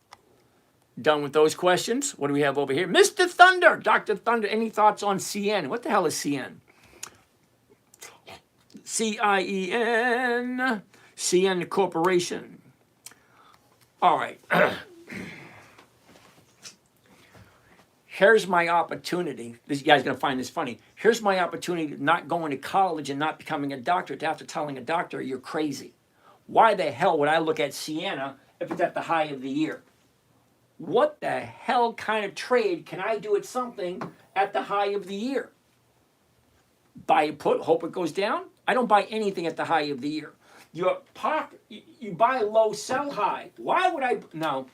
Done with those questions. What do we have over here? Mr. Thunder, Dr. Thunder, any thoughts on CN? What the hell is CN? CIEN. CN Corporation. All right. Here's my opportunity. This guy's going to find this funny. Here's my opportunity to not going to college and not becoming a doctor after telling a doctor you're crazy. Why the hell would I look at Sienna if it's at the high of the year? What the hell kind of trade can I do at something at the high of the year? Buy a put, hope it goes down? I don't buy anything at the high of the year. You buy low, sell high. Why would I? No.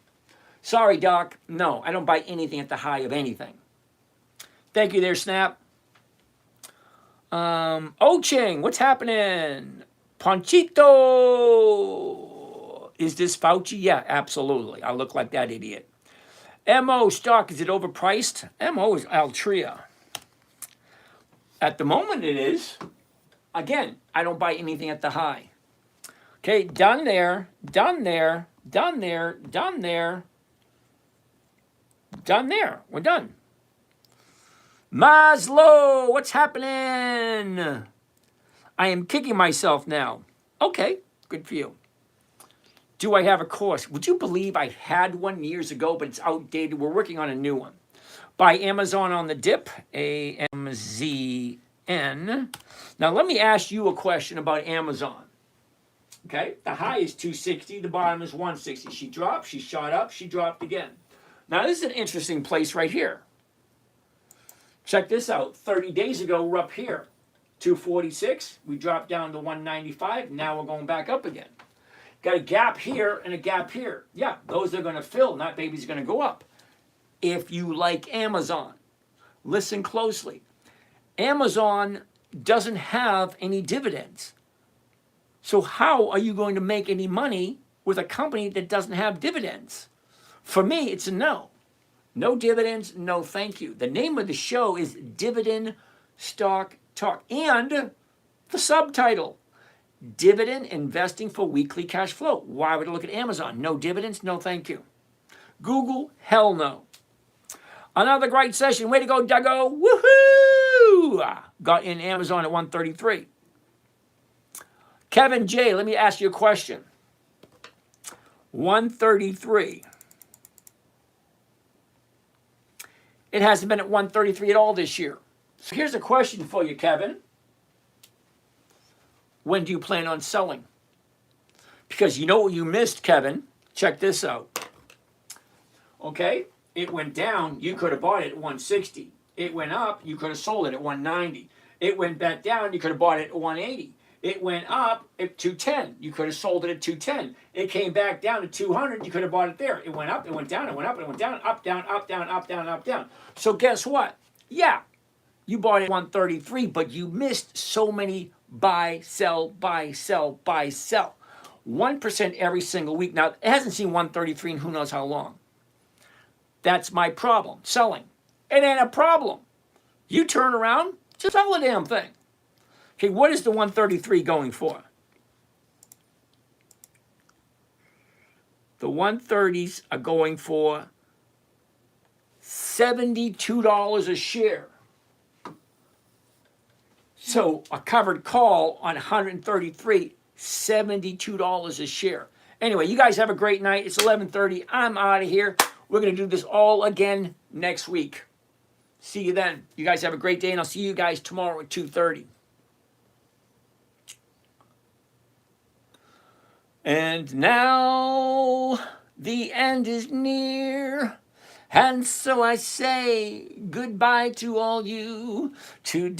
Sorry, Doc. No, I don't buy anything at the high of anything. Thank you there, Snap. Ching, what's happening? Panchito. Is this Fauci? Yeah, absolutely. I look like that idiot. MO stock, is it overpriced? MO is Altria. At the moment it is. Again, I don't buy anything at the high. Okay, done there, done there, done there, done there. Done there. We're done. Maslow, what's happening? I am kicking myself now. Okay, good for you. Do I have a course? Would you believe I had one years ago, but it's outdated? We're working on a new one. By Amazon on the dip, AMZN. Now, let me ask you a question about Amazon. Okay, the high is 260, the bottom is 160. She dropped, she shot up, she dropped again. Now, this is an interesting place right here. Check this out. 30 days ago, we're up here. 246. We dropped down to 195. Now we're going back up again. Got a gap here and a gap here. Yeah, those are going to fill. Not baby's going to go up. If you like Amazon, listen closely. Amazon doesn't have any dividends. So how are you going to make any money with a company that doesn't have dividends? For me, it's a no. No dividends, no thank you. The name of the show is Dividend Stock Talk. And the subtitle, Dividend Investing for Weekly Cash Flow. Why would I look at Amazon? No dividends, no thank you. Google, hell no. Another great session. Way to go, Duggo. Woohoo! Got in Amazon at 133. Kevin J., let me ask you a question. 133. It hasn't been at 133 at all this year. So here's a question for you, Kevin. When do you plan on selling? Because you know what you missed, Kevin. Check this out. Okay, it went down. You could have bought it at 160. It went up. You could have sold it at 190. It went back down. You could have bought it at 180. It went up at 210. You could have sold it at 210. It came back down to 200. You could have bought it there. It went up, it went down, it went up, it went down, up, down, up, down, up, down, up, down. So guess what? Yeah, you bought it at 133, but you missed so many buy, sell, buy, sell, buy, sell. 1% every single week. Now, it hasn't seen 133 in who knows how long. That's my problem, selling. It ain't a problem. You turn around, just sell the damn thing. Okay, what is the 133 going for? The 130s are going for $72 a share. So a covered call on 133, $72 a share. Anyway, you guys have a great night. It's 11:30. I'm out of here. We're going to do this all again next week. See you then. You guys have a great day, and I'll see you guys tomorrow at 2:30. And now the end is near. And so I say goodbye to all you today.